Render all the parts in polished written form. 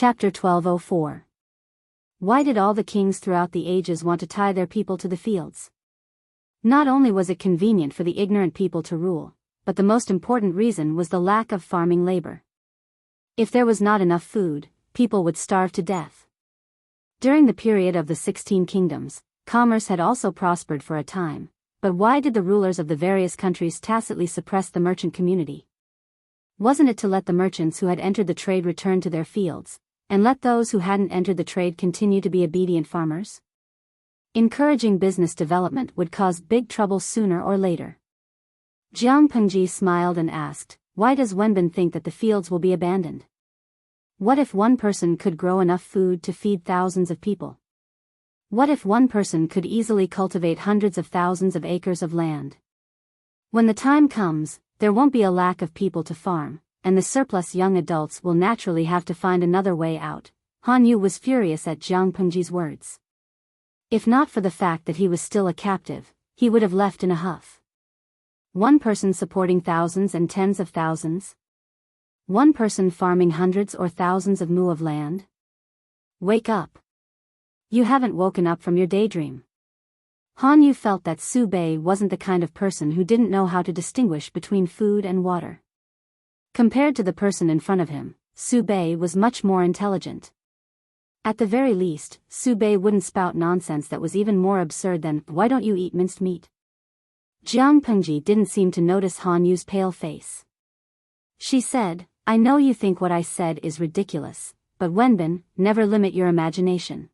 Chapter 1204. Why did all the kings throughout the ages want to tie their people to the fields? Not only was it convenient for the ignorant people to rule, but the most important reason was the lack of farming labor. If there was not enough food, people would starve to death. During the period of the 16 kingdoms, commerce had also prospered for a time, but why did the rulers of the various countries tacitly suppress the merchant community? Wasn't it to let the merchants who had entered the trade return to their fields, and let those who hadn't entered the trade continue to be obedient farmers? Encouraging business development would cause big trouble sooner or later. Jiang Pengji smiled and asked, why does Wenbin think that the fields will be abandoned? What if one person could grow enough food to feed thousands of people? What if one person could easily cultivate hundreds of thousands of acres of land? When the time comes, there won't be a lack of people to farm, and the surplus young adults will naturally have to find another way out. Han Yu was furious at Jiang Pengji's words. If not for the fact that he was still a captive, he would have left in a huff. One person supporting thousands and tens of thousands? One person farming hundreds or thousands of mu of land? Wake up. You haven't woken up from your daydream. Han Yu felt that Su Bei wasn't the kind of person who didn't know how to distinguish between food and water. Compared to the person in front of him, Su Bei was much more intelligent. At the very least, Su Bei wouldn't spout nonsense that was even more absurd than, "Why don't you eat minced meat?" Jiang Pengji didn't seem to notice Han Yu's pale face. She said, "I know you think what I said is ridiculous, but Wenbin, never limit your imagination.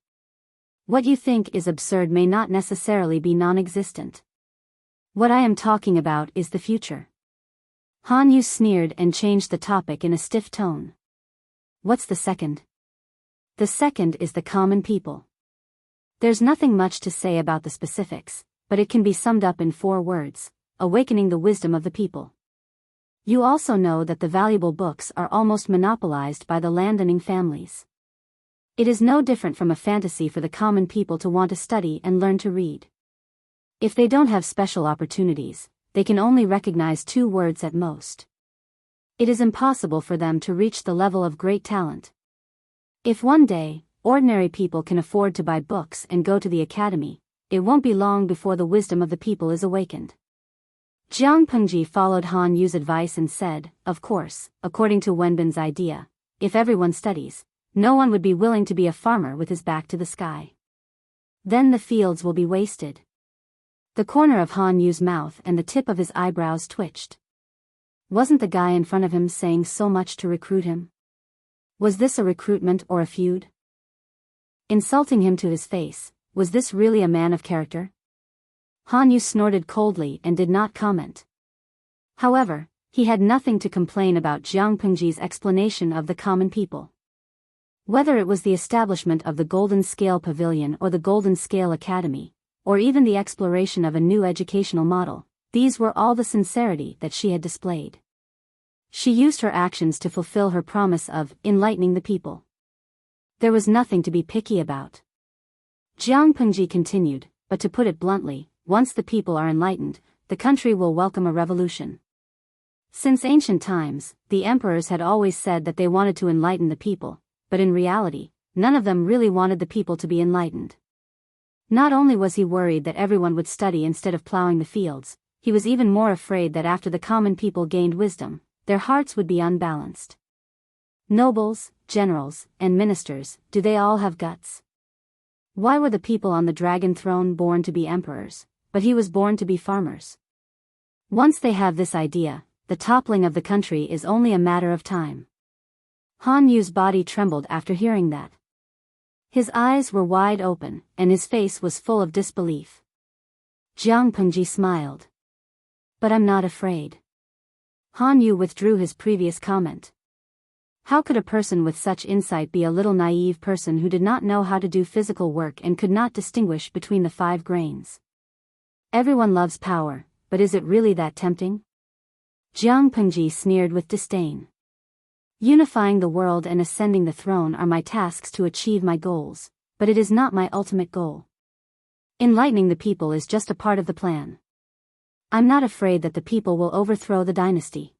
What you think is absurd may not necessarily be non-existent. What I am talking about is the future." Han Yu sneered and changed the topic in a stiff tone. "What's the second?" "The second is the common people. There's nothing much to say about the specifics, but it can be summed up in 4 words: awakening the wisdom of the people. You also know that the valuable books are almost monopolized by the landowning families. It is no different from a fantasy for the common people to want to study and learn to read. If they don't have special opportunities, they can only recognize 2 words at most. It is impossible for them to reach the level of great talent. If one day, ordinary people can afford to buy books and go to the academy, it won't be long before the wisdom of the people is awakened." Jiang Pengji followed Han Yu's advice and said, "Of course, according to Wenbin's idea, if everyone studies, no one would be willing to be a farmer with his back to the sky. Then the fields will be wasted." The corner of Han Yu's mouth and the tip of his eyebrows twitched. Wasn't the guy in front of him saying so much to recruit him? Was this a recruitment or a feud? Insulting him to his face, was this really a man of character? Han Yu snorted coldly and did not comment. However, he had nothing to complain about Jiang Pengji's explanation of the common people. Whether it was the establishment of the Golden Scale Pavilion or the Golden Scale Academy, or even the exploration of a new educational model, these were all the sincerity that she had displayed. She used her actions to fulfill her promise of enlightening the people. There was nothing to be picky about. Jiang Pengji continued, "But to put it bluntly, once the people are enlightened, the country will welcome a revolution. Since ancient times, the emperors had always said that they wanted to enlighten the people, but in reality, none of them really wanted the people to be enlightened. Not only was he worried that everyone would study instead of plowing the fields, he was even more afraid that after the common people gained wisdom, their hearts would be unbalanced. Nobles, generals, and ministers, do they all have guts? Why were the people on the dragon throne born to be emperors, but he was born to be farmers? Once they have this idea, the toppling of the country is only a matter of time." Han Yu's body trembled after hearing that. His eyes were wide open, and his face was full of disbelief. Jiang Pengji smiled. "But I'm not afraid." Han Yu withdrew his previous comment. How could a person with such insight be a little naive person who did not know how to do physical work and could not distinguish between the 5 grains? Everyone loves power, but is it really that tempting? Jiang Pengji sneered with disdain. "Unifying the world and ascending the throne are my tasks to achieve my goals, but it is not my ultimate goal. Enlightening the people is just a part of the plan. I'm not afraid that the people will overthrow the dynasty.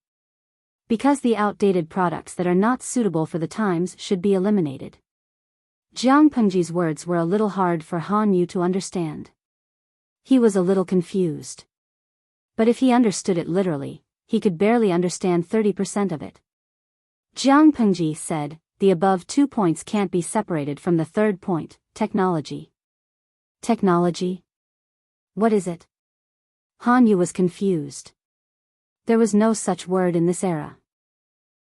Because the outdated products that are not suitable for the times should be eliminated. Jiang Pengji's words were a little hard for Han Yu to understand. He was a little confused. But if he understood it literally, he could barely understand 30% of it. Jiang Pengji said, the above 2 points can't be separated from the third point, technology. Technology? What is it? Han Yu was confused. There was no such word in this era.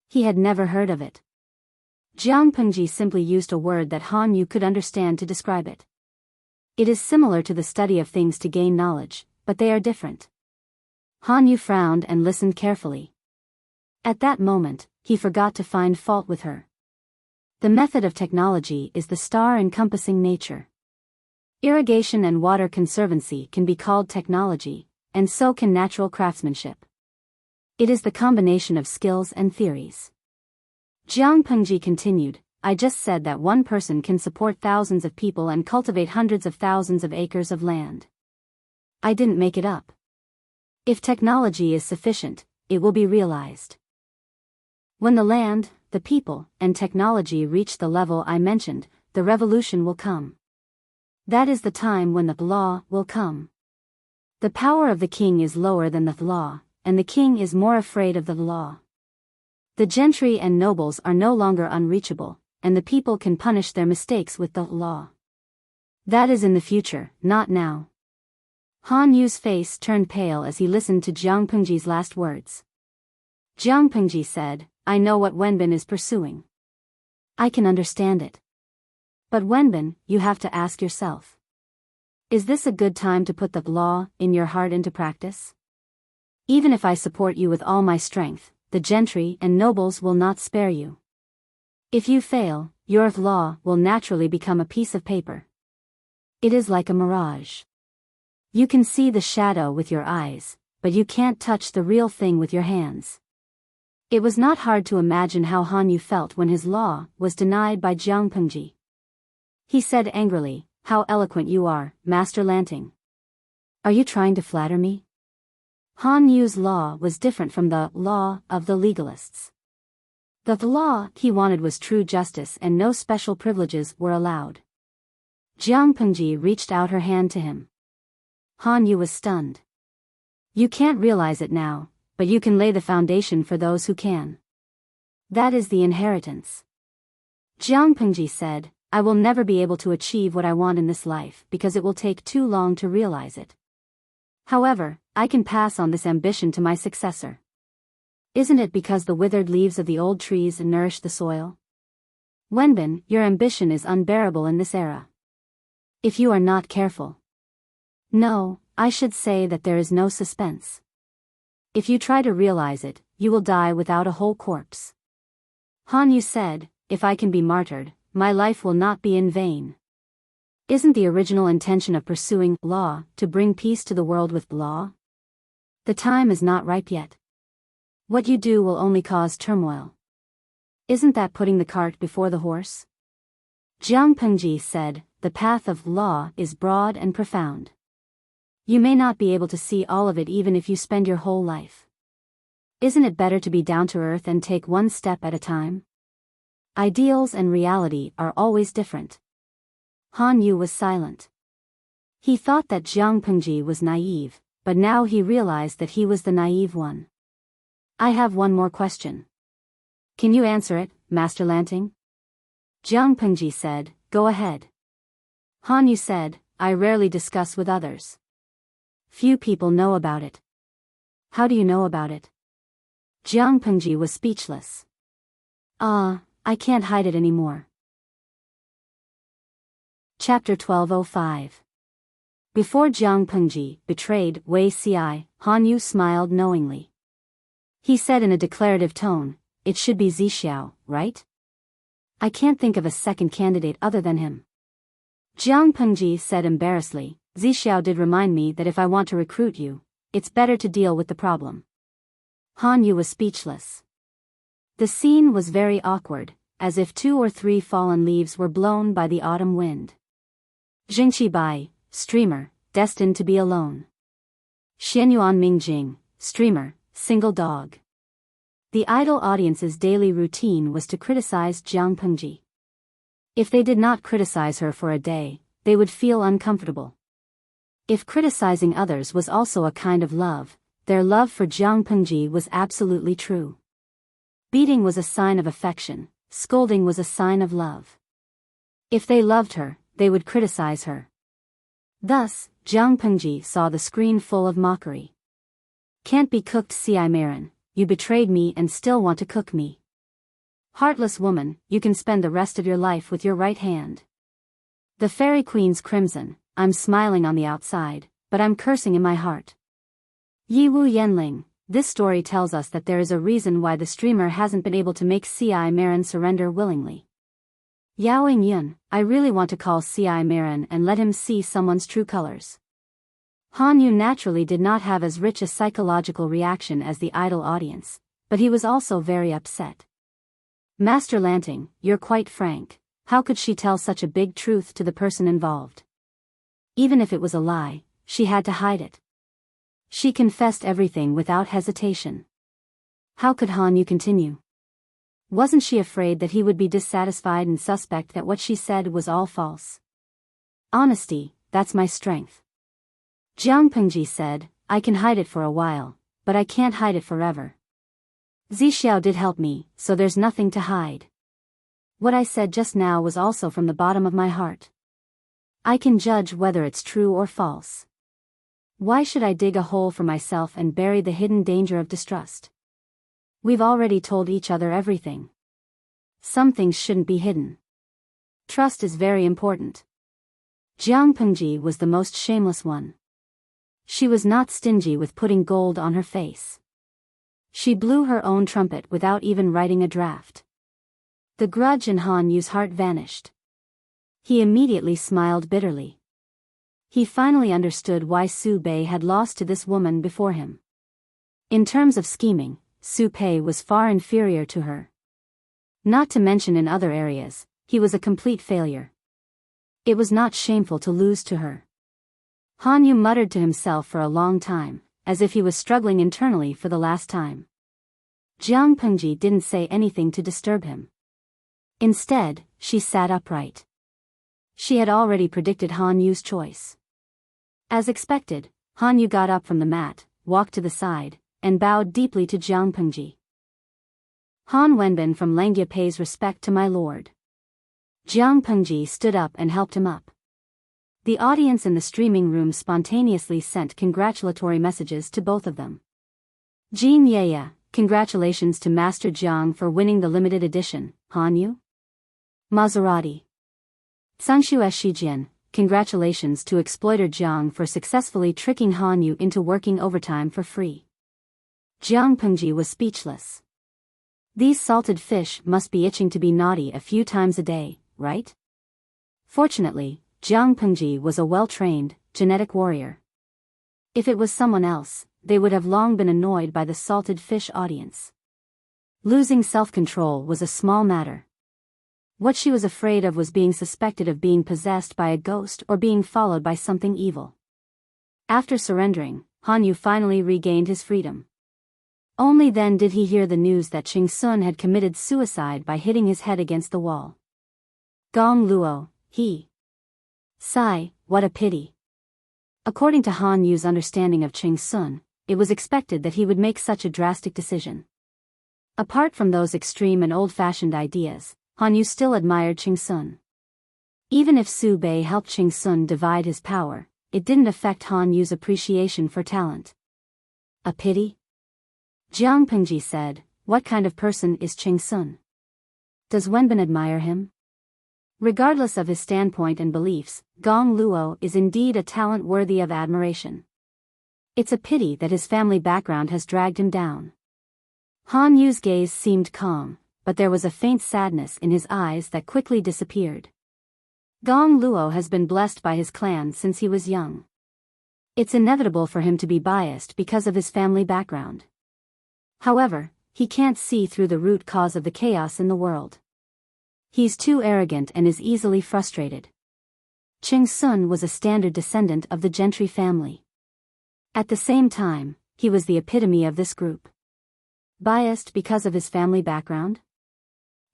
He had never heard of it. Jiang Pengji simply used a word that Han Yu could understand to describe it. It is similar to the study of things to gain knowledge, but they are different. Han Yu frowned and listened carefully. At that moment, he forgot to find fault with her. The method of technology is the star-encompassing nature. Irrigation and water conservancy can be called technology, and so can natural craftsmanship. It is the combination of skills and theories. Jiang Pengji continued, I just said that one person can support thousands of people and cultivate hundreds of thousands of acres of land. I didn't make it up. If technology is sufficient, it will be realized. When the land, the people, and technology reach the level I mentioned, the revolution will come. That is the time when the law will come. The power of the king is lower than the law, and the king is more afraid of the law. The gentry and nobles are no longer unreachable, and the people can punish their mistakes with the law. That is in the future, not now. Han Yu's face turned pale as he listened to Jiang Pengji's last words. Jiang Pengji said, I know what Wenbin is pursuing. I can understand it. But Wenbin, you have to ask yourself. Is this a good time to put the law in your heart into practice? Even if I support you with all my strength, the gentry and nobles will not spare you. If you fail, your law will naturally become a piece of paper. It is like a mirage. You can see the shadow with your eyes, but you can't touch the real thing with your hands. It was not hard to imagine how Han Yu felt when his law was denied by Jiang Pengji. He said angrily, How eloquent you are, Master Lanting. Are you trying to flatter me? Han Yu's law was different from the law of the legalists. The law he wanted was true justice and no special privileges were allowed. Jiang Pengji reached out her hand to him. Han Yu was stunned. You can't realize it now, but you can lay the foundation for those who can. That is the inheritance. Jiang Pengji said, I will never be able to achieve what I want in this life because it will take too long to realize it. However, I can pass on this ambition to my successor. Isn't it because the withered leaves of the old trees nourish the soil? Wenbin, your ambition is unbearable in this era. If you are not careful. No, I should say that there is no suspense. If you try to realize it, you will die without a whole corpse. Han Yu said, if I can be martyred, my life will not be in vain. Isn't the original intention of pursuing law to bring peace to the world with law? The time is not ripe yet. What you do will only cause turmoil. Isn't that putting the cart before the horse? Jiang Pengji said, the path of law is broad and profound. You may not be able to see all of it even if you spend your whole life. Isn't it better to be down to earth and take one step at a time? Ideals and reality are always different. Han Yu was silent. He thought that Jiang Pengji was naive, but now he realized that he was the naive one. I have one more question. Can you answer it, Master Lanting? Jiang Pengji said, go ahead. Han Yu said, I rarely discuss with others. Few people know about it. How do you know about it? Jiang Pengji was speechless. I can't hide it anymore. Chapter 1205. Before Jiang Pengji betrayed Wei Ci, Han Yu smiled knowingly. He said in a declarative tone, it should be Zixiao, right? I can't think of a second candidate other than him. Jiang Pengji said embarrassedly, Zixiao did remind me that if I want to recruit you, it's better to deal with the problem. Han Yu was speechless. The scene was very awkward, as if 2 or 3 fallen leaves were blown by the autumn wind. Jingqi Bai, streamer, destined to be alone. Xianyuan Mingjing, streamer, single dog. The idol audience's daily routine was to criticize Jiang Pengji. If they did not criticize her for a day, they would feel uncomfortable. If criticizing others was also a kind of love, their love for Jiang Pengji was absolutely true. Beating was a sign of affection, scolding was a sign of love. If they loved her, they would criticize her. Thus, Jiang Pengji saw the screen full of mockery. Can't be cooked, Ci Marin, you betrayed me and still want to cook me. Heartless woman, you can spend the rest of your life with your right hand. The Fairy Queen's crimson, I'm smiling on the outside, but I'm cursing in my heart. Yi Wu Yanling, this story tells us that there is a reason why the streamer hasn't been able to make Ci Marin surrender willingly. Yao Yun, I really want to call Ci Marin and let him see someone's true colors. Han Yu naturally did not have as rich a psychological reaction as the idol audience, but he was also very upset. Master Lanting, you're quite frank. How could she tell such a big truth to the person involved? Even if it was a lie, she had to hide it. She confessed everything without hesitation. How could Han Yu continue? Wasn't she afraid that he would be dissatisfied and suspect that what she said was all false? Honesty, that's my strength. Jiang Pengji said, I can hide it for a while, but I can't hide it forever. Zixiao did help me, so there's nothing to hide. What I said just now was also from the bottom of my heart. I can judge whether it's true or false. Why should I dig a hole for myself and bury the hidden danger of distrust? We've already told each other everything. Some things shouldn't be hidden. Trust is very important. Jiang Pengji was the most shameless one. She was not stingy with putting gold on her face. She blew her own trumpet without even writing a draft. The grudge in Han Yu's heart vanished. He immediately smiled bitterly. He finally understood why Su Bei had lost to this woman before him. In terms of scheming, Su Bei was far inferior to her. Not to mention in other areas, he was a complete failure. It was not shameful to lose to her. Han Yu muttered to himself for a long time, as if he was struggling internally for the last time. Jiang Pengji didn't say anything to disturb him. Instead, she sat upright. She had already predicted Han Yu's choice. As expected, Han Yu got up from the mat, walked to the side, and bowed deeply to Jiang Pengji. Han Wenbin from Langia pays respect to my lord. Jiang Pengji stood up and helped him up. The audience in the streaming room spontaneously sent congratulatory messages to both of them. Jin Yeye, congratulations to Master Jiang for winning the limited edition, Han Yu. Maserati. Sangshu Shijian, congratulations to exploiter Jiang for successfully tricking Han Yu into working overtime for free. Jiang Pengji was speechless. These salted fish must be itching to be naughty a few times a day, right? Fortunately, Jiang Pengji was a well-trained, genetic warrior. If it was someone else, they would have long been annoyed by the salted fish audience. Losing self-control was a small matter. What she was afraid of was being suspected of being possessed by a ghost or being followed by something evil. After surrendering, Han Yu finally regained his freedom. Only then did he hear the news that Qing Sun had committed suicide by hitting his head against the wall. Gong Luo, he. Sigh, what a pity. According to Han Yu's understanding of Qing Sun, it was expected that he would make such a drastic decision. Apart from those extreme and old-fashioned ideas, Han Yu still admired Qing Sun. Even if Su Bei helped Qing Sun divide his power, it didn't affect Han Yu's appreciation for talent. A pity? Jiang Pengji said, what kind of person is Qing Sun? Does Wenbin admire him? Regardless of his standpoint and beliefs, Gong Luo is indeed a talent worthy of admiration. It's a pity that his family background has dragged him down. Han Yu's gaze seemed calm, but there was a faint sadness in his eyes that quickly disappeared. Gong Luo has been blessed by his clan since he was young. It's inevitable for him to be biased because of his family background. However, he can't see through the root cause of the chaos in the world. He's too arrogant and is easily frustrated. Qing Sun was a standard descendant of the gentry family. At the same time, he was the epitome of this group. Biased because of his family background?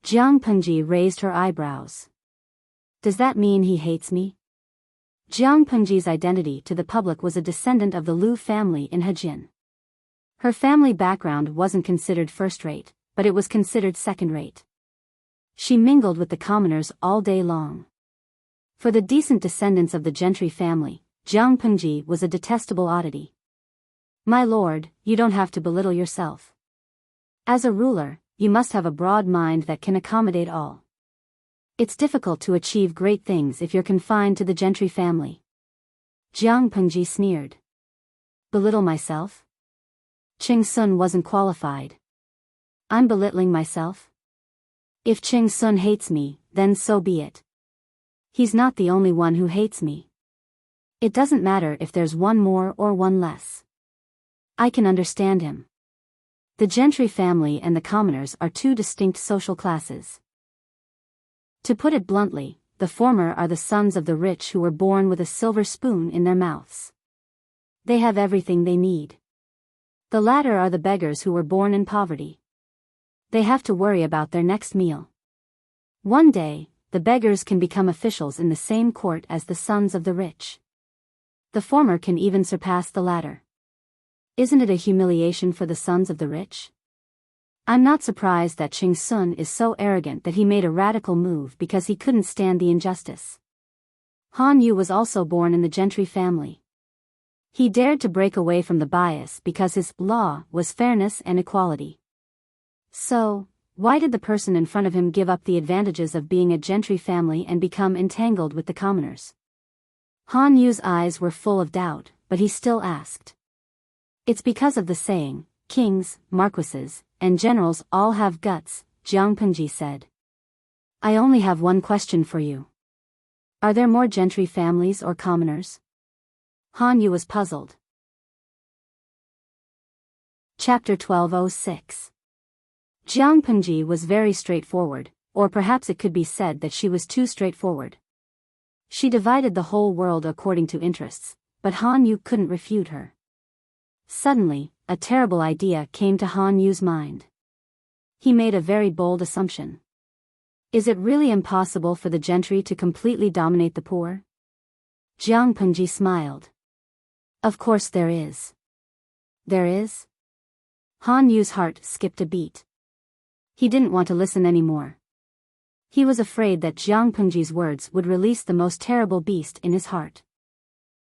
Jiang Pengji raised her eyebrows. Does that mean he hates me? Jiang Pengji's identity to the public was a descendant of the Liu family in Hejin. Her family background wasn't considered first-rate, but it was considered second-rate. She mingled with the commoners all day long. For the decent descendants of the gentry family, Jiang Pengji was a detestable oddity. My lord, you don't have to belittle yourself. As a ruler, you must have a broad mind that can accommodate all. It's difficult to achieve great things if you're confined to the gentry family. Jiang Pengji sneered. Belittle myself? Ching Sun wasn't qualified. I'm belittling myself? If Ching Sun hates me, then so be it. He's not the only one who hates me. It doesn't matter if there's one more or one less. I can understand him. The gentry family and the commoners are two distinct social classes. To put it bluntly, the former are the sons of the rich who were born with a silver spoon in their mouths. They have everything they need. The latter are the beggars who were born in poverty. They have to worry about their next meal. One day, the beggars can become officials in the same court as the sons of the rich. The former can even surpass the latter. Isn't it a humiliation for the sons of the rich? I'm not surprised that Ching Sun is so arrogant that he made a radical move because he couldn't stand the injustice. Han Yu was also born in the gentry family. He dared to break away from the bias because his law was fairness and equality. So, why did the person in front of him give up the advantages of being a gentry family and become entangled with the commoners? Han Yu's eyes were full of doubt, but he still asked. It's because of the saying, kings, marquises, and generals all have guts, Jiang Pengji said. I only have one question for you. Are there more gentry families or commoners? Han Yu was puzzled. Chapter 1206. Jiang Pengji was very straightforward, or perhaps it could be said that she was too straightforward. She divided the whole world according to interests, but Han Yu couldn't refute her. Suddenly, a terrible idea came to Han Yu's mind. He made a very bold assumption. Is it really impossible for the gentry to completely dominate the poor? Jiang Pengji smiled. Of course there is. There is? Han Yu's heart skipped a beat. He didn't want to listen anymore. He was afraid that Jiang Pengji's words would release the most terrible beast in his heart.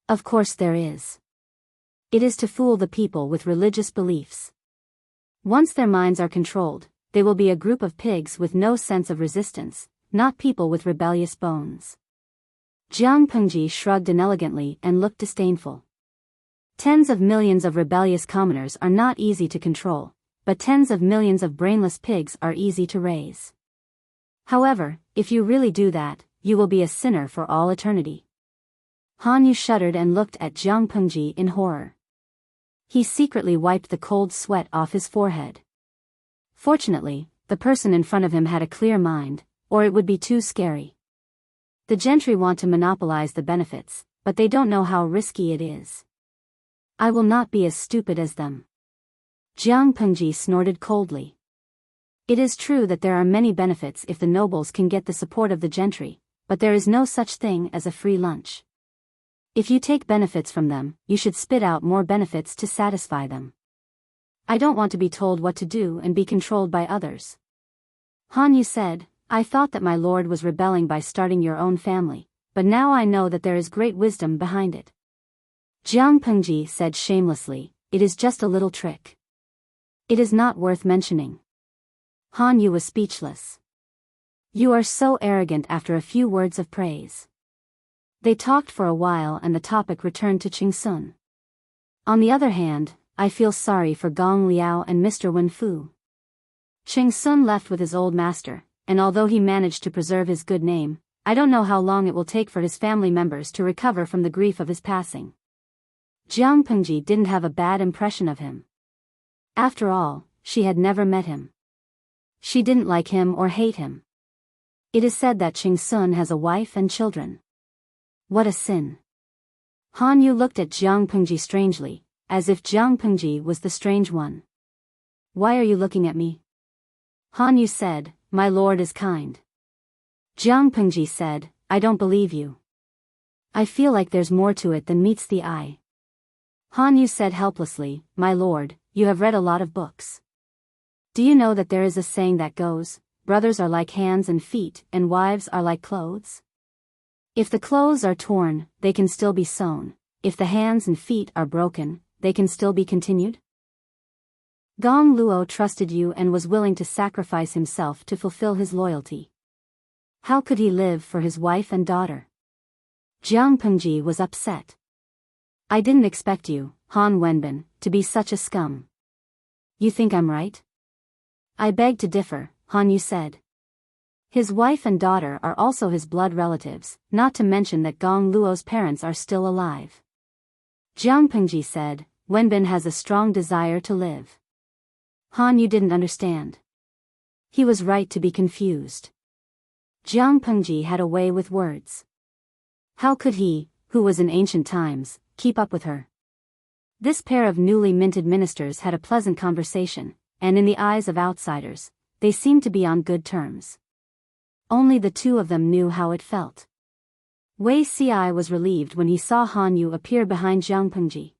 Of course there is. It is to fool the people with religious beliefs. Once their minds are controlled, they will be a group of pigs with no sense of resistance, not people with rebellious bones. Jiang Pengji shrugged inelegantly and looked disdainful. Tens of millions of rebellious commoners are not easy to control, but tens of millions of brainless pigs are easy to raise. However, if you really do that, you will be a sinner for all eternity. Han Yu shuddered and looked at Jiang Pengji in horror. He secretly wiped the cold sweat off his forehead. Fortunately, the person in front of him had a clear mind, or it would be too scary. The gentry want to monopolize the benefits, but they don't know how risky it is. I will not be as stupid as them. Jiang Pengji snorted coldly. It is true that there are many benefits if the nobles can get the support of the gentry, but there is no such thing as a free lunch. If you take benefits from them, you should spit out more benefits to satisfy them. I don't want to be told what to do and be controlled by others. Han Yu said, I thought that my lord was rebelling by starting your own family, but now I know that there is great wisdom behind it. Jiang Pengji said shamelessly, it is just a little trick. It is not worth mentioning. Han Yu was speechless. You are so arrogant after a few words of praise. They talked for a while and the topic returned to Ching Sun. On the other hand, I feel sorry for Gong Liao and Mr. Wen Fu. Ching Sun left with his old master, and although he managed to preserve his good name, I don't know how long it will take for his family members to recover from the grief of his passing. Jiang Pengji didn't have a bad impression of him. After all, she had never met him. She didn't like him or hate him. It is said that Ching Sun has a wife and children. What a sin. Han Yu looked at Jiang Pengji strangely, as if Jiang Pengji was the strange one. Why are you looking at me? Han Yu said, my lord is kind. Jiang Pengji said, I don't believe you. I feel like there's more to it than meets the eye. Han Yu said helplessly, my lord, you have read a lot of books. Do you know that there is a saying that goes, brothers are like hands and feet, and wives are like clothes? If the clothes are torn, they can still be sewn. If the hands and feet are broken, they can still be continued? Gong Luo trusted you and was willing to sacrifice himself to fulfill his loyalty. How could he live for his wife and daughter? Jiang Pengji was upset. I didn't expect you, Han Wenbin, to be such a scum. You think I'm right? I beg to differ, Han Yu said. His wife and daughter are also his blood relatives, not to mention that Gong Luo's parents are still alive. Jiang Pengji said, Wenbin has a strong desire to live. Han Yu didn't understand. He was right to be confused. Jiang Pengji had a way with words. How could he, who was in ancient times, keep up with her? This pair of newly minted ministers had a pleasant conversation, and in the eyes of outsiders, they seemed to be on good terms. Only the two of them knew how it felt. Wei Ci was relieved when he saw Han Yu appear behind Jiang Pengji.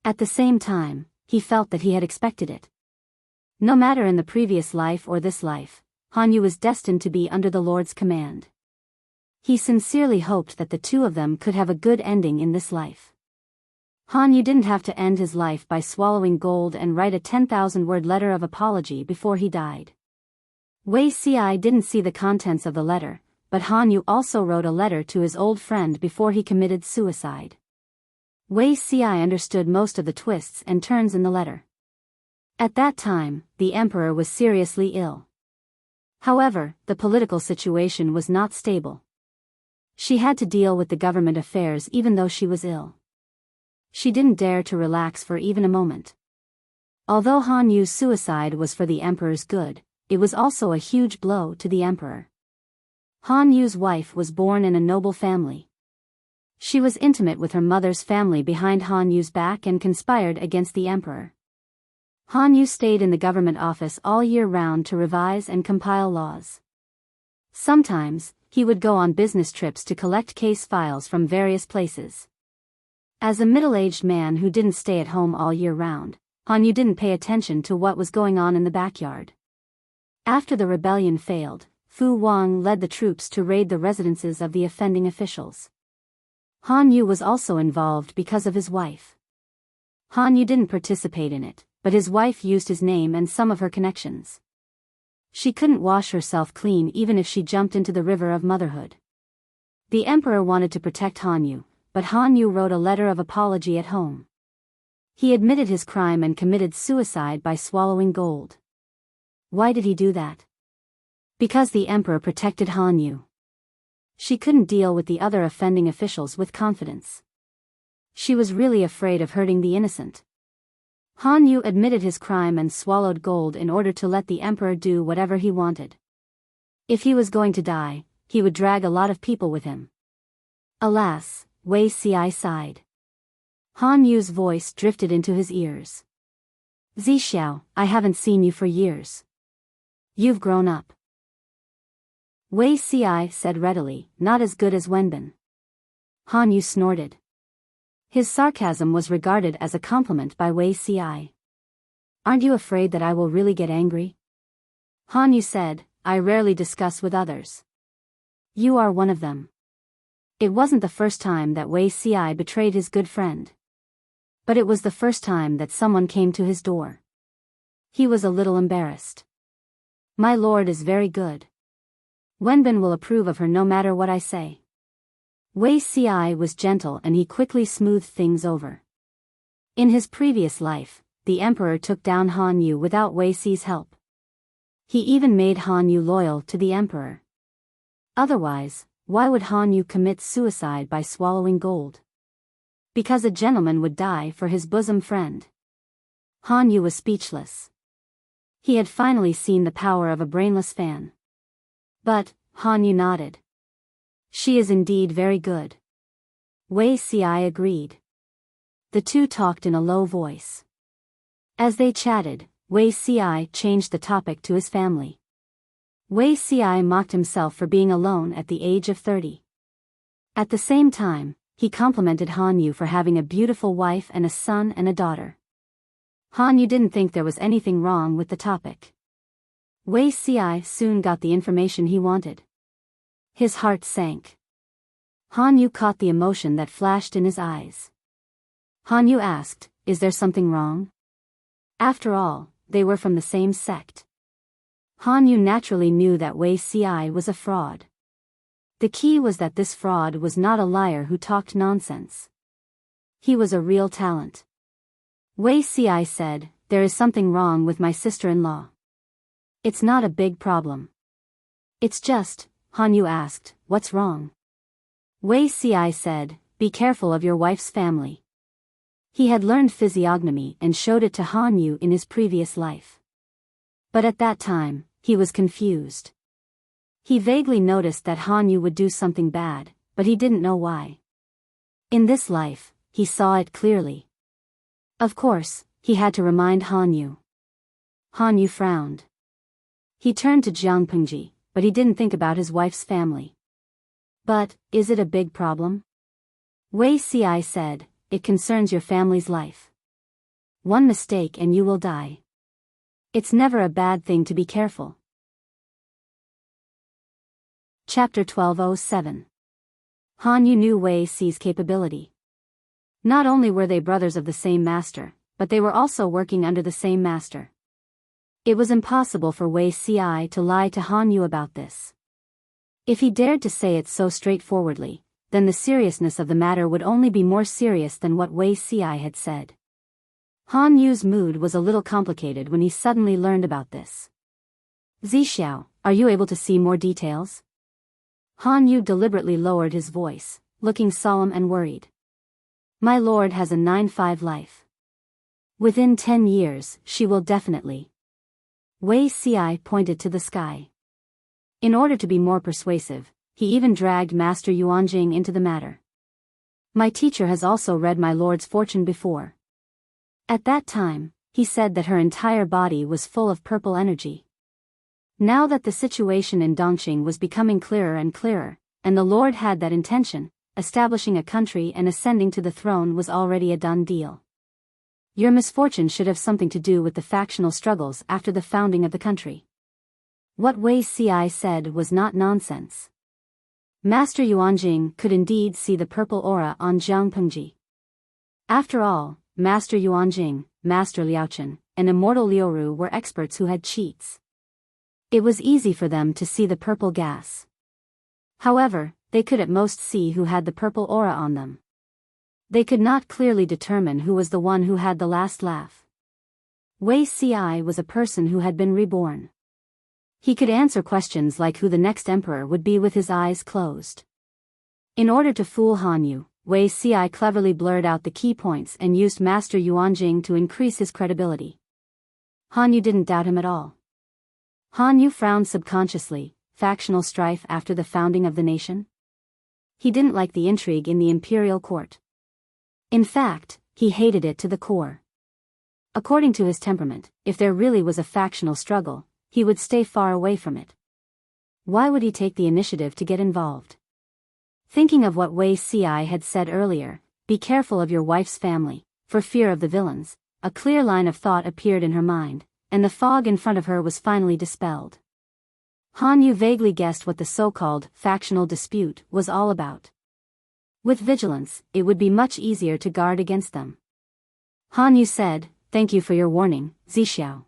At the same time, he felt that he had expected it. No matter in the previous life or this life, Han Yu was destined to be under the Lord's command. He sincerely hoped that the two of them could have a good ending in this life. Han Yu didn't have to end his life by swallowing gold and write a 10,000-word letter of apology before he died. Wei Ci didn't see the contents of the letter, but Han Yu also wrote a letter to his old friend before he committed suicide. Wei Ci understood most of the twists and turns in the letter. At that time, the emperor was seriously ill. However, the political situation was not stable. She had to deal with the government affairs even though she was ill. She didn't dare to relax for even a moment. Although Han Yu's suicide was for the emperor's good, it was also a huge blow to the emperor. Han Yu's wife was born in a noble family. She was intimate with her mother's family behind Han Yu's back and conspired against the emperor. Han Yu stayed in the government office all year round to revise and compile laws. Sometimes, he would go on business trips to collect case files from various places. As a middle-aged man who didn't stay at home all year round, Han Yu didn't pay attention to what was going on in the backyard. After the rebellion failed, Fu Wang led the troops to raid the residences of the offending officials. Han Yu was also involved because of his wife. Han Yu didn't participate in it, but his wife used his name and some of her connections. She couldn't wash herself clean even if she jumped into the river of motherhood. The emperor wanted to protect Han Yu, but Han Yu wrote a letter of apology at home. He admitted his crime and committed suicide by swallowing gold. Why did he do that? Because the emperor protected Han Yu. She couldn't deal with the other offending officials with confidence. She was really afraid of hurting the innocent. Han Yu admitted his crime and swallowed gold in order to let the emperor do whatever he wanted. If he was going to die, he would drag a lot of people with him. Alas, Wei Ci sighed. Han Yu's voice drifted into his ears. Zixiao, I haven't seen you for years. You've grown up. Wei Ci said readily, not as good as Wenbin. Han Yu snorted. His sarcasm was regarded as a compliment by Wei Ci. Aren't you afraid that I will really get angry? Han Yu said, I rarely discuss with others. You are one of them. It wasn't the first time that Wei Ci betrayed his good friend. But it was the first time that someone came to his door. He was a little embarrassed. My lord is very good. Wenbin will approve of her no matter what I say. Wei Ci was gentle and he quickly smoothed things over. In his previous life, the emperor took down Han Yu without Wei Ci's help. He even made Han Yu loyal to the emperor. Otherwise, why would Han Yu commit suicide by swallowing gold? Because a gentleman would die for his bosom friend. Han Yu was speechless. He had finally seen the power of a brainless fan. But, Han Yu nodded. She is indeed very good. Wei Ci agreed. The two talked in a low voice. As they chatted, Wei Ci changed the topic to his family. Wei Ci mocked himself for being alone at the age of 30. At the same time, he complimented Han Yu for having a beautiful wife and a son and a daughter. Han Yu didn't think there was anything wrong with the topic. Wei Ci soon got the information he wanted. His heart sank. Han Yu caught the emotion that flashed in his eyes. Han Yu asked, "Is there something wrong?" After all, they were from the same sect. Han Yu naturally knew that Wei Ci was a fraud. The key was that this fraud was not a liar who talked nonsense. He was a real talent. Wei Ci said, "There is something wrong with my sister-in-law. It's not a big problem." "It's just," Han Yu asked, "what's wrong?" Wei Ci said, "Be careful of your wife's family." He had learned physiognomy and showed it to Han Yu in his previous life. But at that time, he was confused. He vaguely noticed that Han Yu would do something bad, but he didn't know why. In this life, he saw it clearly. Of course, he had to remind Han Yu. Han Yu frowned. He turned to Jiang Pengji, but he didn't think about his wife's family. "But, is it a big problem?" Wei Ci said, "It concerns your family's life. One mistake and you will die. It's never a bad thing to be careful." Chapter 1207. Han Yu knew Wei Ci's capability. Not only were they brothers of the same master, but they were also working under the same master. It was impossible for Wei Ci to lie to Han Yu about this. If he dared to say it so straightforwardly, then the seriousness of the matter would only be more serious than what Wei Ci had said. Han Yu's mood was a little complicated when he suddenly learned about this. "Zixiao, are you able to see more details?" Han Yu deliberately lowered his voice, looking solemn and worried. "My lord has a 9-5 life. Within 10 years, she will definitely." Wei Ci pointed to the sky. In order to be more persuasive, he even dragged Master Yuanjing into the matter. "My teacher has also read my lord's fortune before." At that time, he said that her entire body was full of purple energy. Now that the situation in Dongqing was becoming clearer and clearer, and the Lord had that intention, establishing a country and ascending to the throne was already a done deal. Your misfortune should have something to do with the factional struggles after the founding of the country. What Wei Ci said was not nonsense. Master Yuanjing could indeed see the purple aura on Jiang Pengji. After all, Master Yuanjing, Master Liaochen, and Immortal Liuru were experts who had cheats. It was easy for them to see the purple gas. However, they could at most see who had the purple aura on them. They could not clearly determine who was the one who had the last laugh. Wei Ci was a person who had been reborn. He could answer questions like who the next emperor would be with his eyes closed. In order to fool Han Yu, Wei Ci cleverly blurred out the key points and used Master Yuanjing to increase his credibility. Han Yu didn't doubt him at all. Han Yu frowned subconsciously. Factional strife after the founding of the nation? He didn't like the intrigue in the imperial court. In fact, he hated it to the core. According to his temperament, if there really was a factional struggle, he would stay far away from it. Why would he take the initiative to get involved? Thinking of what Wei Ci had said earlier, "Be careful of your wife's family, for fear of the villains," a clear line of thought appeared in her mind, and the fog in front of her was finally dispelled. Han Yu vaguely guessed what the so-called factional dispute was all about. With vigilance, it would be much easier to guard against them. Han Yu said, "Thank you for your warning, Zixiao."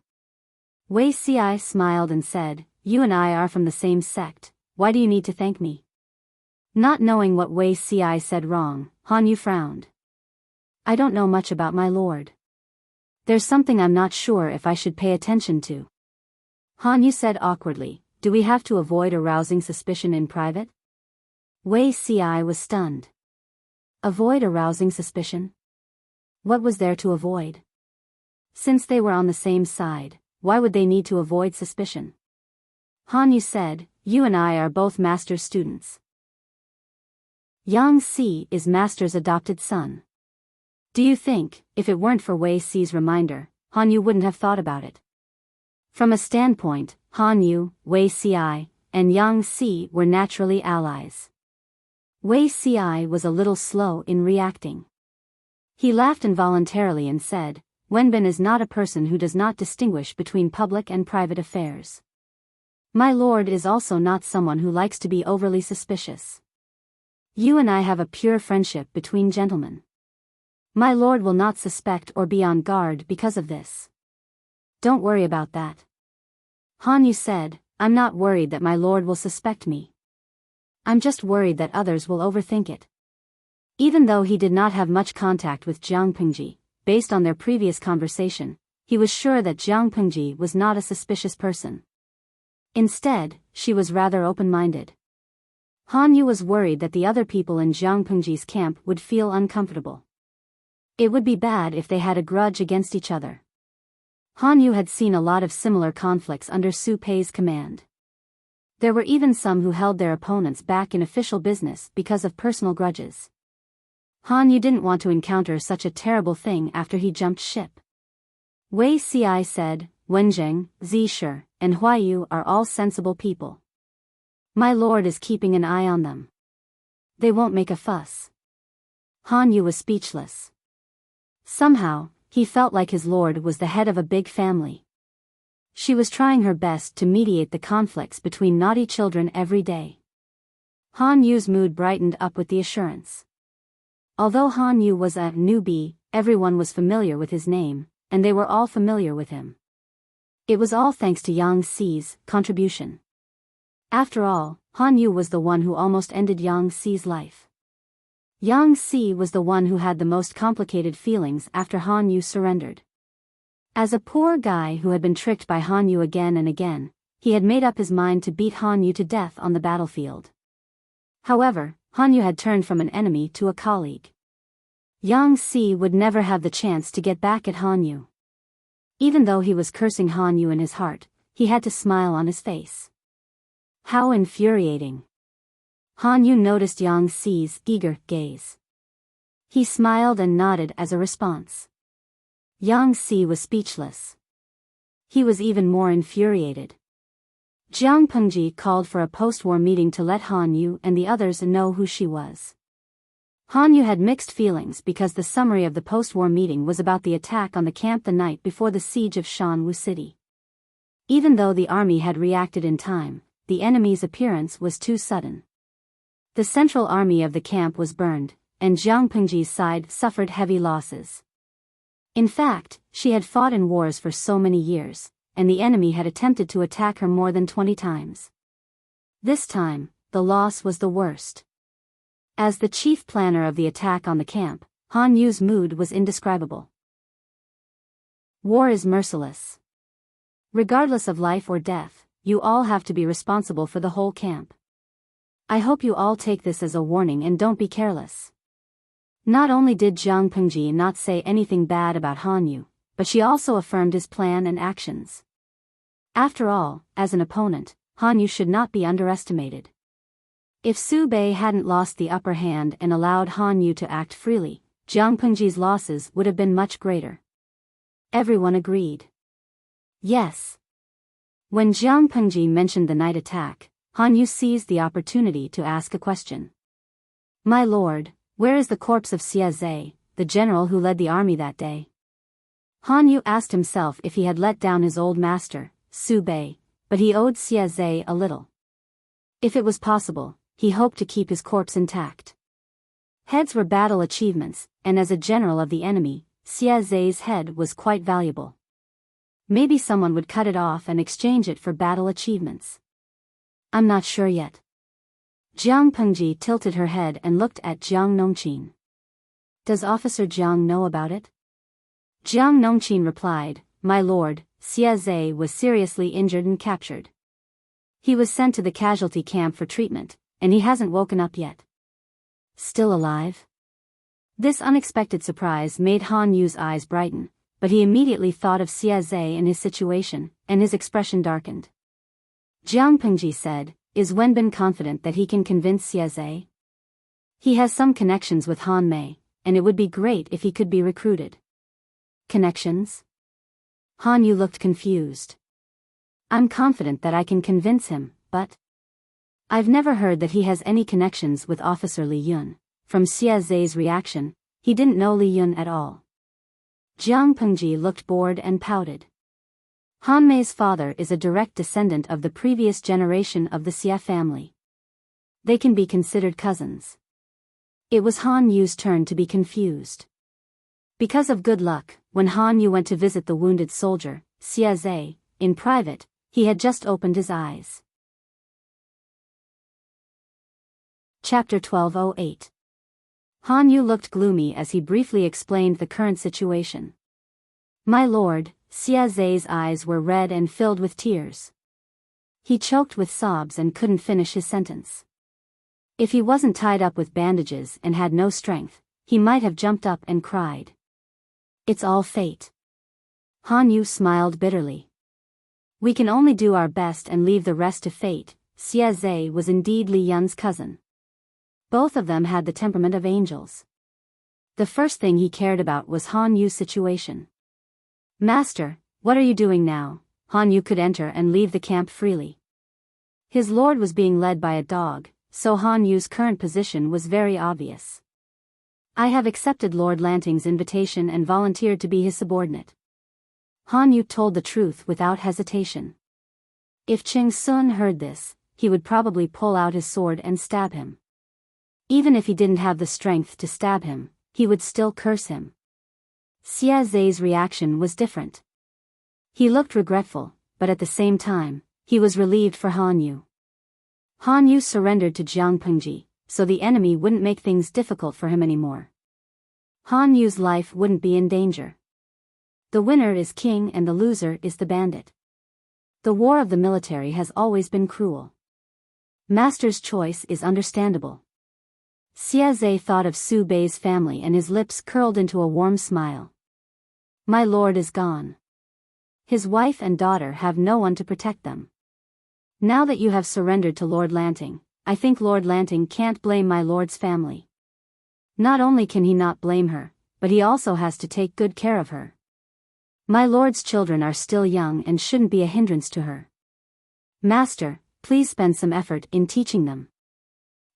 Wei Ci smiled and said, "You and I are from the same sect, why do you need to thank me?" Not knowing what Wei Ci said wrong, Han Yu frowned. "I don't know much about my lord. There's something I'm not sure if I should pay attention to." Han Yu said awkwardly, "Do we have to avoid arousing suspicion in private?" Wei Ci was stunned. Avoid arousing suspicion? What was there to avoid? Since they were on the same side, why would they need to avoid suspicion? Han Yu said, "You and I are both master's students. Yang Si is master's adopted son. Do you think, if it weren't for Wei Ci's reminder, Han Yu wouldn't have thought about it?" From a standpoint, Han Yu, Wei Ci, and Yang Si were naturally allies. Wei Ci was a little slow in reacting. He laughed involuntarily and said, Wenbin is not a person who does not distinguish between public and private affairs. My lord is also not someone who likes to be overly suspicious. You and I have a pure friendship between gentlemen. My lord will not suspect or be on guard because of this. Don't worry about that. Han Yu said, I'm not worried that my lord will suspect me. I'm just worried that others will overthink it. Even though he did not have much contact with Jiang Pengji, based on their previous conversation, he was sure that Jiang Pengji was not a suspicious person. Instead, she was rather open-minded. Han Yu was worried that the other people in Jiang Pengji's camp would feel uncomfortable. It would be bad if they had a grudge against each other. Han Yu had seen a lot of similar conflicts under Su Pei's command. There were even some who held their opponents back in official business because of personal grudges. Han Yu didn't want to encounter such a terrible thing after he jumped ship. Wei Ci said, Wenjing, Zisher, and Huaiyu are all sensible people. My lord is keeping an eye on them. They won't make a fuss. Han Yu was speechless. Somehow, he felt like his lord was the head of a big family. She was trying her best to mediate the conflicts between naughty children every day. Han Yu's mood brightened up with the assurance. Although Han Yu was a newbie, everyone was familiar with his name, and they were all familiar with him. It was all thanks to Yang Si's contribution. After all, Han Yu was the one who almost ended Yang Si's life. Yang Si was the one who had the most complicated feelings after Han Yu surrendered. As a poor guy who had been tricked by Han Yu again and again, he had made up his mind to beat Han Yu to death on the battlefield. However, Han Yu had turned from an enemy to a colleague. Yang Si would never have the chance to get back at Han Yu. Even though he was cursing Han Yu in his heart, he had to smile on his face. How infuriating. Han Yu noticed Yang Si's eager gaze. He smiled and nodded as a response. Yang Si was speechless. He was even more infuriated. Jiang Pengji called for a post-war meeting to let Han Yu and the others know who she was. Han Yu had mixed feelings because the summary of the post-war meeting was about the attack on the camp the night before the siege of Shanwu City. Even though the army had reacted in time, the enemy's appearance was too sudden. The central army of the camp was burned, and Jiang Pengji's side suffered heavy losses. In fact, she had fought in wars for so many years, and the enemy had attempted to attack her more than 20 times. This time, the loss was the worst. As the chief planner of the attack on the camp, Han Yu's mood was indescribable. War is merciless. Regardless of life or death, you all have to be responsible for the whole camp. I hope you all take this as a warning and don't be careless. Not only did Jiang Pengji not say anything bad about Han Yu, but she also affirmed his plan and actions. After all, as an opponent, Han Yu should not be underestimated. If Su Bei hadn't lost the upper hand and allowed Han Yu to act freely, Jiang Pengji's losses would have been much greater. Everyone agreed. Yes. When Jiang Pengji mentioned the night attack, Han Yu seized the opportunity to ask a question. My lord, where is the corpse of Xie Zhe, the general who led the army that day? Han Yu asked himself if he had let down his old master, Su Bei, but he owed Xie Zhe a little. If it was possible, he hoped to keep his corpse intact. Heads were battle achievements, and as a general of the enemy, Xie Zhe's head was quite valuable. Maybe someone would cut it off and exchange it for battle achievements. I'm not sure yet. Jiang Pengji tilted her head and looked at Jiang Nongqin. Does Officer Jiang know about it? Jiang Nongqin replied, My lord, Xie Zhe was seriously injured and captured. He was sent to the casualty camp for treatment, and he hasn't woken up yet. Still alive? This unexpected surprise made Han Yu's eyes brighten, but he immediately thought of Xie Zhe and his situation, and his expression darkened. Jiang Pengji said, Is Wenbin confident that he can convince Xie Zhe? He has some connections with Han Mei, and it would be great if he could be recruited. Connections? Han Yu looked confused. I'm confident that I can convince him, but I've never heard that he has any connections with Officer Li Yun. From Xia Zhe's reaction, he didn't know Li Yun at all. Jiang Pengji looked bored and pouted. Han Mei's father is a direct descendant of the previous generation of the Xia family. They can be considered cousins. It was Han Yu's turn to be confused. Because of good luck, when Han Yu went to visit the wounded soldier, Xia Zhe, in private, he had just opened his eyes. Chapter 1208. Han Yu looked gloomy as he briefly explained the current situation. My lord, Xia Zhe's eyes were red and filled with tears. He choked with sobs and couldn't finish his sentence. If he wasn't tied up with bandages and had no strength, he might have jumped up and cried. It's all fate. Han Yu smiled bitterly. We can only do our best and leave the rest to fate. Xia Zhe was indeed Li Yun's cousin. Both of them had the temperament of angels. The first thing he cared about was Han Yu's situation. Master, what are you doing now? Han Yu could enter and leave the camp freely. His lord was being led by a dog, so Han Yu's current position was very obvious. I have accepted Lord Lanting's invitation and volunteered to be his subordinate. Han Yu told the truth without hesitation. If Ching Sun heard this, he would probably pull out his sword and stab him. Even if he didn't have the strength to stab him, he would still curse him. Xia Zhe's reaction was different. He looked regretful, but at the same time, he was relieved for Han Yu. Han Yu surrendered to Jiang Pengji, so the enemy wouldn't make things difficult for him anymore. Han Yu's life wouldn't be in danger. The winner is king and the loser is the bandit. The war of the military has always been cruel. Master's choice is understandable. Xia Zhe thought of Su Bei's family and his lips curled into a warm smile. My lord is gone. His wife and daughter have no one to protect them. Now that you have surrendered to Lord Lanting, I think Lord Lanting can't blame my lord's family. Not only can he not blame her, but he also has to take good care of her. My lord's children are still young and shouldn't be a hindrance to her. Master, please spend some effort in teaching them.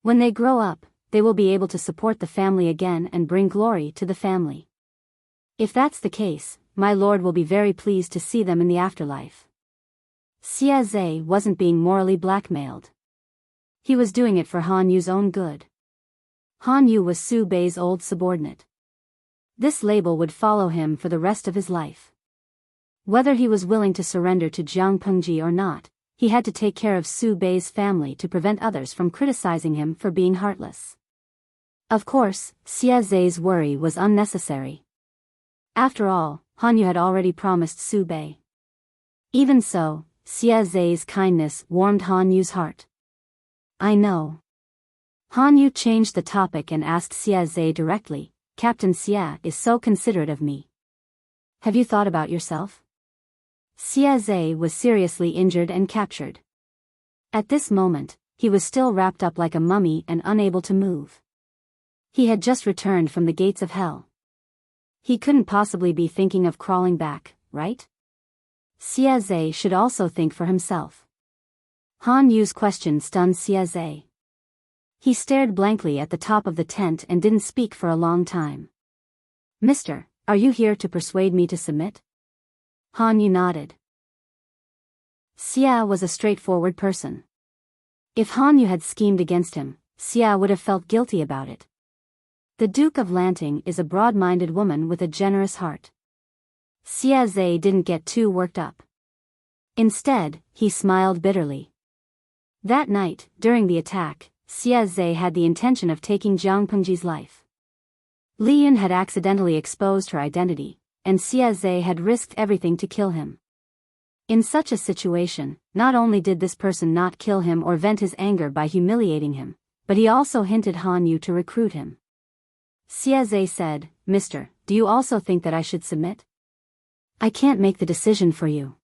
When they grow up, they will be able to support the family again and bring glory to the family. If that's the case, my lord will be very pleased to see them in the afterlife. Xia Zhe wasn't being morally blackmailed. He was doing it for Han Yu's own good. Han Yu was Su Bei's old subordinate. This label would follow him for the rest of his life. Whether he was willing to surrender to Jiang Pengji or not, he had to take care of Su Bei's family to prevent others from criticizing him for being heartless. Of course, Xia Zhe's worry was unnecessary. After all, Han Yu had already promised Su Bei. Even so, Xia Zhe's kindness warmed Han Yu's heart. I know. Han Yu changed the topic and asked Xia Zhe directly, Captain Xia is so considerate of me. Have you thought about yourself? Xia Zhe was seriously injured and captured. At this moment, he was still wrapped up like a mummy and unable to move. He had just returned from the gates of hell. He couldn't possibly be thinking of crawling back, right? Xia Zhe should also think for himself. Han Yu's question stunned Xia Zhe. He stared blankly at the top of the tent and didn't speak for a long time. Mister, are you here to persuade me to submit? Han Yu nodded. Xia was a straightforward person. If Han Yu had schemed against him, Xia would have felt guilty about it. The Duke of Lanting is a broad-minded woman with a generous heart. Xia Zhe didn't get too worked up. Instead, he smiled bitterly. That night, during the attack, Xia Zhe had the intention of taking Jiang Pengji's life. Li Yun had accidentally exposed her identity, and Xia Zhe had risked everything to kill him. In such a situation, not only did this person not kill him or vent his anger by humiliating him, but he also hinted Han Yu to recruit him. Xia Zhe said, Mister, do you also think that I should submit? I can't make the decision for you.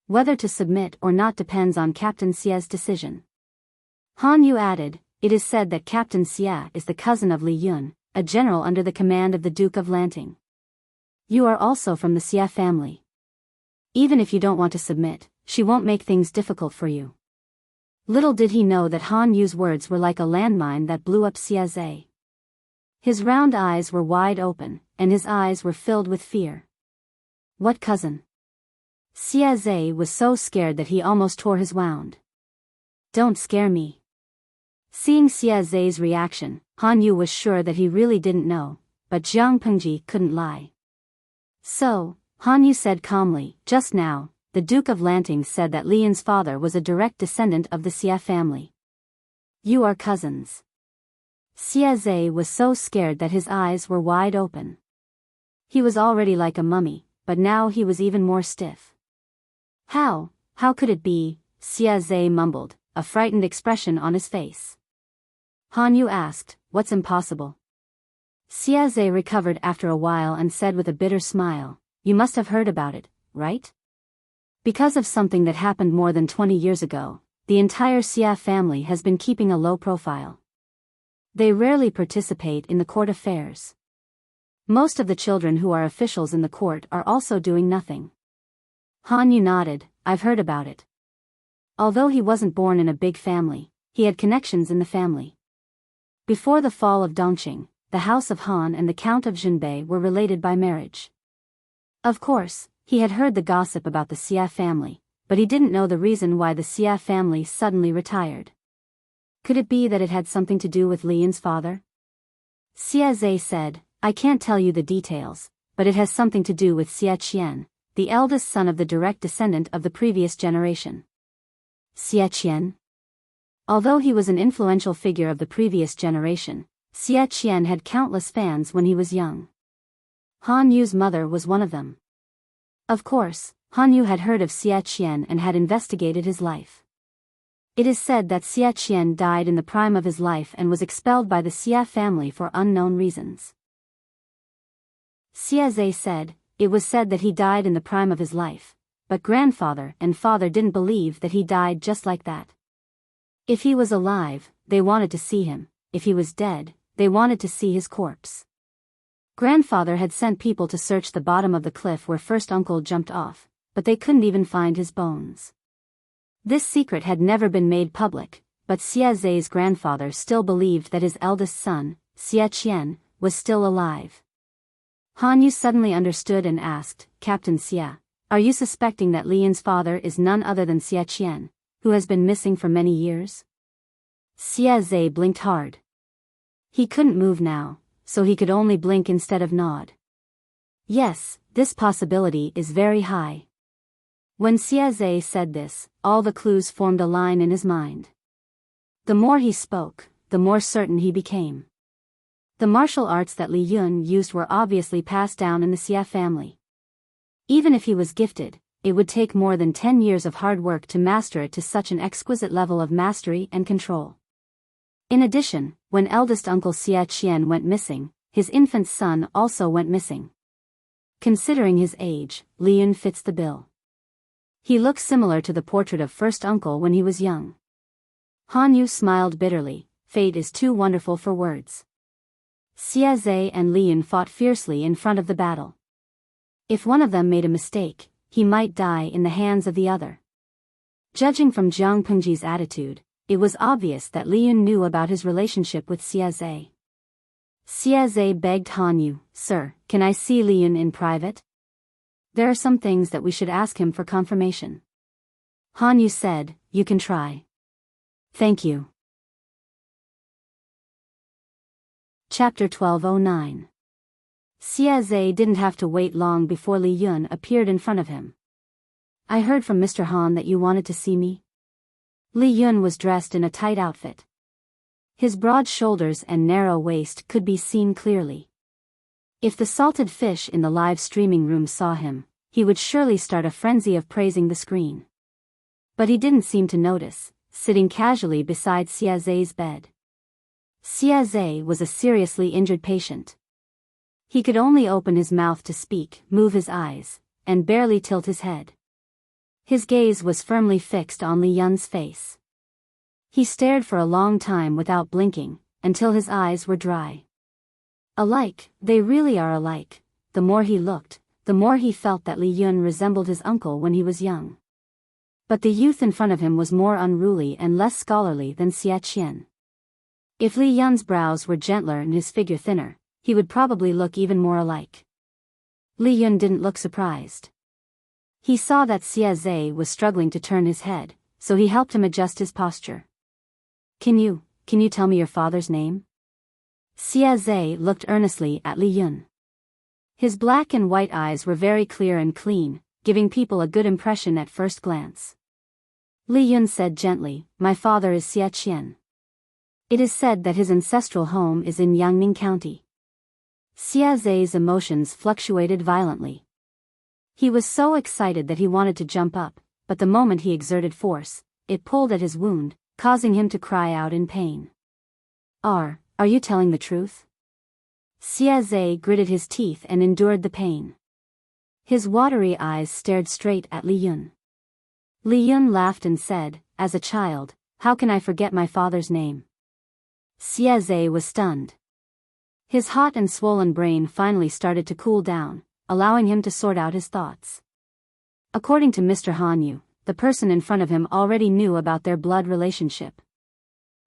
Whether to submit or not depends on Captain Xia's decision. Han Yu added, it is said that Captain Xia is the cousin of Li Yun, a general under the command of the Duke of Lanting. You are also from the Xia family. Even if you don't want to submit, she won't make things difficult for you. Little did he know that Han Yu's words were like a landmine that blew up Xie. His round eyes were wide open, and his eyes were filled with fear. What cousin? Xie was so scared that he almost tore his wound. Don't scare me. Seeing Xie's reaction, Han Yu was sure that he really didn't know, but Jiang Pengji couldn't lie. So, Han Yu said calmly, just now, the Duke of Lanting said that Li Yun's father was a direct descendant of the Xie family. You are cousins. Xie was so scared that his eyes were wide open. He was already like a mummy, but now he was even more stiff. How could it be? Xie mumbled, a frightened expression on his face. Han Yu asked, what's impossible? Xie recovered after a while and said with a bitter smile, you must have heard about it, right? Because of something that happened more than 20 years ago, the entire Xie family has been keeping a low profile. They rarely participate in the court affairs. Most of the children who are officials in the court are also doing nothing. Han Yu nodded, I've heard about it. Although he wasn't born in a big family, he had connections in the family. Before the fall of Dongqing, the house of Han and the Count of Zhenbei were related by marriage. Of course, he had heard the gossip about the Xie family, but he didn't know the reason why the Xie family suddenly retired. Could it be that it had something to do with Li Yun's father? Xie said, I can't tell you the details, but it has something to do with Xie Qian, the eldest son of the direct descendant of the previous generation. Xie Qian? Although he was an influential figure of the previous generation, Xie Qian had countless fans when he was young. Han Yu's mother was one of them. Of course, Han Yu had heard of Xie Qian and had investigated his life. It is said that Xie Qian died in the prime of his life and was expelled by the Xie family for unknown reasons. Xie said, it was said that he died in the prime of his life, but grandfather and father didn't believe that he died just like that. If he was alive, they wanted to see him, if he was dead, they wanted to see his corpse. Grandfather had sent people to search the bottom of the cliff where first uncle jumped off, but they couldn't even find his bones. This secret had never been made public, but Xie's grandfather still believed that his eldest son, Xie Qian, was still alive. Han Yu suddenly understood and asked, Captain Xie, are you suspecting that Li Yun's father is none other than Xie Qian, who has been missing for many years? Xie blinked hard. He couldn't move now, so he could only blink instead of nod. Yes, this possibility is very high. When Xie said this, all the clues formed a line in his mind. The more he spoke, the more certain he became. The martial arts that Li Yun used were obviously passed down in the Xie family. Even if he was gifted, it would take more than 10 years of hard work to master it to such an exquisite level of mastery and control. In addition, when eldest uncle Xie Qian went missing, his infant son also went missing. Considering his age, Li Yun fits the bill. He looks similar to the portrait of first uncle when he was young. Han Yu smiled bitterly, fate is too wonderful for words. Xie and Li Yun fought fiercely in front of the battle. If one of them made a mistake, he might die in the hands of the other. Judging from Jiang Pengji's attitude, it was obvious that Li Yun knew about his relationship with Xie. Xie begged Han Yu, Sir, can I see Li Yun in private? There are some things that we should ask him for confirmation. Han Yu said, you can try. Thank you. Chapter 1209. Xie didn't have to wait long before Li Yun appeared in front of him. I heard from Mr. Han that you wanted to see me. Li Yun was dressed in a tight outfit. His broad shoulders and narrow waist could be seen clearly. If the salted fish in the live streaming room saw him, he would surely start a frenzy of praising the screen. But he didn't seem to notice, sitting casually beside Xie's bed. Xie was a seriously injured patient. He could only open his mouth to speak, move his eyes, and barely tilt his head. His gaze was firmly fixed on Li Yun's face. He stared for a long time without blinking, until his eyes were dry. Alike, they really are alike. The more he looked, the more he felt that Li Yun resembled his uncle when he was young. But the youth in front of him was more unruly and less scholarly than Xia Qian. If Li Yun's brows were gentler and his figure thinner, he would probably look even more alike. Li Yun didn't look surprised. He saw that Xia Zhe was struggling to turn his head, so he helped him adjust his posture. Can you tell me your father's name? Xia Zhe looked earnestly at Li Yun. His black and white eyes were very clear and clean, giving people a good impression at first glance. Li Yun said gently, "My father is Xia Qian. It is said that his ancestral home is in Yangning County." Xia Zhe's emotions fluctuated violently. He was so excited that he wanted to jump up, but the moment he exerted force, it pulled at his wound, causing him to cry out in pain. Are you telling the truth?" Xia Zhe gritted his teeth and endured the pain. His watery eyes stared straight at Li Yun. Li Yun laughed and said, "As a child, how can I forget my father's name?" Xia Zhe was stunned. His hot and swollen brain finally started to cool down, allowing him to sort out his thoughts. According to Mr. Han Yu, the person in front of him already knew about their blood relationship.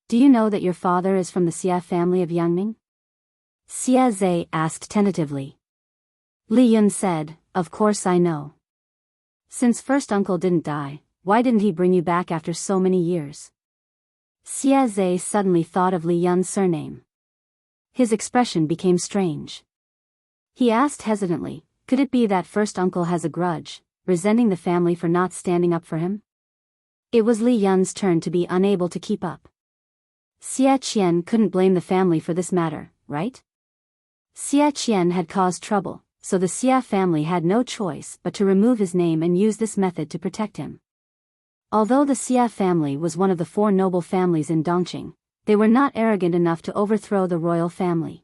"Do you know that your father is from the Xia family of Yangning?" Xia Zhe asked tentatively. Li Yun said, "Of course I know. Since first uncle didn't die, why didn't he bring you back after so many years?" Xia Zhe suddenly thought of Li Yun's surname. His expression became strange. He asked hesitantly, "Could it be that first uncle has a grudge, resenting the family for not standing up for him?" It was Li Yun's turn to be unable to keep up. Xia Qian couldn't blame the family for this matter, right? Xia Qian had caused trouble, so the Xia family had no choice but to remove his name and use this method to protect him. Although the Xia family was one of the 4 noble families in Dongqing, they were not arrogant enough to overthrow the royal family.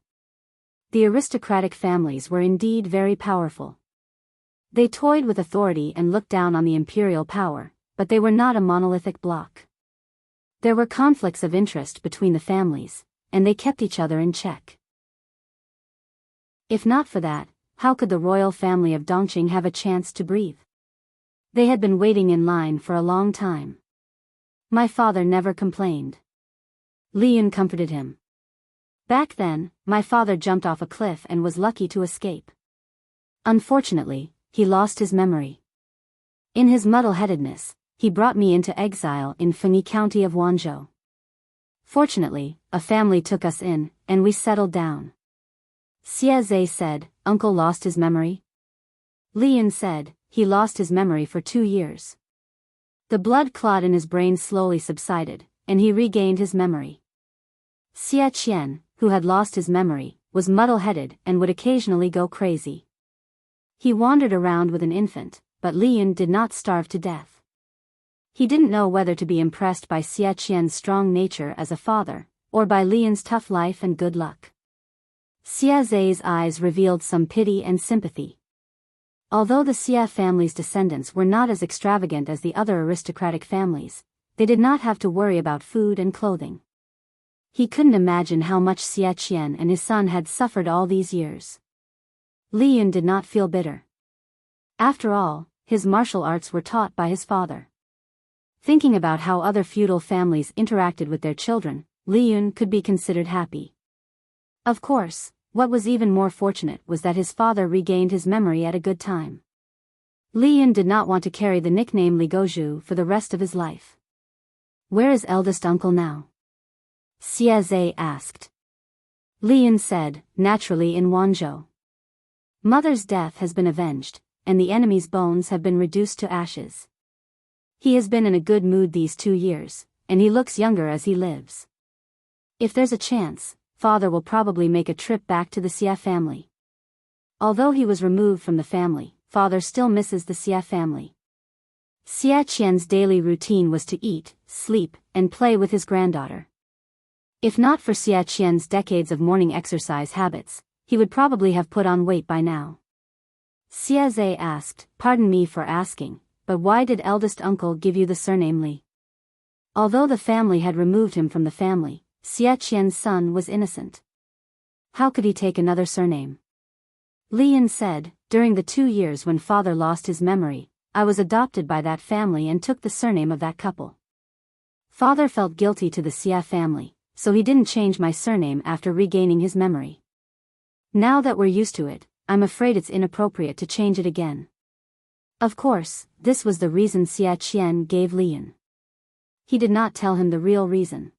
The aristocratic families were indeed very powerful. They toyed with authority and looked down on the imperial power, but they were not a monolithic bloc. There were conflicts of interest between the families, and they kept each other in check. If not for that, how could the royal family of Dongqing have a chance to breathe? They had been waiting in line for a long time. "My father never complained." Li Yun comforted him. "Back then, my father jumped off a cliff and was lucky to escape. Unfortunately, he lost his memory. In his muddle-headedness, he brought me into exile in Fengyi County of Wanzhou. Fortunately, a family took us in, and we settled down." Xia Zhe said, "Uncle lost his memory?" Li Yun said, "He lost his memory for 2 years. The blood clot in his brain slowly subsided, and he regained his memory." Xia Qian, who had lost his memory, was muddle-headed and would occasionally go crazy. He wandered around with an infant, but Li Yun did not starve to death. He didn't know whether to be impressed by Xia Qian's strong nature as a father, or by Li Yun's tough life and good luck. Xia Zhe's eyes revealed some pity and sympathy. Although the Xia family's descendants were not as extravagant as the other aristocratic families, they did not have to worry about food and clothing. He couldn't imagine how much Xia Qian and his son had suffered all these years. Li Yun did not feel bitter. After all, his martial arts were taught by his father. Thinking about how other feudal families interacted with their children, Li Yun could be considered happy. Of course, what was even more fortunate was that his father regained his memory at a good time. Li Yun did not want to carry the nickname Li Gozhu for the rest of his life. "Where is eldest uncle now?" Xia Zhe asked. Li Yun said, "Naturally in Wanzhou. Mother's death has been avenged, and the enemy's bones have been reduced to ashes. He has been in a good mood these 2 years, and he looks younger as he lives. If there's a chance, father will probably make a trip back to the Xia family." Although he was removed from the family, father still misses the Xia family. Xia Qian's daily routine was to eat, sleep, and play with his granddaughter. If not for Xia Qian's decades of morning exercise habits, he would probably have put on weight by now. Xia Zhe asked, "Pardon me for asking, but why did eldest uncle give you the surname Li?" Although the family had removed him from the family, Xia Qian's son was innocent. How could he take another surname? Li Yun said, "During the 2 years when father lost his memory, I was adopted by that family and took the surname of that couple. Father felt guilty to the Xia family, so he didn't change my surname after regaining his memory. Now that we're used to it, I'm afraid it's inappropriate to change it again. Of course, this was the reason Xia Qian gave Lian. He did not tell him the real reason.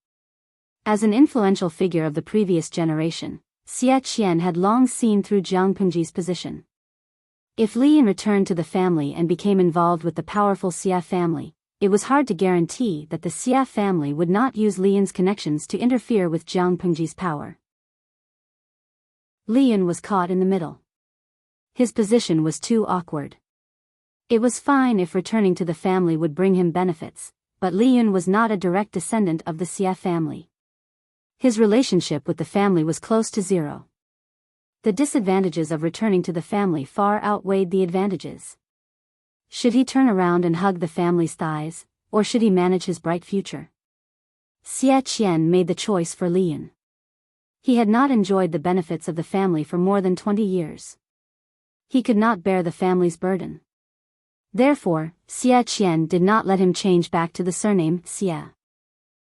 As an influential figure of the previous generation, Xia Qian had long seen through Jiang Pengji's position. If Lian returned to the family and became involved with the powerful Xia family, it was hard to guarantee that the Xia family would not use Lian's connections to interfere with Jiang Pengji's power. Lian was caught in the middle. His position was too awkward. It was fine if returning to the family would bring him benefits, but Lian was not a direct descendant of the Xia family. His relationship with the family was close to zero. The disadvantages of returning to the family far outweighed the advantages. Should he turn around and hug the family's thighs, or should he manage his bright future? Xia Qian made the choice for Lian. He had not enjoyed the benefits of the family for more than 20 years. He could not bear the family's burden. Therefore, Xia Qian did not let him change back to the surname Xia.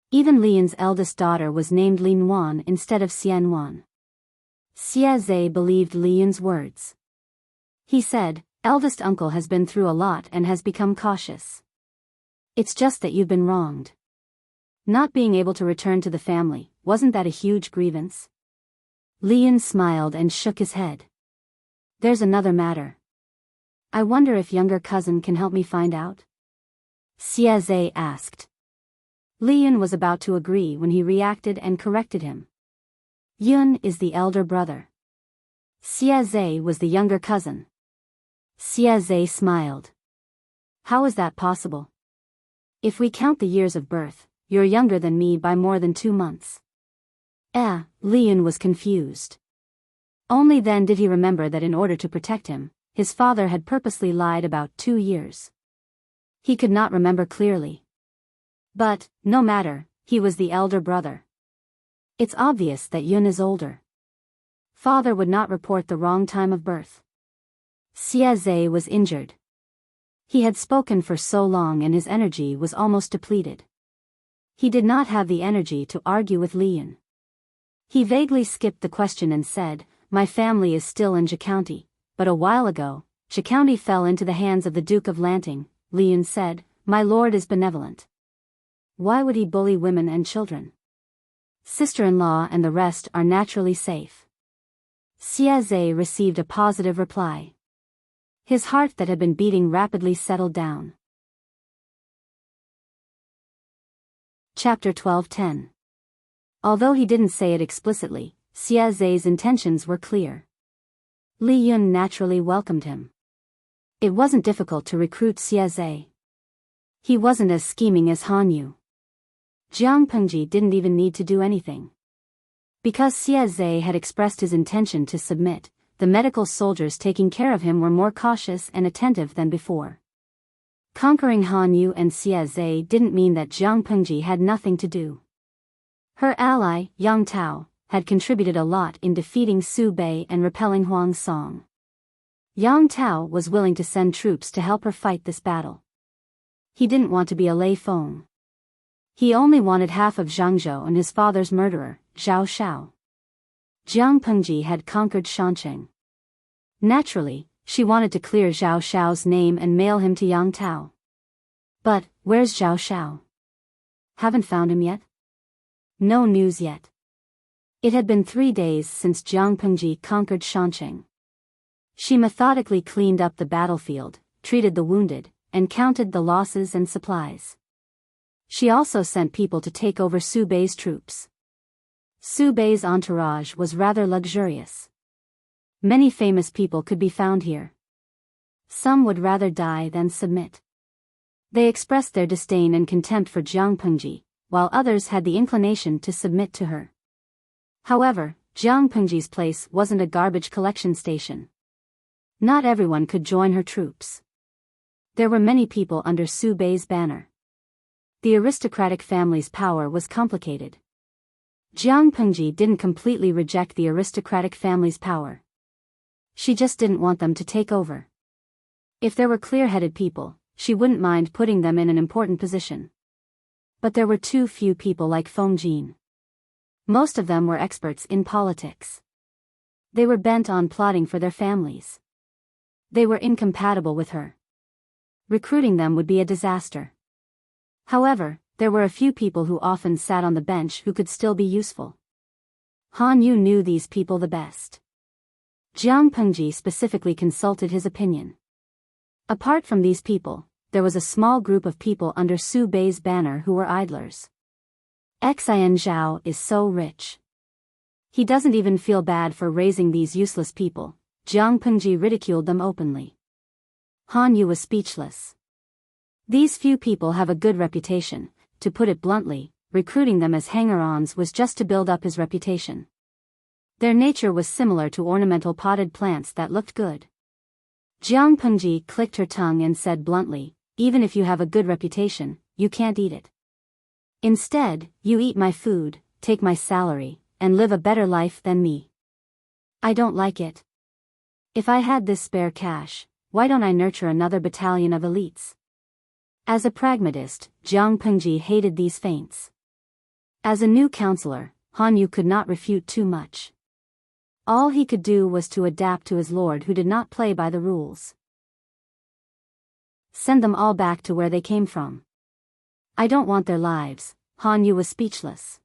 Even Lian's eldest daughter was named Lin Wan instead of Xian Wan. Xia Zhe believed Lian's words. He said, "Eldest uncle has been through a lot and has become cautious. It's just that you've been wronged. Not being able to return to the family, wasn't that a huge grievance?" Lian smiled and shook his head. "There's another matter. I wonder if younger cousin can help me find out?" Xia Zhe asked. Lian was about to agree when he reacted and corrected him. Yun is the elder brother. Xia Zhe was the younger cousin. Xia Zhe smiled. "How is that possible? If we count the years of birth, you're younger than me by more than 2 months. Lian was confused. Only then did he remember that in order to protect him, his father had purposely lied about 2 years. He could not remember clearly. But, no matter, he was the elder brother. It's obvious that Yun is older. Father would not report the wrong time of birth. Xia Zhe was injured. He had spoken for so long and his energy was almost depleted. He did not have the energy to argue with Lian. He vaguely skipped the question and said, "My family is still in Zhe County, but a while ago, Zhe County fell into the hands of the Duke of Lanting." Lian said, "My lord is benevolent. Why would he bully women and children? Sister-in-law and the rest are naturally safe." Xia Zhe received a positive reply. His heart that had been beating rapidly settled down. Chapter 12:10. Although he didn't say it explicitly, Xia Zhe's intentions were clear. Li Yun naturally welcomed him. It wasn't difficult to recruit Xia Zhe. He wasn't as scheming as Han Yu. Jiang Pengji didn't even need to do anything. Because Xia Zhe had expressed his intention to submit, the medical soldiers taking care of him were more cautious and attentive than before. Conquering Han Yu and Xia Zhe didn't mean that Jiang Pengji had nothing to do. Her ally, Yang Tao, had contributed a lot in defeating Su Bei and repelling Huang Song. Yang Tao was willing to send troops to help her fight this battle. He didn't want to be a Lei Feng. He only wanted half of Zhangzhou and his father's murderer, Zhao Shao. Jiang Pengji had conquered Shancheng. Naturally, she wanted to clear Zhao Shao's name and mail him to Yang Tao. But, where's Zhao Shao? Haven't found him yet? No news yet. It had been 3 days since Jiang Pengji conquered Shancheng. She methodically cleaned up the battlefield, treated the wounded, and counted the losses and supplies. She also sent people to take over Su Bei's troops. Su Bei's entourage was rather luxurious. Many famous people could be found here. Some would rather die than submit. They expressed their disdain and contempt for Jiang Pengji, while others had the inclination to submit to her. However, Jiang Pengji's place wasn't a garbage collection station. Not everyone could join her troops. There were many people under Su Bei's banner. The aristocratic family's power was complicated. Jiang Pengji didn't completely reject the aristocratic family's power. She just didn't want them to take over. If there were clear-headed people, she wouldn't mind putting them in an important position. But there were too few people like Feng Jin. Most of them were experts in politics. They were bent on plotting for their families. They were incompatible with her. Recruiting them would be a disaster. However, there were a few people who often sat on the bench who could still be useful. Han Yu knew these people the best. Jiang Pengji specifically consulted his opinion. Apart from these people, there was a small group of people under Su Bei's banner who were idlers. Xian Zhao is so rich. He doesn't even feel bad for raising these useless people. Jiang Pengji ridiculed them openly. Han Yu was speechless. These few people have a good reputation. To put it bluntly, recruiting them as hanger-ons was just to build up his reputation. Their nature was similar to ornamental potted plants that looked good. Jiang Pengji clicked her tongue and said bluntly, even if you have a good reputation, you can't eat it. Instead, you eat my food, take my salary, and live a better life than me. I don't like it. If I had this spare cash, why don't I nurture another battalion of elites? As a pragmatist, Jiang Pengji hated these feints. As a new counselor, Han Yu could not refute too much. All he could do was to adapt to his lord who did not play by the rules. Send them all back to where they came from. I don't want their lives. Han Yu was speechless.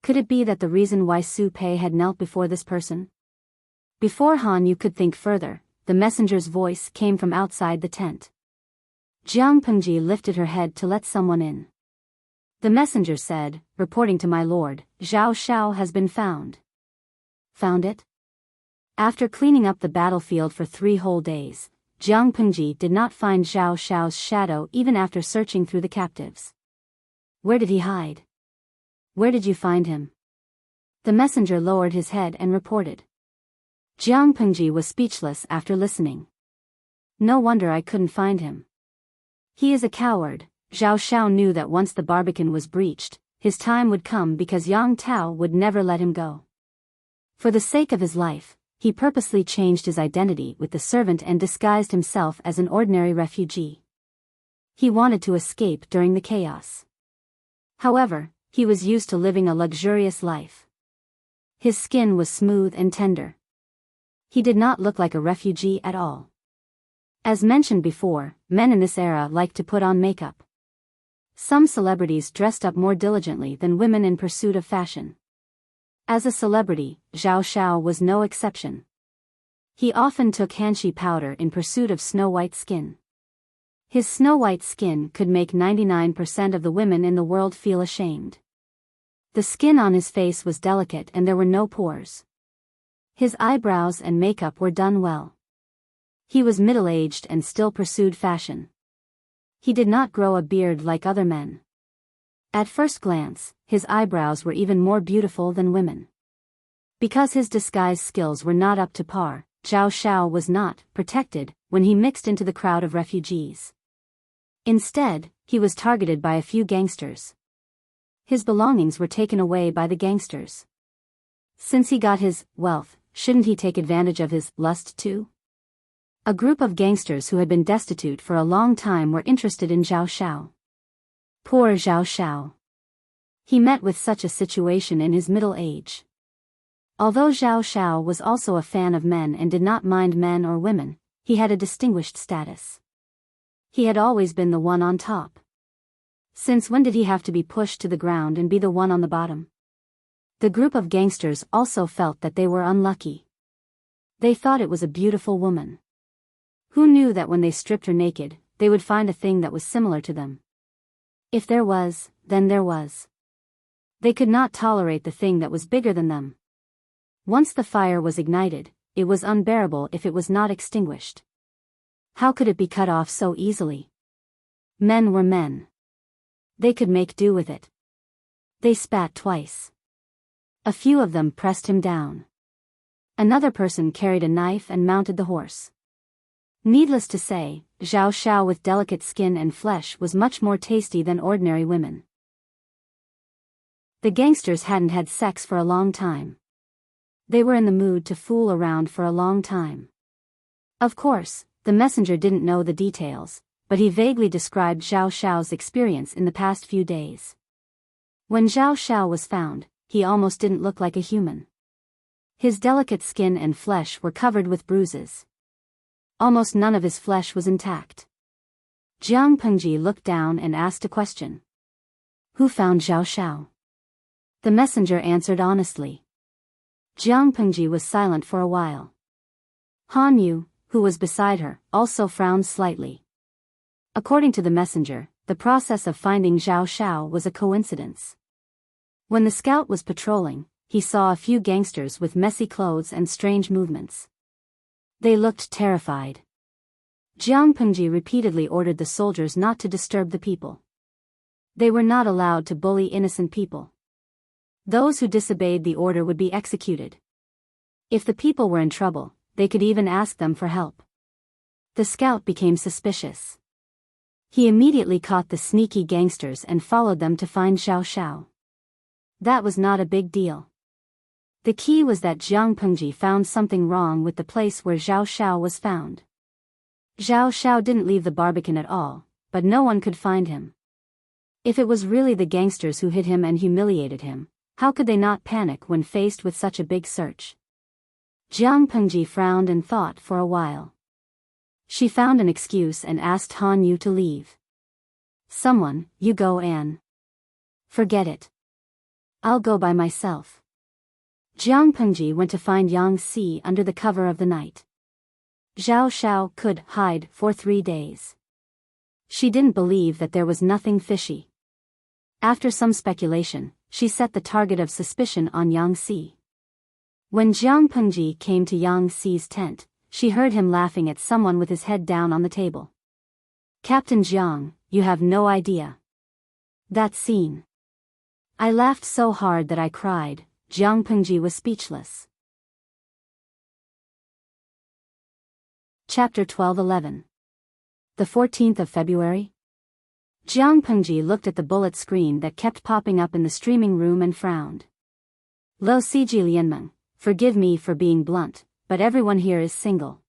Could it be that the reason why Su Pei had knelt before this person? Before Han Yu could think further, the messenger's voice came from outside the tent. Jiang Pengji lifted her head to let someone in. The messenger said, reporting to my lord, Zhao Shao has been found. Found it? After cleaning up the battlefield for 3 whole days, Jiang Pengji did not find Zhao Shao's shadow even after searching through the captives. Where did he hide? Where did you find him? The messenger lowered his head and reported. Jiang Pengji was speechless after listening. No wonder I couldn't find him. He is a coward. Zhao Shao knew that once the Barbican was breached, his time would come because Yang Tao would never let him go. For the sake of his life, he purposely changed his identity with the servant and disguised himself as an ordinary refugee. He wanted to escape during the chaos. However, he was used to living a luxurious life. His skin was smooth and tender. He did not look like a refugee at all. As mentioned before, men in this era liked to put on makeup. Some celebrities dressed up more diligently than women in pursuit of fashion. As a celebrity, Zhao Shao was no exception. He often took hanshi powder in pursuit of snow-white skin. His snow-white skin could make 99% of the women in the world feel ashamed. The skin on his face was delicate and there were no pores. His eyebrows and makeup were done well. He was middle-aged and still pursued fashion. He did not grow a beard like other men. At first glance, his eyebrows were even more beautiful than women. Because his disguise skills were not up to par, Zhao Shao was not protected when he mixed into the crowd of refugees. Instead, he was targeted by a few gangsters. His belongings were taken away by the gangsters. Since he got his wealth, shouldn't he take advantage of his lust too? A group of gangsters who had been destitute for a long time were interested in Zhao Shao. Poor Zhao Shao. He met with such a situation in his middle age. Although Zhao Shao was also a fan of men and did not mind men or women, he had a distinguished status. He had always been the one on top. Since when did he have to be pushed to the ground and be the one on the bottom? The group of gangsters also felt that they were unlucky. They thought it was a beautiful woman. Who knew that when they stripped her naked, they would find a thing that was similar to them? If there was, then there was. They could not tolerate the thing that was bigger than them. Once the fire was ignited, it was unbearable if it was not extinguished. How could it be cut off so easily? Men were men. They could make do with it. They spat twice. A few of them pressed him down. Another person carried a knife and mounted the horse. Needless to say, Zhao Shao with delicate skin and flesh was much more tasty than ordinary women. The gangsters hadn't had sex for a long time. They were in the mood to fool around for a long time. Of course, The messenger didn't know the details, but he vaguely described Zhao Xiao's experience in the past few days. When Zhao Xiao was found, he almost didn't look like a human. His delicate skin and flesh were covered with bruises. Almost none of his flesh was intact. Jiang Pengji looked down and asked a question. Who found Zhao Xiao? The messenger answered honestly. Jiang Pengji was silent for a while. Han Yu, who was beside her, also frowned slightly. According to the messenger, the process of finding Zhao Xiao was a coincidence. When the scout was patrolling, he saw a few gangsters with messy clothes and strange movements. They looked terrified. Jiang Pengji repeatedly ordered the soldiers not to disturb the people. They were not allowed to bully innocent people. Those who disobeyed the order would be executed. If the people were in trouble, they could even ask them for help. The scout became suspicious. He immediately caught the sneaky gangsters and followed them to find Zhao Xiao. That was not a big deal. The key was that Jiang Pengji found something wrong with the place where Zhao Xiao was found. Zhao Xiao didn't leave the Barbican at all, but no one could find him. If it was really the gangsters who hit him and humiliated him, how could they not panic when faced with such a big search? Jiang Pengji frowned and thought for a while. She found an excuse and asked Han Yu to leave. Someone, you go Anne. Forget it. I'll go by myself. Jiang Pengji went to find Yang Si under the cover of the night. Zhao Xiao could hide for 3 days. She didn't believe that there was nothing fishy. After some speculation, she set the target of suspicion on Yang Si. When Jiang Pengji came to Yang Si's tent, she heard him laughing at someone with his head down on the table. Captain Jiang, you have no idea. That scene. I laughed so hard that I cried. Jiang Pengji was speechless. Chapter 12:11. The 14th of February? Jiang Pengji looked at the bullet screen that kept popping up in the streaming room and frowned. Lo Siji Lianmeng, forgive me for being blunt, but everyone here is single.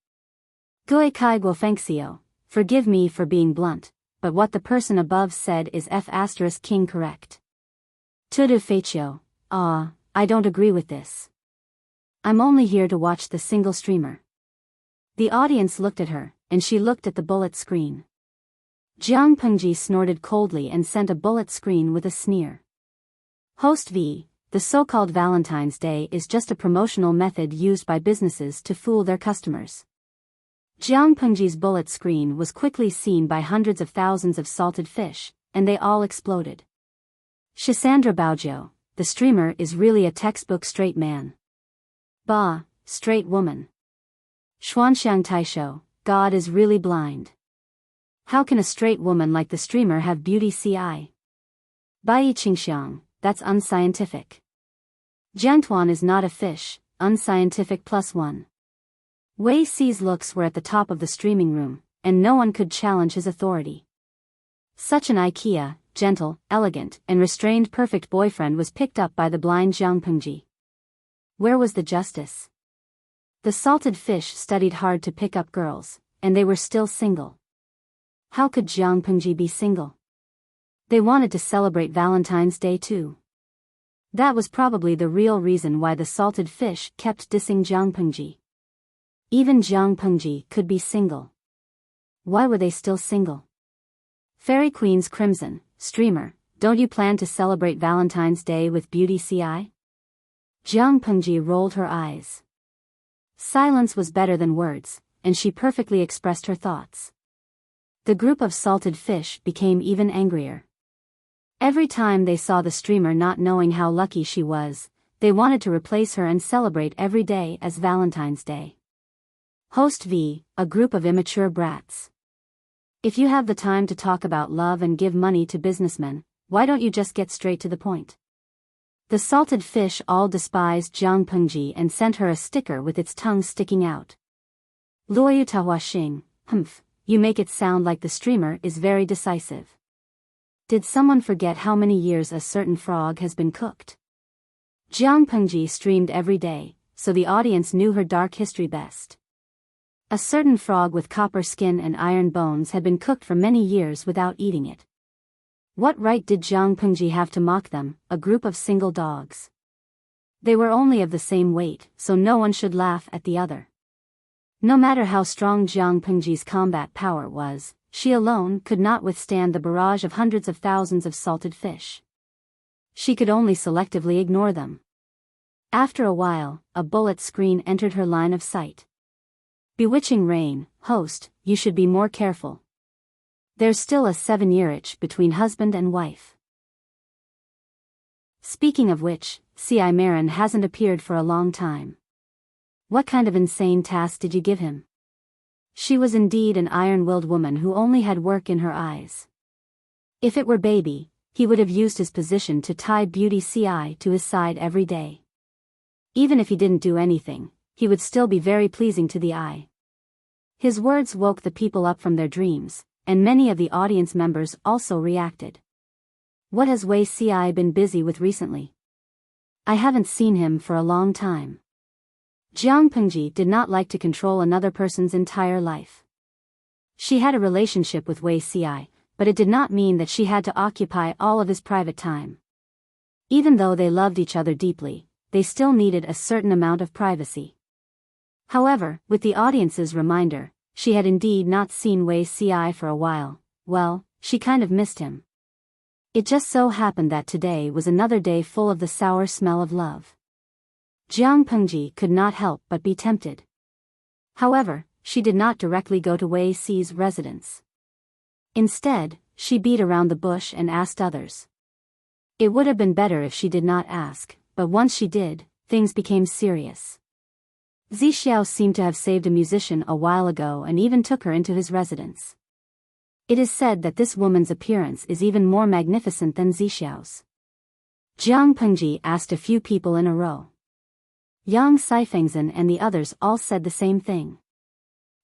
Gui Kai Guofengxiu, forgive me for being blunt, but what the person above said is F*King correct. Tudu Feichio, I don't agree with this. I'm only here to watch the single streamer. The audience looked at her, and she looked at the bullet screen. Jiang Pengji snorted coldly and sent a bullet screen with a sneer. Host V, the so-called Valentine's Day is just a promotional method used by businesses to fool their customers. Jiang Pengji's bullet screen was quickly seen by hundreds of thousands of salted fish, and they all exploded. Shisandra Baojiu, the streamer is really a textbook straight man. Bah, straight woman. Xuanxiang Taisho, God is really blind. How can a straight woman like the streamer have beauty CI? Bai Qingxiang, that's unscientific. Jiangtuan is not a fish, unscientific +1. Wei Si's looks were at the top of the streaming room, and no one could challenge his authority. Such an IKEA, gentle, elegant, and restrained perfect boyfriend was picked up by the blind Jiang Pengji. Where was the justice? The salted fish studied hard to pick up girls, and they were still single. How could Jiang Pengji be single? They wanted to celebrate Valentine's Day too. That was probably the real reason why the salted fish kept dissing Jiang Pengji. Even Jiang Pengji could be single. Why were they still single? Fairy Queen's Crimson, streamer, don't you plan to celebrate Valentine's Day with Beauty CI? Jiang Pengji rolled her eyes. Silence was better than words, and she perfectly expressed her thoughts. The group of salted fish became even angrier. Every time they saw the streamer not knowing how lucky she was, they wanted to replace her and celebrate every day as Valentine's Day. Host V, a group of immature brats. If you have the time to talk about love and give money to businessmen, why don't you just get straight to the point? The salted fish all despised Jiang Pengji and sent her a sticker with its tongue sticking out. Luoyu Tahua Xing, you make it sound like the streamer is very decisive. Did someone forget how many years a certain frog has been cooked? Jiang Pengji streamed every day, so the audience knew her dark history best. A certain frog with copper skin and iron bones had been cooked for many years without eating it. What right did Jiang Pengji have to mock them, a group of single dogs? They were only of the same weight, so no one should laugh at the other. No matter how strong Jiang Pengji's combat power was, she alone could not withstand the barrage of hundreds of thousands of salted fish. She could only selectively ignore them. After a while, a bullet screen entered her line of sight. Bewitching rain, host, you should be more careful. There's still a 7-year itch between husband and wife. Speaking of which, C.I. Marin hasn't appeared for a long time. What kind of insane task did you give him? She was indeed an iron-willed woman who only had work in her eyes. If it were baby, he would have used his position to tie Beauty C.I. to his side every day. Even if he didn't do anything, he would still be very pleasing to the eye. His words woke the people up from their dreams, and many of the audience members also reacted. What has Wei C.I. been busy with recently? I haven't seen him for a long time. Jiang Pengji did not like to control another person's entire life. She had a relationship with Wei C.I., but it did not mean that she had to occupy all of his private time. Even though they loved each other deeply, they still needed a certain amount of privacy. However, with the audience's reminder, she had indeed not seen Wei C.I. for a while. Well, she kind of missed him. It just so happened that today was another day full of the sour smell of love. Jiang Pengji could not help but be tempted. However, she did not directly go to Wei Ci's residence. Instead, she beat around the bush and asked others. It would have been better if she did not ask, but once she did, things became serious. Zixiao seemed to have saved a musician a while ago and even took her into his residence. It is said that this woman's appearance is even more magnificent than Zixiao's. Jiang Pengji asked a few people in a row. Yang Saifengzhen and the others all said the same thing.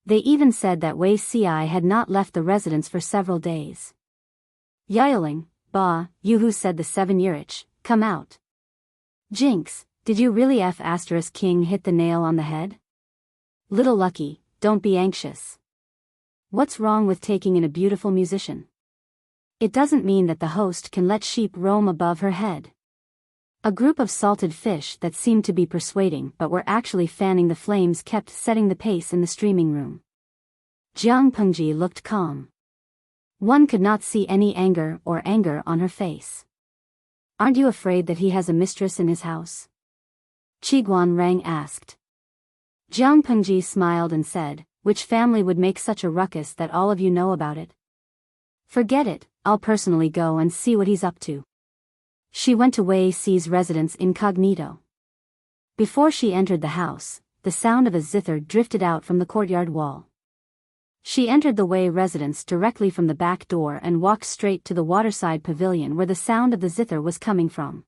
They even said that Wei Ci had not left the residence for several days. Yiling, Ba, you who said the 7-year itch, come out. Jinx, did you really King hit the nail on the head? Little Lucky, don't be anxious. What's wrong with taking in a beautiful musician? It doesn't mean that the host can let sheep roam above her head. A group of salted fish that seemed to be persuading but were actually fanning the flames kept setting the pace in the streaming room. Jiang Pengji looked calm. One could not see any anger on her face. Aren't you afraid that he has a mistress in his house? Qiguan Rang asked. Jiang Pengji smiled and said, which family would make such a ruckus that all of you know about it? Forget it, I'll personally go and see what he's up to. She went to Wei Ci's residence incognito. Before she entered the house, the sound of a zither drifted out from the courtyard wall. She entered the Wei residence directly from the back door and walked straight to the waterside pavilion where the sound of the zither was coming from.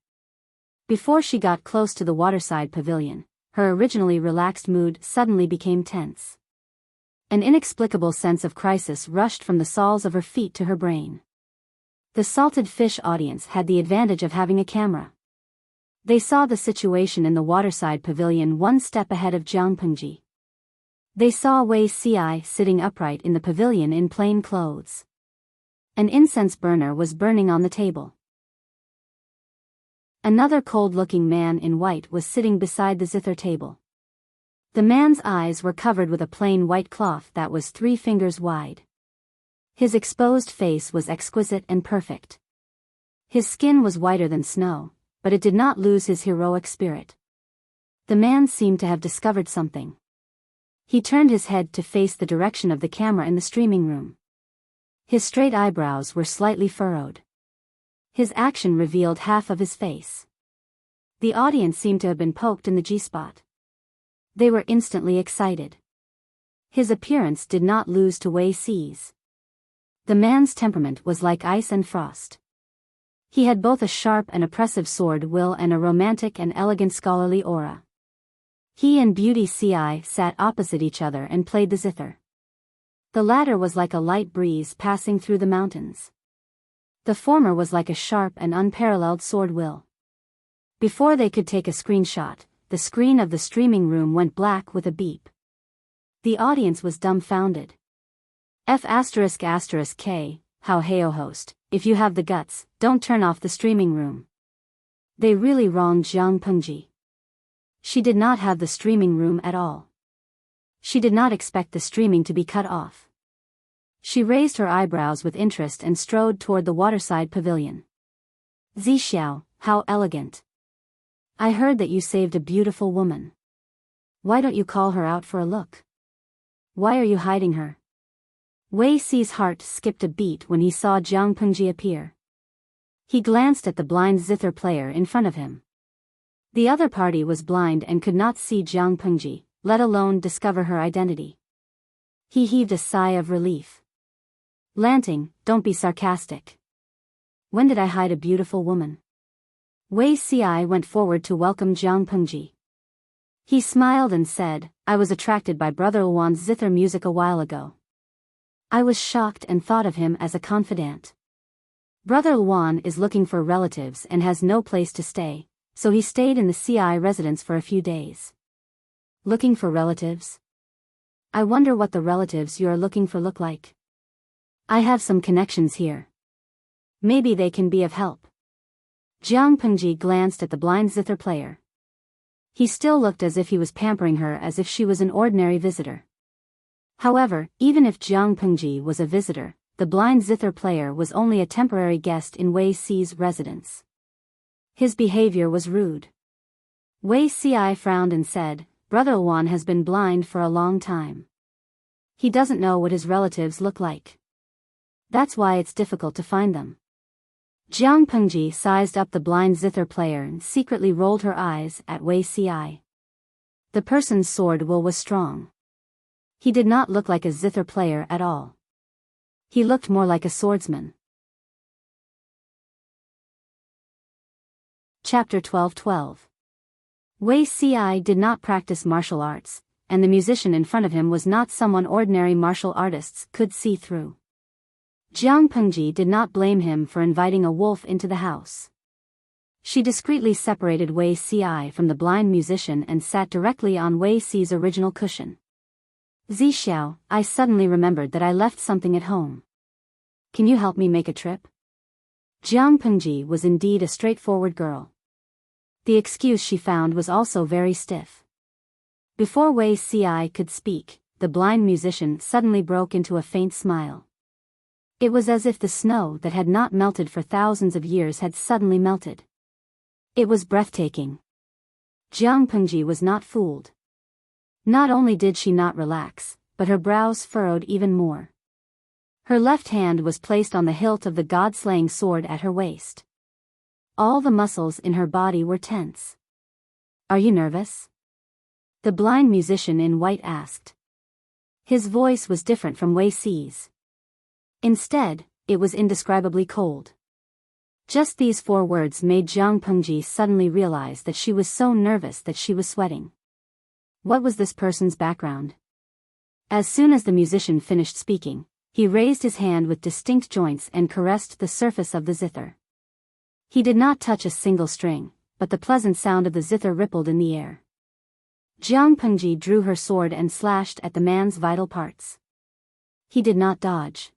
Before she got close to the waterside pavilion, her originally relaxed mood suddenly became tense. An inexplicable sense of crisis rushed from the soles of her feet to her brain. The salted fish audience had the advantage of having a camera. They saw the situation in the waterside pavilion one step ahead of Jiang Pengji. They saw Wei Ci sitting upright in the pavilion in plain clothes. An incense burner was burning on the table. Another cold-looking man in white was sitting beside the zither table. The man's eyes were covered with a plain white cloth that was 3 fingers wide. His exposed face was exquisite and perfect. His skin was whiter than snow, but it did not lose his heroic spirit. The man seemed to have discovered something. He turned his head to face the direction of the camera in the streaming room. His straight eyebrows were slightly furrowed. His action revealed half of his face. The audience seemed to have been poked in the G-spot. They were instantly excited. His appearance did not lose to Wei Ci's. The man's temperament was like ice and frost. He had both a sharp and oppressive sword will and a romantic and elegant scholarly aura. He and Beauty Ci sat opposite each other and played the zither. The latter was like a light breeze passing through the mountains. The former was like a sharp and unparalleled sword will. Before they could take a screenshot, the screen of the streaming room went black with a beep. The audience was dumbfounded. F***K, how heyo host, if you have the guts, don't turn off the streaming room. They really wronged Jiang Pengji. She did not have the streaming room at all. She did not expect the streaming to be cut off. She raised her eyebrows with interest and strode toward the waterside pavilion. Zixiao, how elegant. I heard that you saved a beautiful woman. Why don't you call her out for a look? Why are you hiding her? Wei Si's heart skipped a beat when he saw Jiang Pengji appear. He glanced at the blind zither player in front of him. The other party was blind and could not see Jiang Pengji, let alone discover her identity. He heaved a sigh of relief. Lanting, don't be sarcastic. When did I hide a beautiful woman? Wei Si went forward to welcome Jiang Pengji. He smiled and said, I was attracted by Brother Luan's zither music a while ago. I was shocked and thought of him as a confidant. Brother Luan is looking for relatives and has no place to stay, so he stayed in the CI residence for a few days. Looking for relatives? I wonder what the relatives you are looking for look like. I have some connections here. Maybe they can be of help. Jiang Pengji glanced at the blind zither player. He still looked as if he was pampering her as if she was an ordinary visitor. However, even if Jiang Pengji was a visitor, the blind zither player was only a temporary guest in Wei Si's residence. His behavior was rude. Wei Si frowned and said, Brother Luan has been blind for a long time. He doesn't know what his relatives look like. That's why it's difficult to find them. Jiang Pengji sized up the blind zither player and secretly rolled her eyes at Wei Si. The person's sword will was strong. He did not look like a zither player at all. He looked more like a swordsman. Chapter 12:12. Wei Si did not practice martial arts, and the musician in front of him was not someone ordinary martial artists could see through. Jiang Pengji did not blame him for inviting a wolf into the house. She discreetly separated Wei Si from the blind musician and sat directly on Wei Si's original cushion. Zixiao, I suddenly remembered that I left something at home. Can you help me make a trip? Jiang Pengji was indeed a straightforward girl. The excuse she found was also very stiff. Before Wei Si could speak, the blind musician suddenly broke into a faint smile. It was as if the snow that had not melted for thousands of years had suddenly melted. It was breathtaking. Jiang Pengji was not fooled. Not only did she not relax, but her brows furrowed even more. Her left hand was placed on the hilt of the god-slaying sword at her waist. All the muscles in her body were tense. Are you nervous? The blind musician in white asked. His voice was different from Wei Si's. Instead, it was indescribably cold. Just these 4 words made Jiang Pengji suddenly realize that she was so nervous that she was sweating. What was this person's background? As soon as the musician finished speaking, he raised his hand with distinct joints and caressed the surface of the zither. He did not touch a single string, but the pleasant sound of the zither rippled in the air. Jiang Pengji drew her sword and slashed at the man's vital parts. He did not dodge.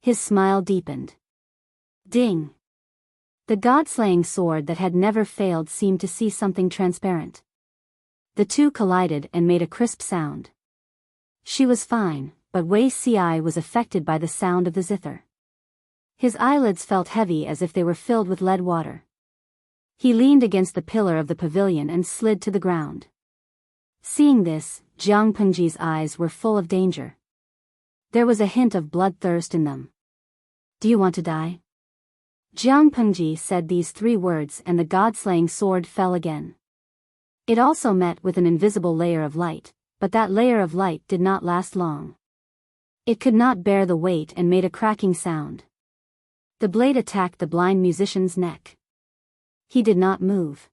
His smile deepened. Ding! The god-slaying sword that had never failed seemed to see something transparent. The two collided and made a crisp sound. She was fine, but Wei Si was affected by the sound of the zither. His eyelids felt heavy as if they were filled with lead water. He leaned against the pillar of the pavilion and slid to the ground. Seeing this, Jiang Pengji's eyes were full of danger. There was a hint of bloodthirst in them. Do you want to die? Jiang Pengji said these 3 words and the god-slaying sword fell again. It also met with an invisible layer of light, but that layer of light did not last long. It could not bear the weight and made a cracking sound. The blade attacked the blind musician's neck. He did not move.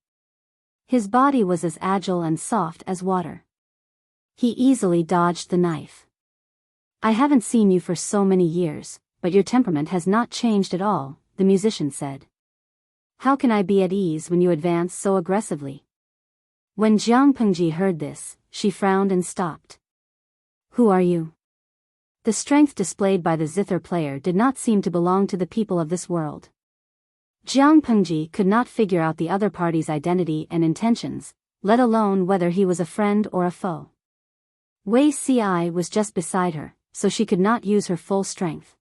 His body was as agile and soft as water. He easily dodged the knife. I haven't seen you for so many years, but your temperament has not changed at all, the musician said. How can I be at ease when you advance so aggressively? When Jiang Pengji heard this, she frowned and stopped. Who are you? The strength displayed by the zither player did not seem to belong to the people of this world. Jiang Pengji could not figure out the other party's identity and intentions, let alone whether he was a friend or a foe. Wei Ci was just beside her, so she could not use her full strength.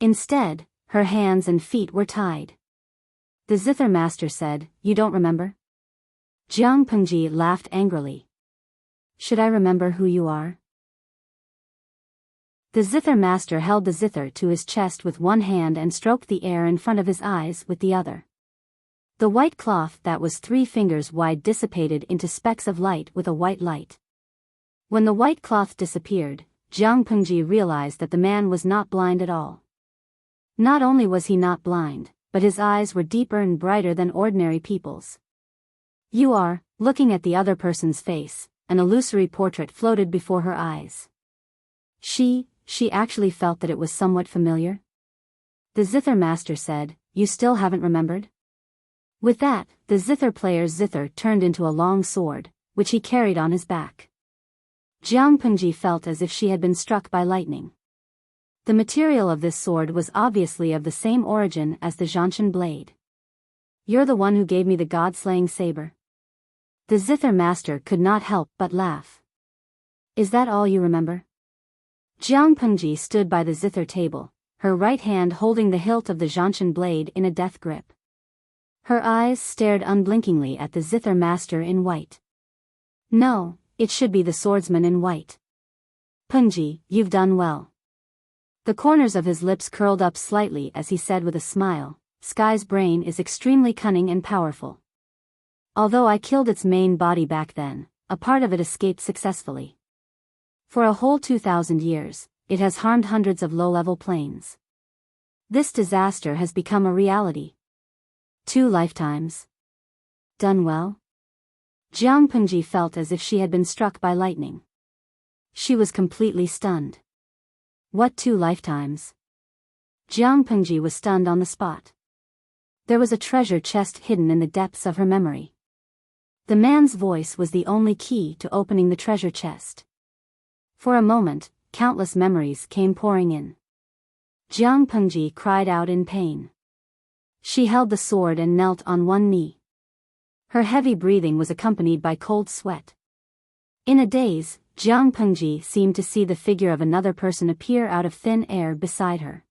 Instead, her hands and feet were tied. The zither master said, "You don't remember?" Jiang Pengji laughed angrily. "Should I remember who you are?" The zither master held the zither to his chest with one hand and stroked the air in front of his eyes with the other. The white cloth that was 3 fingers wide dissipated into specks of light with a white light. When the white cloth disappeared, Jiang Pengji realized that the man was not blind at all. Not only was he not blind, but his eyes were deeper and brighter than ordinary people's. "You are," looking at the other person's face, an illusory portrait floated before her eyes. She actually felt that it was somewhat familiar. The zither master said, "You still haven't remembered?" With that, the zither player's zither turned into a long sword, which he carried on his back. Jiang Pengji felt as if she had been struck by lightning. The material of this sword was obviously of the same origin as the Zhanshan blade. "You're the one who gave me the god-slaying saber?" The zither master could not help but laugh. "Is that all you remember?" Jiang Pengji stood by the zither table, her right hand holding the hilt of the Zhanshan blade in a death grip. Her eyes stared unblinkingly at the zither master in white. "No, it should be the swordsman in white." "Pengji, you've done well." The corners of his lips curled up slightly as he said with a smile, "Sky's brain is extremely cunning and powerful. Although I killed its main body back then, a part of it escaped successfully. For a whole 2,000 years, it has harmed hundreds of low-level planes. This disaster has become a reality. 2 lifetimes. Done well?" Jiang Pengji felt as if she had been struck by lightning. She was completely stunned. "What 2 lifetimes?" Jiang Pengji was stunned on the spot. There was a treasure chest hidden in the depths of her memory. The man's voice was the only key to opening the treasure chest. For a moment, countless memories came pouring in. Jiang Pengji cried out in pain. She held the sword and knelt on one knee. Her heavy breathing was accompanied by cold sweat. In a daze, Jiang Pengji seemed to see the figure of another person appear out of thin air beside her.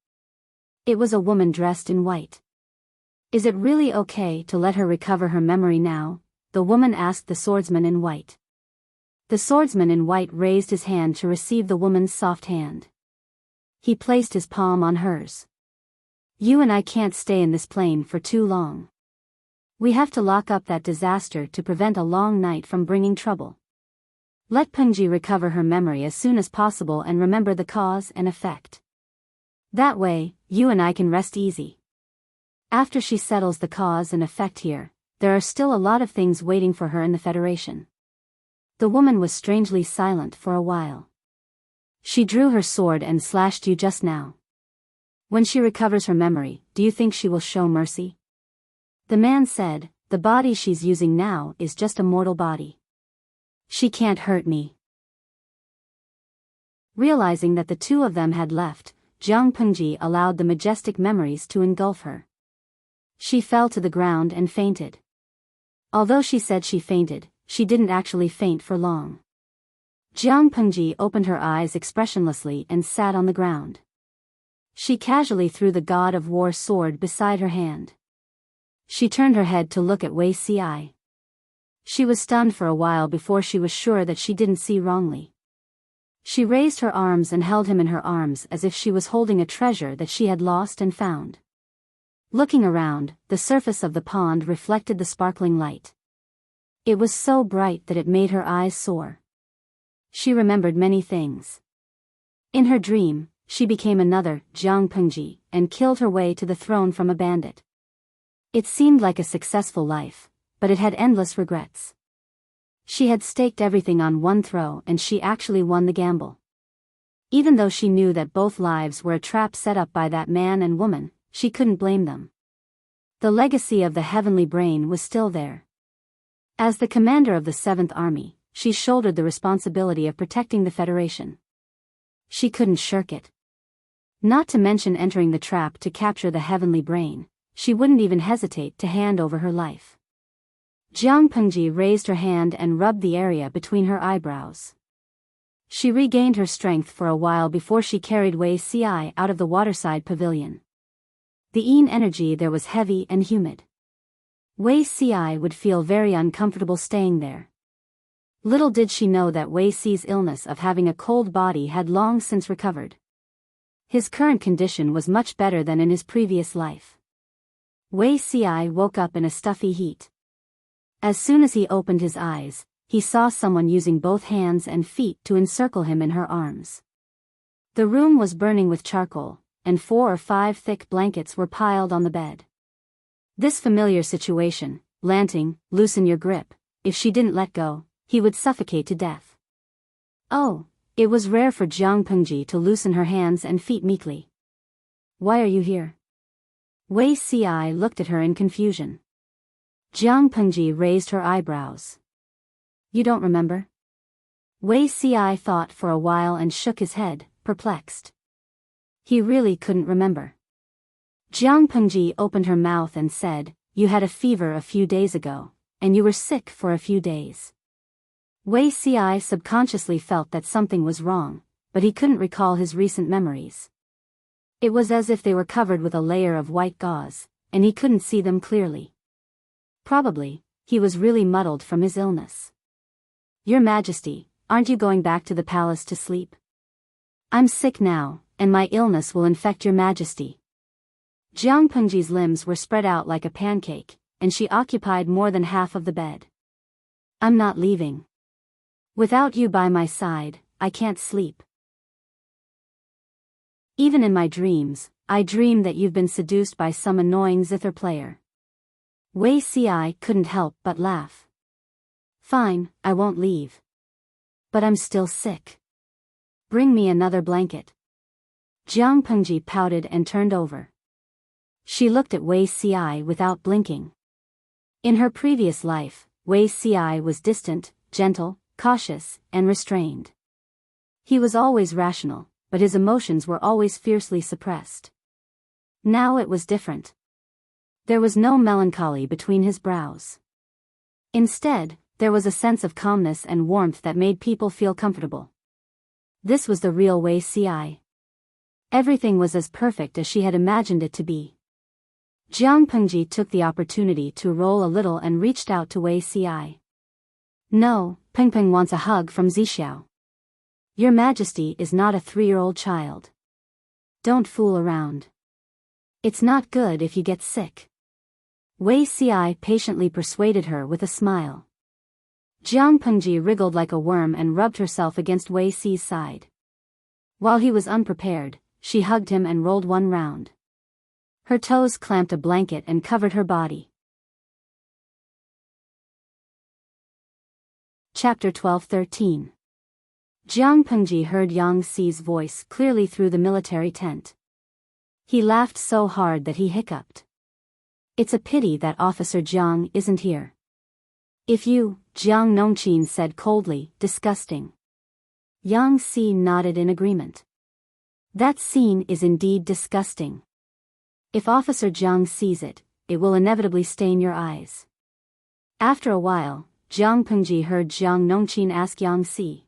It was a woman dressed in white. "Is it really okay to let her recover her memory now?" the woman asked the swordsman in white. The swordsman in white raised his hand to receive the woman's soft hand. He placed his palm on hers. "You and I can't stay in this plane for too long. We have to lock up that disaster to prevent a long night from bringing trouble. Let Pengji recover her memory as soon as possible and remember the cause and effect. That way, you and I can rest easy. After she settles the cause and effect here, there are still a lot of things waiting for her in the Federation." The woman was strangely silent for a while. "She drew her sword and slashed you just now. When she recovers her memory, do you think she will show mercy?" The man said, "The body she's using now is just a mortal body. She can't hurt me." Realizing that the 2 of them had left, Jiang Pengji allowed the majestic memories to engulf her. She fell to the ground and fainted. Although she said she fainted, she didn't actually faint for long. Jiang Pengji opened her eyes expressionlessly and sat on the ground. She casually threw the God of War sword beside her hand. She turned her head to look at Wei Ci. She was stunned for a while before she was sure that she didn't see wrongly. She raised her arms and held him in her arms as if she was holding a treasure that she had lost and found. Looking around, the surface of the pond reflected the sparkling light. It was so bright that it made her eyes soar. She remembered many things. In her dream, she became another Jiang Pengji and killed her way to the throne from a bandit. It seemed like a successful life, but it had endless regrets. She had staked everything on one throw and she actually won the gamble. Even though she knew that both lives were a trap set up by that man and woman, she couldn't blame them. The legacy of the heavenly brain was still there. As the commander of the 7th Army, she shouldered the responsibility of protecting the Federation. She couldn't shirk it. Not to mention entering the trap to capture the heavenly brain, she wouldn't even hesitate to hand over her life. Jiang Pengji raised her hand and rubbed the area between her eyebrows. She regained her strength for a while before she carried Wei Ci out of the waterside pavilion. The Yin energy there was heavy and humid. Wei Ci would feel very uncomfortable staying there. Little did she know that Wei Ci's illness of having a cold body had long since recovered. His current condition was much better than in his previous life. Wei Ci woke up in a stuffy heat. As soon as he opened his eyes, he saw someone using both hands and feet to encircle him in her arms. The room was burning with charcoal, and 4 or 5 thick blankets were piled on the bed. This familiar situation, Lanting, loosen your grip. If she didn't let go, he would suffocate to death. Oh, it was rare for Jiang Pengji to loosen her hands and feet meekly. Why are you here? Wei Ci looked at her in confusion. Jiang Pengji raised her eyebrows. You don't remember? Wei Ci thought for a while and shook his head, perplexed. He really couldn't remember. Jiang Pengji opened her mouth and said, You had a fever a few days ago, and you were sick for a few days. Wei Ci subconsciously felt that something was wrong, but he couldn't recall his recent memories. It was as if they were covered with a layer of white gauze, and he couldn't see them clearly. Probably, he was really muddled from his illness. Your Majesty, aren't you going back to the palace to sleep? I'm sick now, and my illness will infect your Majesty. Jiang Pengji's limbs were spread out like a pancake, and she occupied more than half of the bed. I'm not leaving. Without you by my side, I can't sleep. Even in my dreams, I dream that you've been seduced by some annoying zither player. Wei Ci couldn't help but laugh. Fine, I won't leave. But I'm still sick. Bring me another blanket. Jiang Pengji pouted and turned over. She looked at Wei Ci without blinking. In her previous life, Wei Ci was distant, gentle, cautious, and restrained. He was always rational, but his emotions were always fiercely suppressed. Now it was different. There was no melancholy between his brows. Instead, there was a sense of calmness and warmth that made people feel comfortable. This was the real Wei Ci. Everything was as perfect as she had imagined it to be. Jiang Pengji took the opportunity to roll a little and reached out to Wei Ci. No, Peng Peng wants a hug from Zixiao. Your Majesty is not a 3-year-old child. Don't fool around. It's not good if you get sick. Wei Ci patiently persuaded her with a smile. Jiang Pengji wriggled like a worm and rubbed herself against Wei Ci's side. While he was unprepared, she hugged him and rolled one round. Her toes clamped a blanket and covered her body. Chapter 12-13. Jiang Pengji heard Yang Xi's voice clearly through the military tent. He laughed so hard that he hiccuped. It's a pity that Officer Jiang isn't here. If you, Jiang Nongqin said coldly, disgusting. Yang Xi nodded in agreement. That scene is indeed disgusting. If Officer Jiang sees it, it will inevitably stain your eyes. After a while, Jiang Pengji heard Jiang Nongqin ask Yang Xi.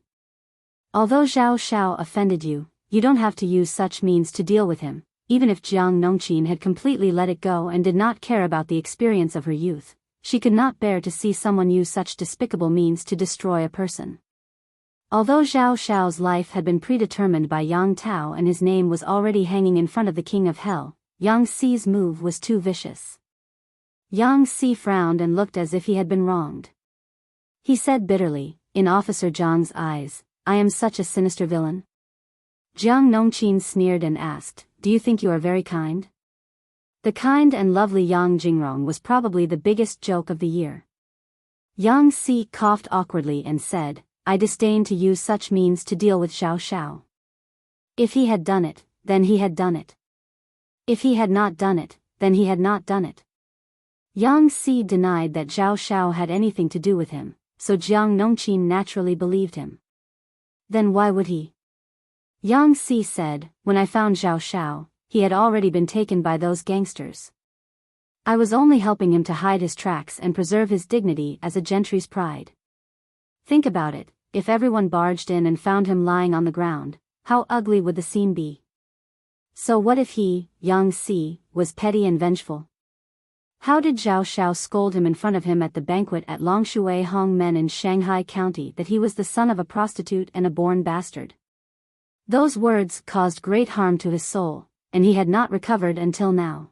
Although Zhao Xiao offended you, you don't have to use such means to deal with him. Even if Jiang Nongqin had completely let it go and did not care about the experience of her youth, she could not bear to see someone use such despicable means to destroy a person. Although Zhao Xiao's life had been predetermined by Yang Tao and his name was already hanging in front of the King of Hell, Yang Xi's move was too vicious. Yang Xi frowned and looked as if he had been wronged. He said bitterly, in Officer Jiang's eyes, I am such a sinister villain. Jiang Nongqin sneered and asked, Do you think you are very kind? The kind and lovely Yang Jingrong was probably the biggest joke of the year. Yang Xi coughed awkwardly and said, I disdain to use such means to deal with Zhao Xiao. If he had done it, then he had done it. If he had not done it, then he had not done it. Yang Xi denied that Zhao Xiao had anything to do with him, so Jiang Nongqin naturally believed him. Then why would he? Yang Si said, when I found Zhao Shao, he had already been taken by those gangsters. I was only helping him to hide his tracks and preserve his dignity as a gentry's pride. Think about it, if everyone barged in and found him lying on the ground, how ugly would the scene be? So what if he, Yang Si, was petty and vengeful? How did Zhao Shao scold him in front of him at the banquet at Longshui Hongmen in Shanghai County that he was the son of a prostitute and a born bastard? Those words caused great harm to his soul, and he had not recovered until now.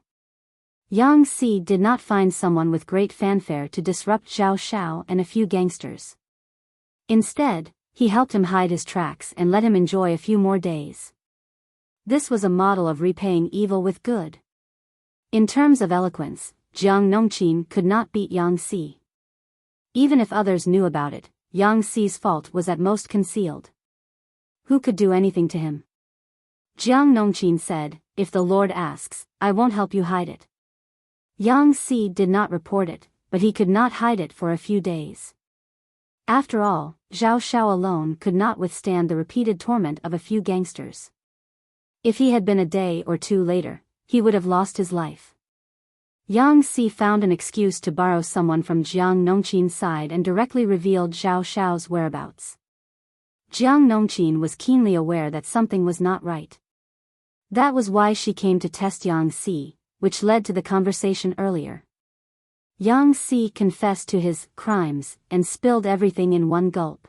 Yang Si did not find someone with great fanfare to disrupt Zhao Shao and a few gangsters. Instead, he helped him hide his tracks and let him enjoy a few more days. This was a model of repaying evil with good. In terms of eloquence, Jiang Nongqin could not beat Yang Si. Even if others knew about it, Yang Si's fault was at most concealed. Who could do anything to him? Jiang Nongqin said, if the Lord asks, I won't help you hide it. Yang Si did not report it, but he could not hide it for a few days. After all, Zhao Shao alone could not withstand the repeated torment of a few gangsters. If he had been a day or two later, he would have lost his life. Yang Si found an excuse to borrow someone from Jiang Nongqin's side and directly revealed Zhao Shao's whereabouts. Jiang Nongqin was keenly aware that something was not right. That was why she came to test Yang Si, which led to the conversation earlier. Yang Si confessed to his crimes and spilled everything in one gulp.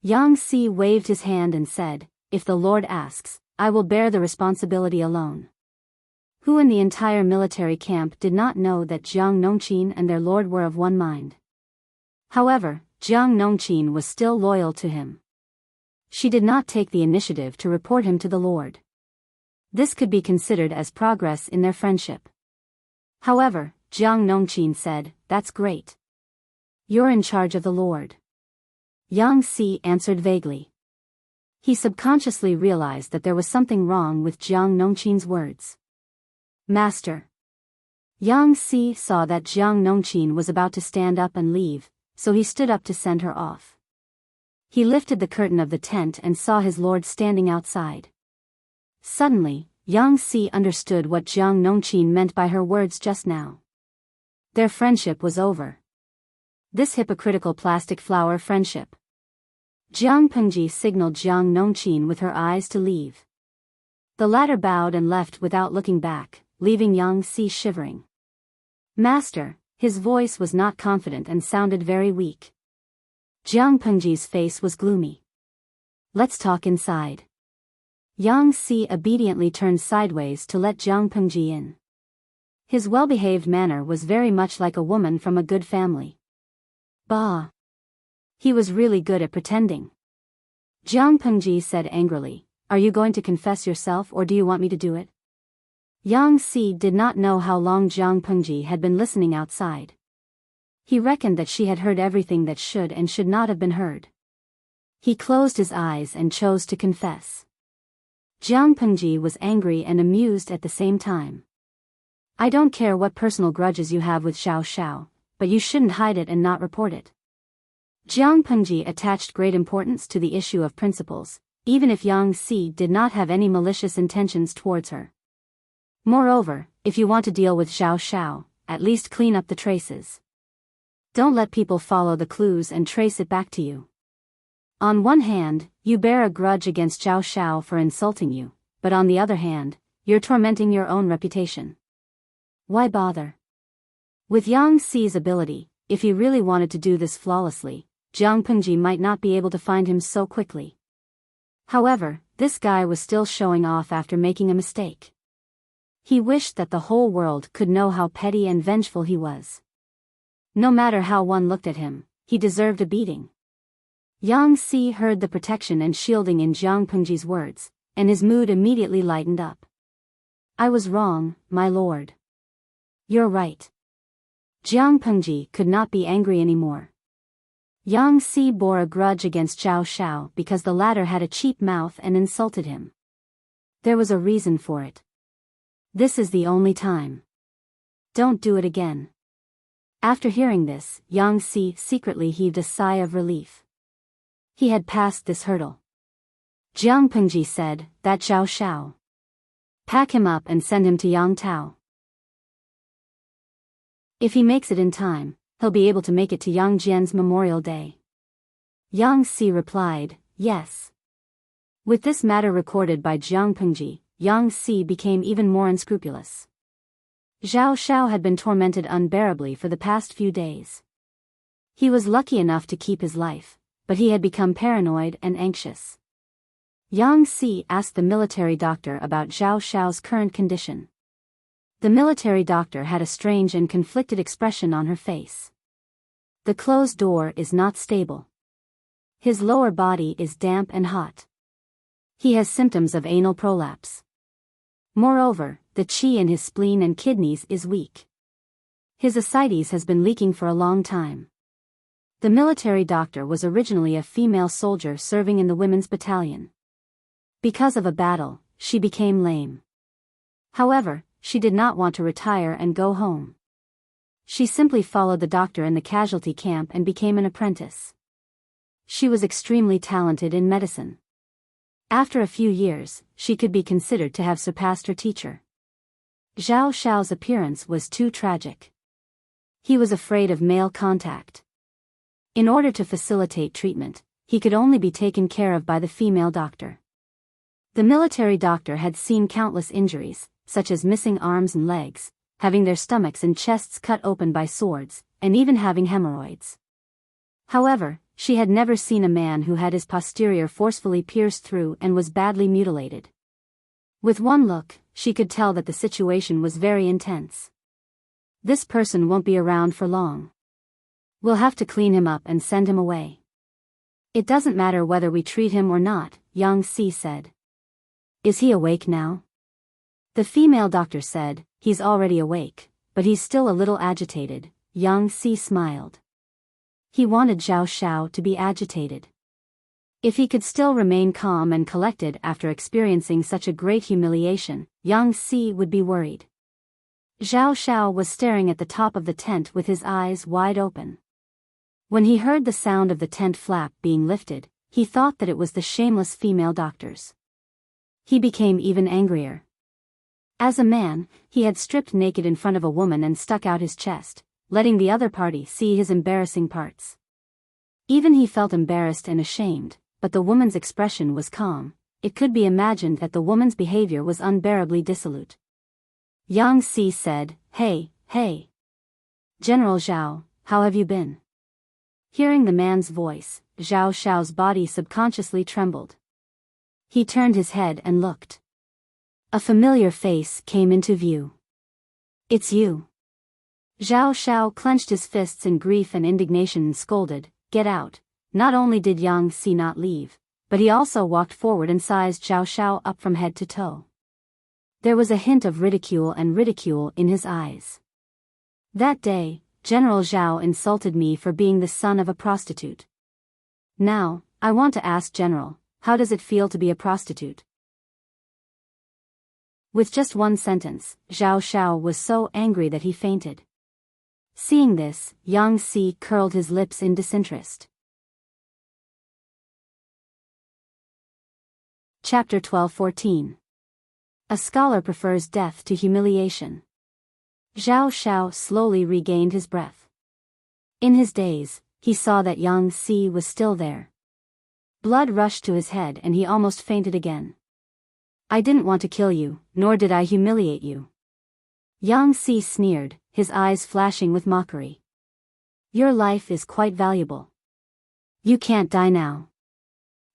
Yang Si waved his hand and said, if the Lord asks, I will bear the responsibility alone. Who in the entire military camp did not know that Jiang Nongqin and their lord were of one mind? However, Jiang Nongqin was still loyal to him. She did not take the initiative to report him to the Lord. This could be considered as progress in their friendship. However, Jiang Nongqin said, that's great. You're in charge of the Lord. Yang Si answered vaguely. He subconsciously realized that there was something wrong with Jiang Nongqin's words. Master. Yang Si saw that Jiang Nongqin was about to stand up and leave, so he stood up to send her off. He lifted the curtain of the tent and saw his lord standing outside. Suddenly, Yang Si understood what Jiang Nongqin meant by her words just now. Their friendship was over. This hypocritical plastic flower friendship. Jiang Pengji signaled Jiang Nongqin with her eyes to leave. The latter bowed and left without looking back, leaving Yang Si shivering. Master, his voice was not confident and sounded very weak. Jiang Pengji's face was gloomy. Let's talk inside. Yang Si obediently turned sideways to let Jiang Pengji in. His well-behaved manner was very much like a woman from a good family. Bah! He was really good at pretending. Jiang Pengji said angrily, are you going to confess yourself or do you want me to do it? Yang Si did not know how long Jiang Pengji had been listening outside. He reckoned that she had heard everything that should and should not have been heard. He closed his eyes and chose to confess. Jiang Pengji was angry and amused at the same time. I don't care what personal grudges you have with Zhao Shao, but you shouldn't hide it and not report it. Jiang Pengji attached great importance to the issue of principles, even if Yang Si did not have any malicious intentions towards her. Moreover, if you want to deal with Zhao Shao, at least clean up the traces. Don't let people follow the clues and trace it back to you. On one hand, you bear a grudge against Zhao Shao for insulting you, but on the other hand, you're tormenting your own reputation. Why bother? With Yang Si's ability, if he really wanted to do this flawlessly, Jiang Pengji might not be able to find him so quickly. However, this guy was still showing off after making a mistake. He wished that the whole world could know how petty and vengeful he was. No matter how one looked at him, he deserved a beating. Yang Si heard the protection and shielding in Jiang Pengji's words, and his mood immediately lightened up. I was wrong, my lord. You're right. Jiang Pengji could not be angry anymore. Yang Si bore a grudge against Zhao Shao because the latter had a cheap mouth and insulted him. There was a reason for it. This is the only time. Don't do it again. After hearing this, Yang Si secretly heaved a sigh of relief. He had passed this hurdle. Jiang Pengji said, "That Xiao Xiao. Pack him up and send him to Yang Tao. If he makes it in time, he'll be able to make it to Yang Jian's Memorial Day." Yang Si replied, "Yes." With this matter recorded by Jiang Pengji, Yang Si became even more unscrupulous. Xiao Xiao had been tormented unbearably for the past few days. He was lucky enough to keep his life, but he had become paranoid and anxious. Yang Si asked the military doctor about Xiao Xiao's current condition. The military doctor had a strange and conflicted expression on her face. The closed door is not stable. His lower body is damp and hot. He has symptoms of anal prolapse. Moreover, the qi in his spleen and kidneys is weak. His ascites has been leaking for a long time. The military doctor was originally a female soldier serving in the women's battalion. Because of a battle, she became lame. However, she did not want to retire and go home. She simply followed the doctor in the casualty camp and became an apprentice. She was extremely talented in medicine. After a few years, she could be considered to have surpassed her teacher. Xiao Xiao's appearance was too tragic. He was afraid of male contact. In order to facilitate treatment, he could only be taken care of by the female doctor. The military doctor had seen countless injuries, such as missing arms and legs, having their stomachs and chests cut open by swords, and even having hemorrhoids. However, she had never seen a man who had his posterior forcefully pierced through and was badly mutilated. With one look, she could tell that the situation was very intense. This person won't be around for long. We'll have to clean him up and send him away. It doesn't matter whether we treat him or not, Yang Si said. Is he awake now? The female doctor said, he's already awake, but he's still a little agitated. Yang Si smiled. He wanted Xiao Xiao to be agitated. If he could still remain calm and collected after experiencing such a great humiliation, Yang Si would be worried. Xiao Xiao was staring at the top of the tent with his eyes wide open. When he heard the sound of the tent flap being lifted, he thought that it was the shameless female doctors. He became even angrier. As a man, he had stripped naked in front of a woman and stuck out his chest, letting the other party see his embarrassing parts. Even he felt embarrassed and ashamed, but the woman's expression was calm. It could be imagined that the woman's behavior was unbearably dissolute. Yang Si said, Hey. General Zhao, how have you been?" Hearing the man's voice, Xiao Xiao's body subconsciously trembled. He turned his head and looked. A familiar face came into view. "It's you." Xiao Xiao clenched his fists in grief and indignation and scolded, "Get out." Not only did Yang Si not leave, but he also walked forward and sized Xiao Xiao up from head to toe. There was a hint of ridicule in his eyes. "That day, General Zhao insulted me for being the son of a prostitute. Now, I want to ask General, how does it feel to be a prostitute?" With just one sentence, Xiao Xiao was so angry that he fainted. Seeing this, Yang Si curled his lips in disinterest. Chapter 12-14. A scholar prefers death to humiliation. Xiao Xiao slowly regained his breath. In his daze, he saw that Yang Si was still there. Blood rushed to his head and he almost fainted again. "I didn't want to kill you, nor did I humiliate you." Yang Si sneered, his eyes flashing with mockery. "Your life is quite valuable. You can't die now.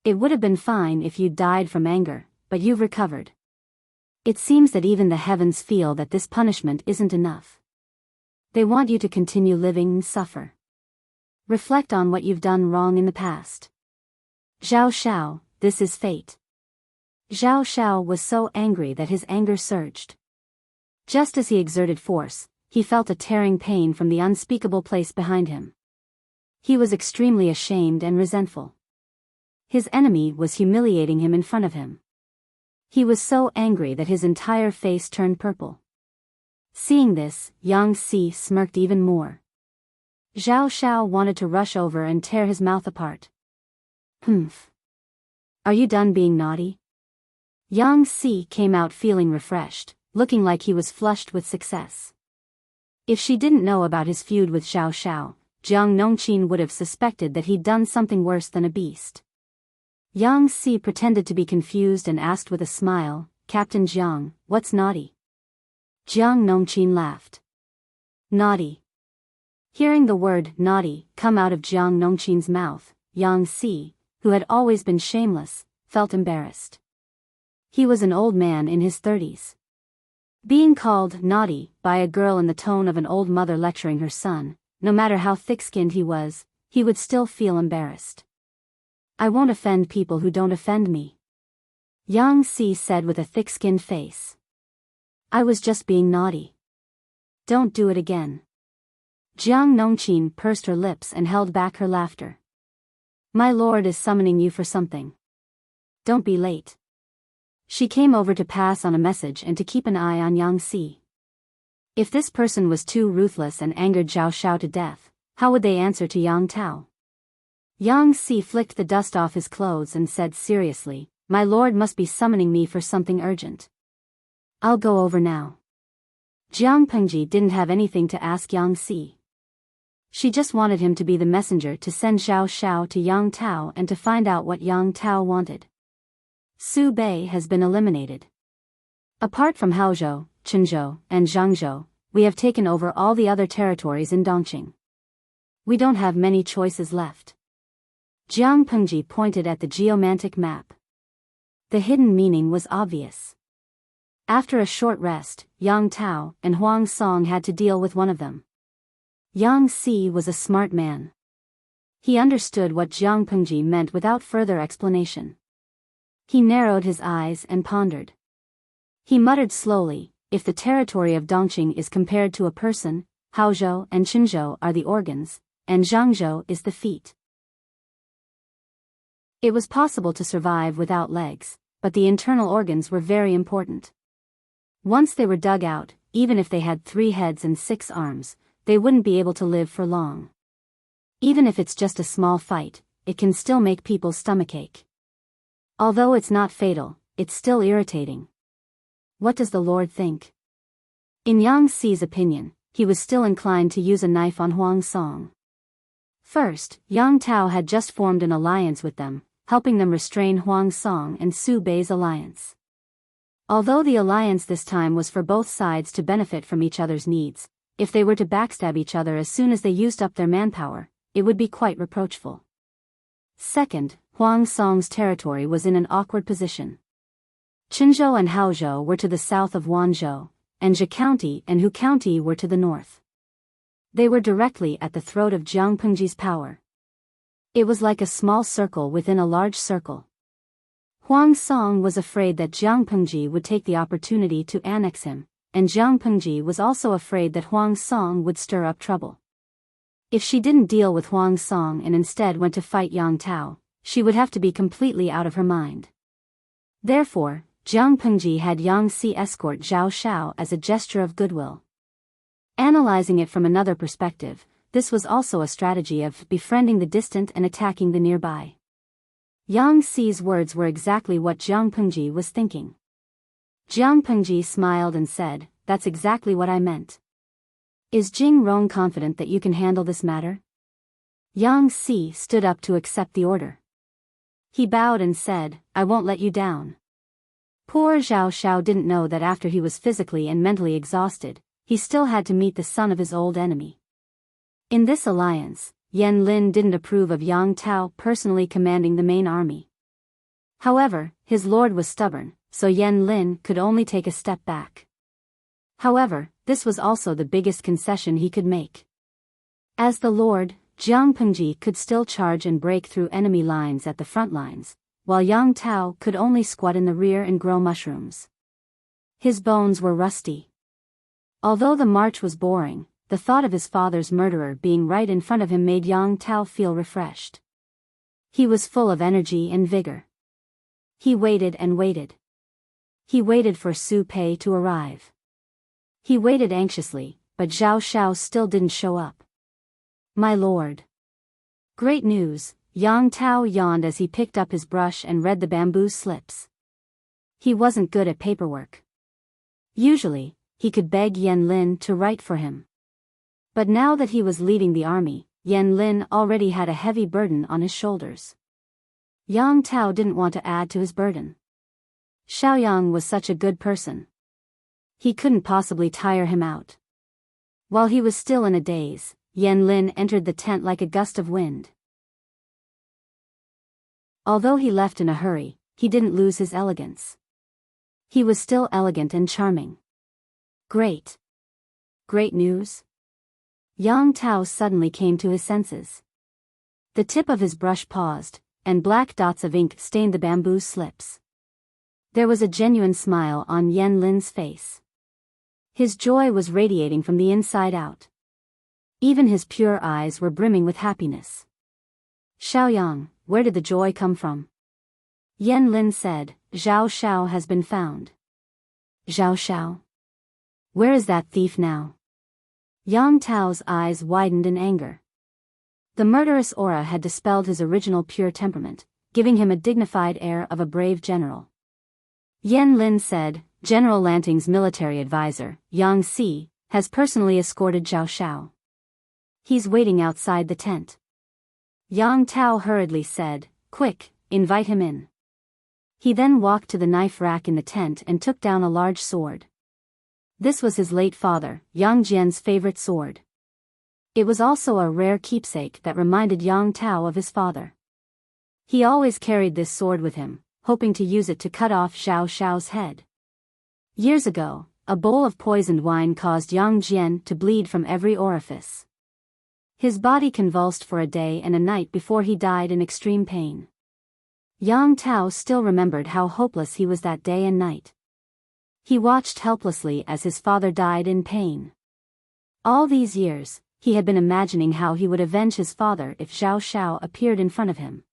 It would have been fine if you'd died from anger, but you've recovered. It seems that even the heavens feel that this punishment isn't enough. They want you to continue living and suffer. Reflect on what you've done wrong in the past." "Xiao Xiao, this is fate." Xiao Xiao was so angry that his anger surged. Just as he exerted force, he felt a tearing pain from the unspeakable place behind him. He was extremely ashamed and resentful. His enemy was humiliating him in front of him. He was so angry that his entire face turned purple. Seeing this, Yang Si smirked even more. Xiao Xiao wanted to rush over and tear his mouth apart. "Humph. Are you done being naughty? Yang Si came out feeling refreshed, looking like he was flushed with success. If she didn't know about his feud with Xiao Xiao, Jiang Nongqin would have suspected that he'd done something worse than a beast. Yang Si pretended to be confused and asked with a smile, Captain Jiang, what's naughty? Jiang Nongqin laughed. Naughty. Hearing the word naughty come out of Jiang Nongqin's mouth, Yang Si, who had always been shameless, felt embarrassed. He was an old man in his 30s. Being called naughty by a girl in the tone of an old mother lecturing her son, no matter how thick-skinned he would still feel embarrassed. I won't offend people who don't offend me, Yang Si said with a thick-skinned face. I was just being naughty. Don't do it again. Jiang Nongqin pursed her lips and held back her laughter. My lord is summoning you for something. Don't be late. She came over to pass on a message and to keep an eye on Yang Si. If this person was too ruthless and angered Xiao Xiao to death, how would they answer to Yang Tao? Yang Si flicked the dust off his clothes and said seriously, my lord must be summoning me for something urgent. I'll go over now. Jiang Pengji didn't have anything to ask Yang Si. She just wanted him to be the messenger to send Xiao Xiao to Yang Tao and to find out what Yang Tao wanted. Su Bei has been eliminated. Apart from Haozhou, Qinzhou, and Zhangzhou, we have taken over all the other territories in Dongqing. We don't have many choices left. Jiang Pengji pointed at the geomantic map. The hidden meaning was obvious. After a short rest, Yang Tao and Huang Song had to deal with one of them. Yang Si was a smart man. He understood what Jiang Pengji meant without further explanation. He narrowed his eyes and pondered. He muttered slowly, if the territory of Dongqing is compared to a person, Haozhou and Qinzhou are the organs, and Zhangzhou is the feet. It was possible to survive without legs, but the internal organs were very important. Once they were dug out, even if they had 3 heads and 6 arms, they wouldn't be able to live for long. Even if it's just a small fight, it can still make people's stomachache. Although it's not fatal, it's still irritating. What does the Lord think? In Yang Si's opinion, he was still inclined to use a knife on Huang Song. First, Yang Tao had just formed an alliance with them, helping them restrain Huang Song and Su Bei's alliance. Although the alliance this time was for both sides to benefit from each other's needs, if they were to backstab each other as soon as they used up their manpower, it would be quite reproachful. Second, Huang Song's territory was in an awkward position. Qinzhou and Haozhou were to the south of Wanzhou, and Zhe County and Hu County were to the north. They were directly at the throat of Jiang Pengji's power. It was like a small circle within a large circle. Huang Song was afraid that Jiang Pengji would take the opportunity to annex him, and Jiang Pengji was also afraid that Huang Song would stir up trouble. If she didn't deal with Huang Song and instead went to fight Yang Tao, she would have to be completely out of her mind. Therefore, Jiang Pengji had Yang Si escort Xiao Xiao as a gesture of goodwill. Analyzing it from another perspective, this was also a strategy of befriending the distant and attacking the nearby. Yang Si's words were exactly what Jiang Pengji was thinking. Jiang Pengji smiled and said, that's exactly what I meant. Is Jing Rong confident that you can handle this matter? Yang Si stood up to accept the order. He bowed and said, I won't let you down. Poor Xiao Xiao didn't know that after he was physically and mentally exhausted, he still had to meet the son of his old enemy. In this alliance, Yan Lin didn't approve of Yang Tao personally commanding the main army. However, his lord was stubborn, so Yan Lin could only take a step back. However, this was also the biggest concession he could make. As the lord, Jiang Pengji could still charge and break through enemy lines at the front lines, while Yang Tao could only squat in the rear and grow mushrooms. His bones were rusty. Although the march was boring, the thought of his father's murderer being right in front of him made Yang Tao feel refreshed. He was full of energy and vigor. He waited and waited. He waited for Su Pei to arrive. He waited anxiously, but Xiao Xiao still didn't show up. My lord. Great news, Yang Tao yawned as he picked up his brush and read the bamboo slips. He wasn't good at paperwork. Usually, he could beg Yan Lin to write for him. But now that he was leading the army, Yan Lin already had a heavy burden on his shoulders. Yang Tao didn't want to add to his burden. Xiaoyang was such a good person. He couldn't possibly tire him out. While he was still in a daze, Yan Lin entered the tent like a gust of wind. Although he left in a hurry, he didn't lose his elegance. He was still elegant and charming. Great. Great news? Yang Tao suddenly came to his senses. The tip of his brush paused, and black dots of ink stained the bamboo slips. There was a genuine smile on Yan Lin's face. His joy was radiating from the inside out. Even his pure eyes were brimming with happiness. Xiaoyang, where did the joy come from? Yan Lin said, Zhao Xiao has been found. Zhao Xiao? Where is that thief now? Yang Tao's eyes widened in anger. The murderous aura had dispelled his original pure temperament, giving him a dignified air of a brave general. Yan Lin said, General Lanting's military advisor, Yang Si, has personally escorted Zhao Xiao. He's waiting outside the tent. Yang Tao hurriedly said, Quick, invite him in. He then walked to the knife rack in the tent and took down a large sword. This was his late father, Yang Jian's favorite sword. It was also a rare keepsake that reminded Yang Tao of his father. He always carried this sword with him, hoping to use it to cut off Zhao Xiao's head. Years ago, a bowl of poisoned wine caused Yang Jian to bleed from every orifice. His body convulsed for a day and a night before he died in extreme pain. Yang Tao still remembered how hopeless he was that day and night. He watched helplessly as his father died in pain. All these years, he had been imagining how he would avenge his father if Zhao Xiao appeared in front of him.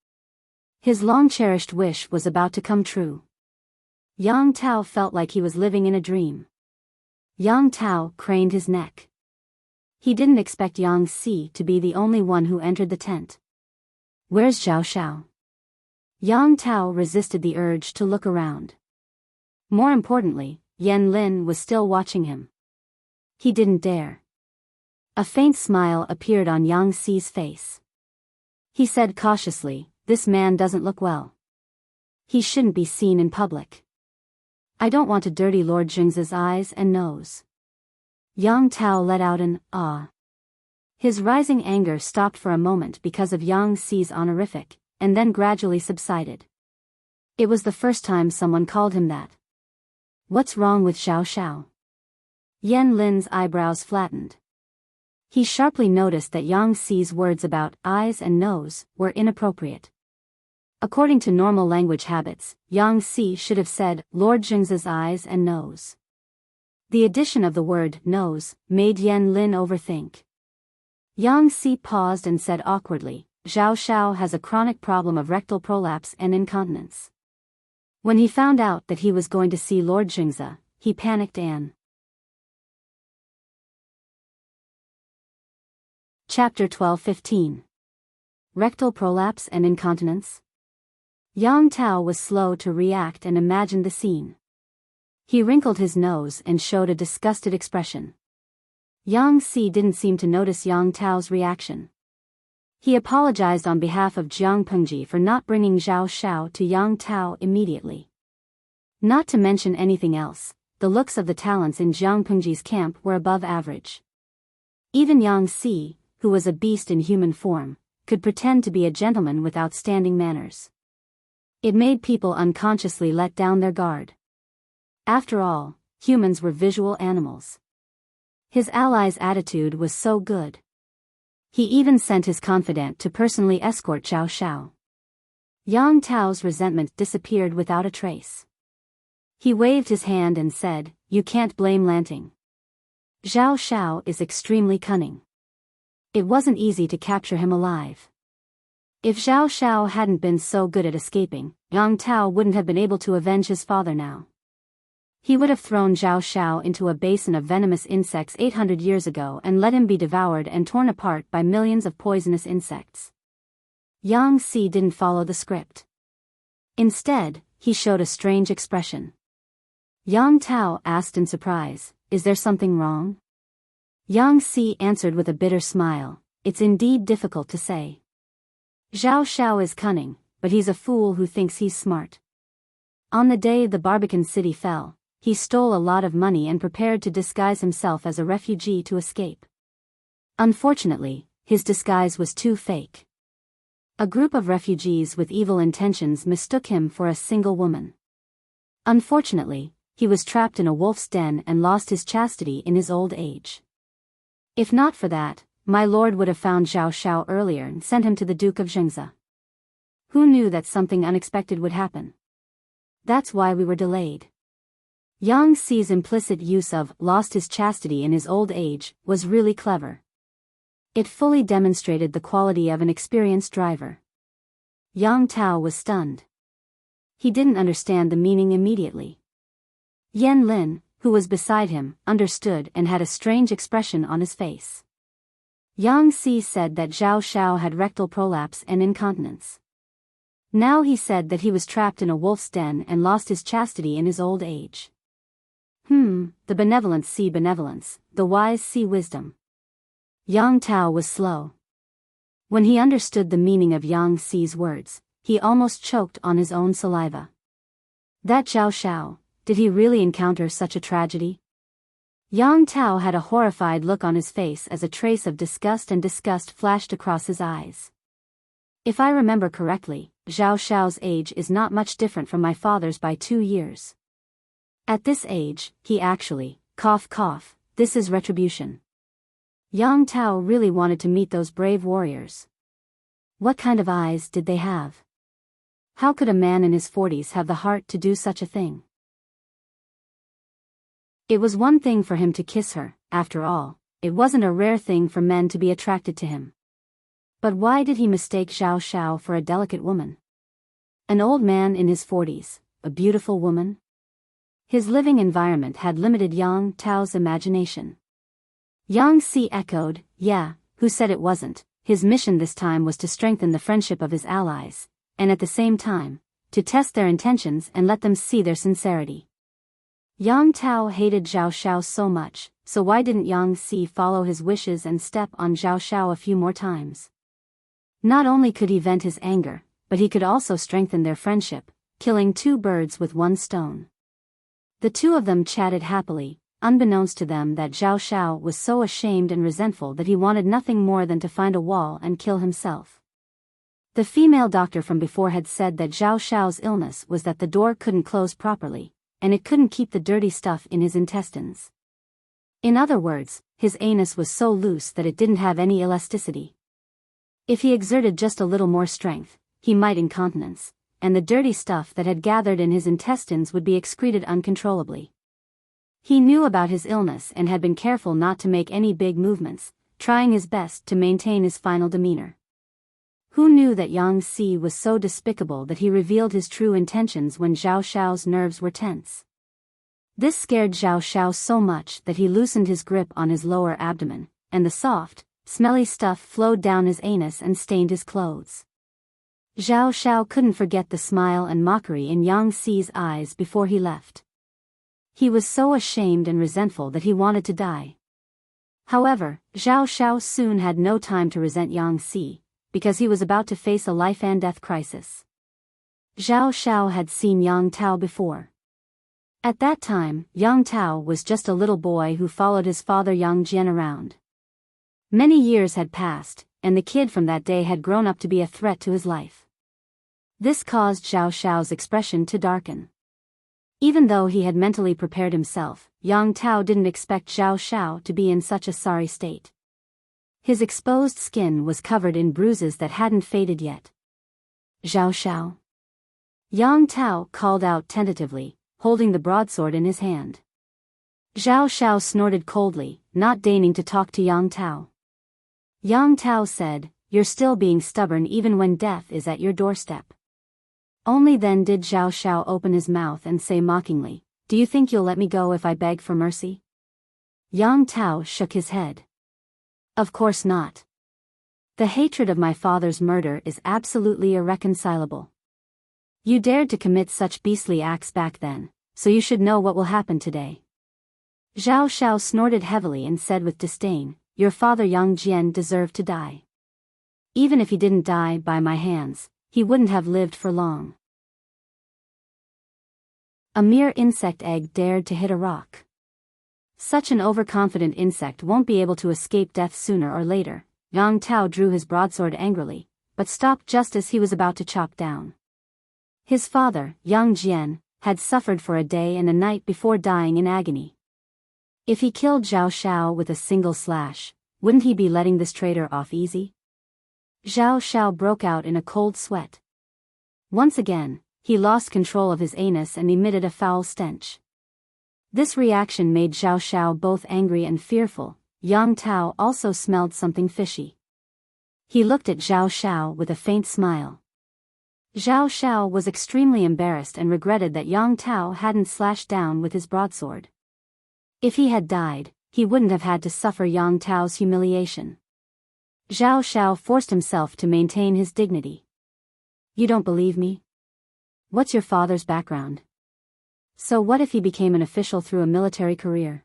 His long-cherished wish was about to come true. Yang Tao felt like he was living in a dream. Yang Tao craned his neck. He didn't expect Yang Si to be the only one who entered the tent. Where's Zhao Xiao? Yang Tao resisted the urge to look around. More importantly, Yan Lin was still watching him. He didn't dare. A faint smile appeared on Yang Si's face. He said cautiously, This man doesn't look well. He shouldn't be seen in public. I don't want to dirty Lord Jing's eyes and nose. Yang Tao let out an ah. His rising anger stopped for a moment because of Yang Si's honorific, and then gradually subsided. It was the first time someone called him that. What's wrong with Zhao Xiao? Yan Lin's eyebrows flattened. He sharply noticed that Yang Si's words about eyes and nose were inappropriate. According to normal language habits, Yang Si should have said Lord Jing's eyes and nose. The addition of the word nose made Yan Lin overthink. Yang Si paused and said awkwardly, Zhao Xiao has a chronic problem of rectal prolapse and incontinence. When he found out that he was going to see Lord Jingze, he panicked and... Chapter 12:15. Rectal prolapse and incontinence? Yang Tao was slow to react and imagined the scene. He wrinkled his nose and showed a disgusted expression. Yang Si didn't seem to notice Yang Tao's reaction. He apologized on behalf of Jiang Pengji for not bringing Zhao Xiao to Yang Tao immediately. Not to mention anything else, the looks of the talents in Jiang Pengji's camp were above average. Even Yang Si, who was a beast in human form, could pretend to be a gentleman with outstanding manners. It made people unconsciously let down their guard. After all, humans were visual animals. His ally's attitude was so good. He even sent his confidant to personally escort Zhao Xiao. Yang Tao's resentment disappeared without a trace. He waved his hand and said, You can't blame Lanting. Zhao Xiao is extremely cunning. It wasn't easy to capture him alive. If Zhao Xiao hadn't been so good at escaping, Yang Tao wouldn't have been able to avenge his father now. He would have thrown Zhao Xiao into a basin of venomous insects 800 years ago and let him be devoured and torn apart by millions of poisonous insects. Yang Si didn't follow the script. Instead, he showed a strange expression. Yang Tao asked in surprise, "Is there something wrong?" Yang Si answered with a bitter smile, "It's indeed difficult to say. Zhao Xiao is cunning, but he's a fool who thinks he's smart. On the day the Barbican city fell, he stole a lot of money and prepared to disguise himself as a refugee to escape. Unfortunately, his disguise was too fake. A group of refugees with evil intentions mistook him for a single woman. Unfortunately, he was trapped in a wolf's den and lost his chastity in his old age. If not for that, my lord would have found Zhao Xiao earlier and sent him to the Duke of Zhengze. Who knew that something unexpected would happen? That's why we were delayed." Yang Si's implicit use of "lost his chastity in his old age" was really clever. It fully demonstrated the quality of an experienced driver. Yang Tao was stunned. He didn't understand the meaning immediately. Yan Lin, who was beside him, understood and had a strange expression on his face. Yang Si said that Zhao Xiao had rectal prolapse and incontinence. Now he said that he was trapped in a wolf's den and lost his chastity in his old age. The benevolence see benevolence, the wise see wisdom. Yang Tao was slow. When he understood the meaning of Yang Si's words, he almost choked on his own saliva. That Zhao Xiao, did he really encounter such a tragedy? Yang Tao had a horrified look on his face as a trace of disgust flashed across his eyes. If I remember correctly, Zhao Xiao's age is not much different from my father's by 2 years. At this age, he actually, cough, this is retribution. Yang Tao really wanted to meet those brave warriors. What kind of eyes did they have? How could a man in his 40s have the heart to do such a thing? It was one thing for him to kiss her, after all, it wasn't a rare thing for men to be attracted to him. But why did he mistake Zhao Xiao for a delicate woman? An old man in his 40s, a beautiful woman? His living environment had limited Yang Tao's imagination. Yang Si echoed, "Yeah, who said it wasn't?" His mission this time was to strengthen the friendship of his allies, and at the same time, to test their intentions and let them see their sincerity. Yang Tao hated Zhao Xiao so much, so why didn't Yang Si follow his wishes and step on Zhao Xiao a few more times? Not only could he vent his anger, but he could also strengthen their friendship, killing 2 birds with 1 stone. The two of them chatted happily, unbeknownst to them that Zhao Xiao was so ashamed and resentful that he wanted nothing more than to find a wall and kill himself. The female doctor from before had said that Zhao Xiao's illness was that the door couldn't close properly, and it couldn't keep the dirty stuff in his intestines. In other words, his anus was so loose that it didn't have any elasticity. If he exerted just a little more strength, he might incontinence, and the dirty stuff that had gathered in his intestines would be excreted uncontrollably. He knew about his illness and had been careful not to make any big movements, trying his best to maintain his final demeanor. Who knew that Yang Si was so despicable that he revealed his true intentions when Zhao Xiao's nerves were tense? This scared Zhao Xiao so much that he loosened his grip on his lower abdomen, and the soft, smelly stuff flowed down his anus and stained his clothes. Zhao Xiao couldn't forget the smile and mockery in Yang Si's eyes before he left. He was so ashamed and resentful that he wanted to die. However, Zhao Xiao soon had no time to resent Yang Si, because he was about to face a life-and-death crisis. Zhao Xiao had seen Yang Tao before. At that time, Yang Tao was just a little boy who followed his father Yang Jian around. Many years had passed, and the kid from that day had grown up to be a threat to his life. This caused Zhao Xiao's expression to darken. Even though he had mentally prepared himself, Yang Tao didn't expect Zhao Xiao to be in such a sorry state. His exposed skin was covered in bruises that hadn't faded yet. "Zhao Xiao?" Yang Tao called out tentatively, holding the broadsword in his hand. Zhao Xiao snorted coldly, not deigning to talk to Yang Tao. Yang Tao said, "You're still being stubborn even when death is at your doorstep." Only then did Zhao Xiao open his mouth and say mockingly, "Do you think you'll let me go if I beg for mercy?" Yang Tao shook his head. "Of course not. The hatred of my father's murder is absolutely irreconcilable. You dared to commit such beastly acts back then, so you should know what will happen today. Zhao Xiao snorted heavily and said with disdain, your father Yang Jian deserved to die. Even if he didn't die by my hands, he wouldn't have lived for long. A mere insect egg dared to hit a rock. Such an overconfident insect won't be able to escape death sooner or later. Yang Tao drew his broadsword angrily, but stopped just as he was about to chop down. His father, Yang Jian, had suffered for a day and a night before dying in agony. If he killed Zhao Xiao with a single slash, wouldn't he be letting this traitor off easy? Zhao Xiao broke out in a cold sweat. Once again, he lost control of his anus and emitted a foul stench. This reaction made Zhao Xiao both angry and fearful. Yang Tao also smelled something fishy. He looked at Zhao Xiao with a faint smile. Zhao Xiao was extremely embarrassed and regretted that Yang Tao hadn't slashed down with his broadsword. If he had died, he wouldn't have had to suffer Yang Tao's humiliation. Zhao Xiao forced himself to maintain his dignity. You don't believe me? What's your father's background? So what if he became an official through a military career?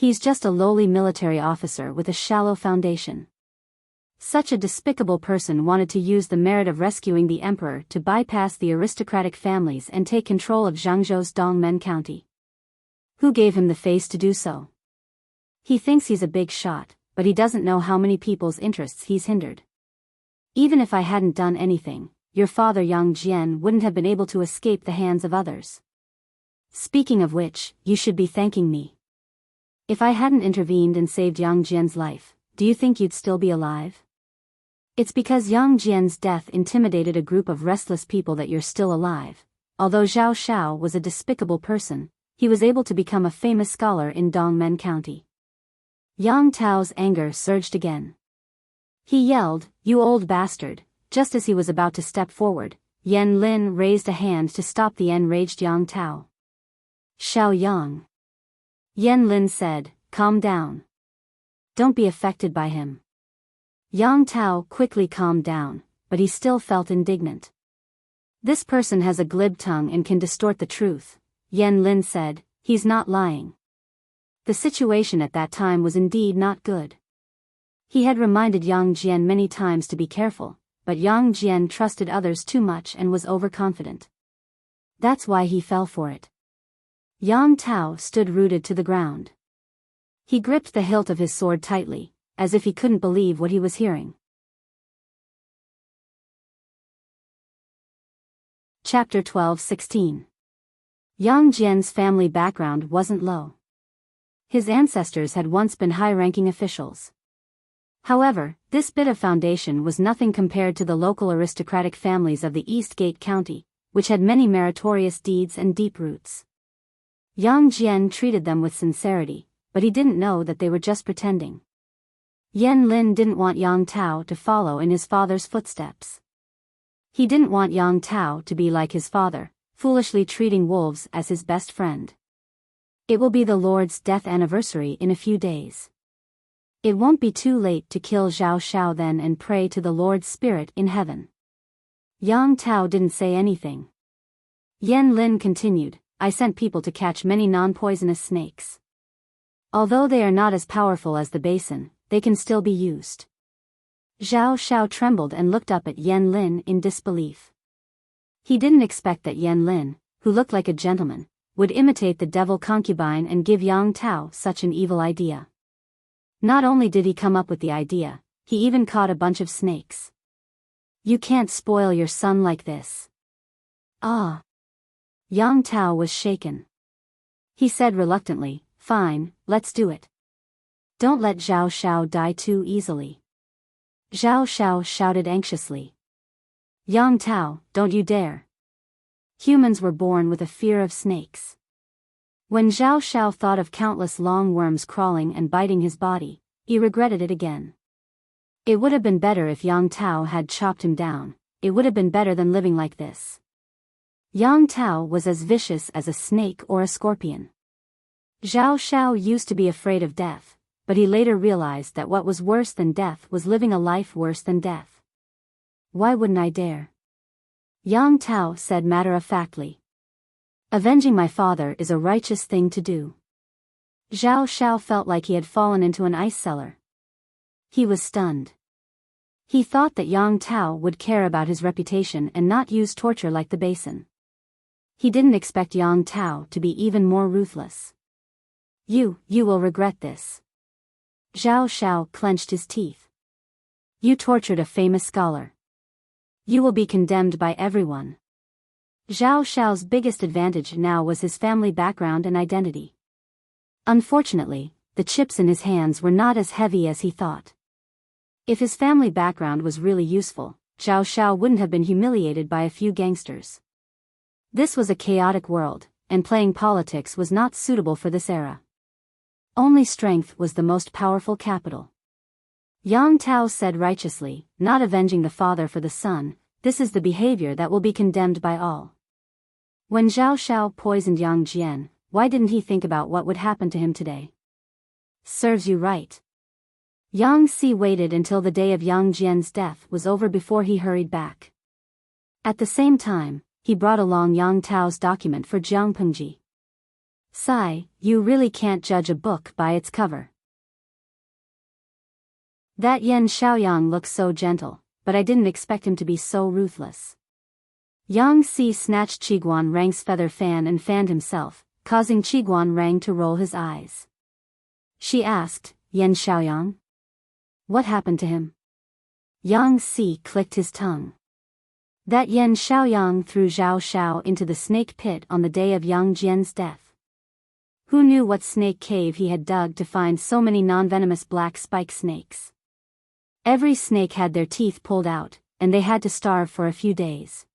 He's just a lowly military officer with a shallow foundation. Such a despicable person wanted to use the merit of rescuing the emperor to bypass the aristocratic families and take control of Zhangzhou's Dongmen County. Who gave him the face to do so? He thinks he's a big shot, but he doesn't know how many people's interests he's hindered. Even if I hadn't done anything, your father Yang Jian wouldn't have been able to escape the hands of others. Speaking of which, you should be thanking me. If I hadn't intervened and saved Yang Jian's life, do you think you'd still be alive? It's because Yang Jian's death intimidated a group of restless people that you're still alive. Although Zhao Xiao was a despicable person, he was able to become a famous scholar in Dongmen County. Yang Tao's anger surged again. He yelled, "You old bastard!" Just as he was about to step forward, Yan Lin raised a hand to stop the enraged Yang Tao. Xiao Yang. Yan Lin said, calm down. Don't be affected by him. Yang Tao quickly calmed down, but he still felt indignant. This person has a glib tongue and can distort the truth, Yan Lin said. He's not lying. The situation at that time was indeed not good. He had reminded Yang Jian many times to be careful, but Yang Jian trusted others too much and was overconfident. That's why he fell for it. Yang Tao stood rooted to the ground. He gripped the hilt of his sword tightly, as if he couldn't believe what he was hearing. Chapter 12:16. Yang Jian's family background wasn't low. His ancestors had once been high-ranking officials. However, this bit of foundation was nothing compared to the local aristocratic families of the Eastgate County, which had many meritorious deeds and deep roots. Yang Jian treated them with sincerity, but he didn't know that they were just pretending. Yan Lin didn't want Yang Tao to follow in his father's footsteps. He didn't want Yang Tao to be like his father, foolishly treating wolves as his best friend. It will be the Lord's death anniversary in a few days. It won't be too late to kill Zhao Xiao then and pray to the Lord's spirit in heaven. Yang Tao didn't say anything. Yan Lin continued, I sent people to catch many non-poisonous snakes. Although they are not as powerful as the basin, they can still be used. Zhao Xiao trembled and looked up at Yan Lin in disbelief. He didn't expect that Yan Lin, who looked like a gentleman, would imitate the devil concubine and give Yang Tao such an evil idea. Not only did he come up with the idea, he even caught a bunch of snakes. You can't spoil your son like this. Ah. Yang Tao was shaken. He said reluctantly, fine, let's do it. Don't let Zhao Xiao die too easily. Zhao Xiao shouted anxiously. Yang Tao, don't you dare. Humans were born with a fear of snakes. When Zhao Xiao thought of countless long worms crawling and biting his body, he regretted it again. It would have been better if Yang Tao had chopped him down. It would have been better than living like this. Yang Tao was as vicious as a snake or a scorpion. Zhao Xiao used to be afraid of death, but he later realized that what was worse than death was living a life worse than death. Why wouldn't I dare? Yang Tao said matter-of-factly. Avenging my father is a righteous thing to do. Zhao Xiao felt like he had fallen into an ice cellar. He was stunned. He thought that Yang Tao would care about his reputation and not use torture like the Basin. He didn't expect Yang Tao to be even more ruthless. You will regret this. Zhao Xiao clenched his teeth. You tortured a famous scholar. You will be condemned by everyone. Zhao Xiao's biggest advantage now was his family background and identity. Unfortunately, the chips in his hands were not as heavy as he thought. If his family background was really useful, Zhao Xiao wouldn't have been humiliated by a few gangsters. This was a chaotic world, and playing politics was not suitable for this era. Only strength was the most powerful capital. Yang Tao said righteously, not avenging the father for the son, this is the behavior that will be condemned by all. When Zhao Xiao poisoned Yang Jian, why didn't he think about what would happen to him today? Serves you right. Yang Si waited until the day of Yang Jian's death was over before he hurried back. At the same time, he brought along Yang Tao's document for Jiang Pengji. Sigh, you really can't judge a book by its cover. That Yan Xiaoyang looks so gentle, but I didn't expect him to be so ruthless. Yang Si snatched Qiguan Rang's feather fan and fanned himself, causing Qiguan Rang to roll his eyes. She asked, Yan Xiaoyang? What happened to him? Yang Si clicked his tongue. That Yan Xiaoyang threw Zhao Xiao into the snake pit on the day of Yang Jian's death. Who knew what snake cave he had dug to find so many non-venomous black spike snakes? Every snake had their teeth pulled out, and they had to starve for a few days.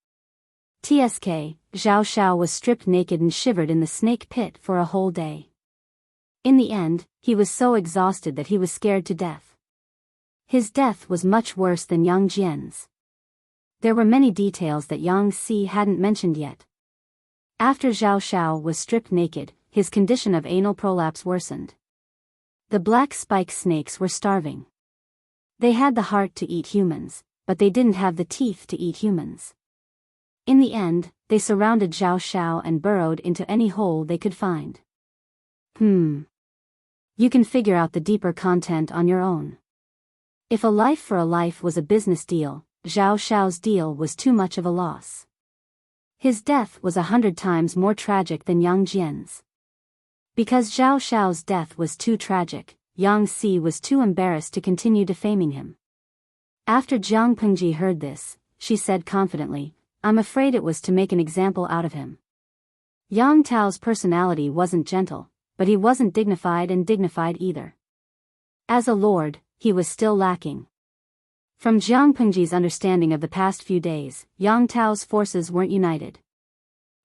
TSK, Zhao Xiao was stripped naked and shivered in the snake pit for a whole day. In the end, he was so exhausted that he was scared to death. His death was much worse than Yang Jian's. There were many details that Yang Si hadn't mentioned yet. After Zhao Xiao was stripped naked, his condition of anal prolapse worsened. The black spike snakes were starving. They had the heart to eat humans, but they didn't have the teeth to eat humans. In the end, they surrounded Zhao Xiao and burrowed into any hole they could find. You can figure out the deeper content on your own. If a life for a life was a business deal, Zhao Xiao's deal was too much of a loss. His death was 100 times more tragic than Yang Jian's. Because Zhao Xiao's death was too tragic, Yang Si was too embarrassed to continue defaming him. After Jiang Pengji heard this, she said confidently, I'm afraid it was to make an example out of him. Yang Tao's personality wasn't gentle, but he wasn't dignified either. As a lord, he was still lacking. From Jiang Pengji's understanding of the past few days, Yang Tao's forces weren't united.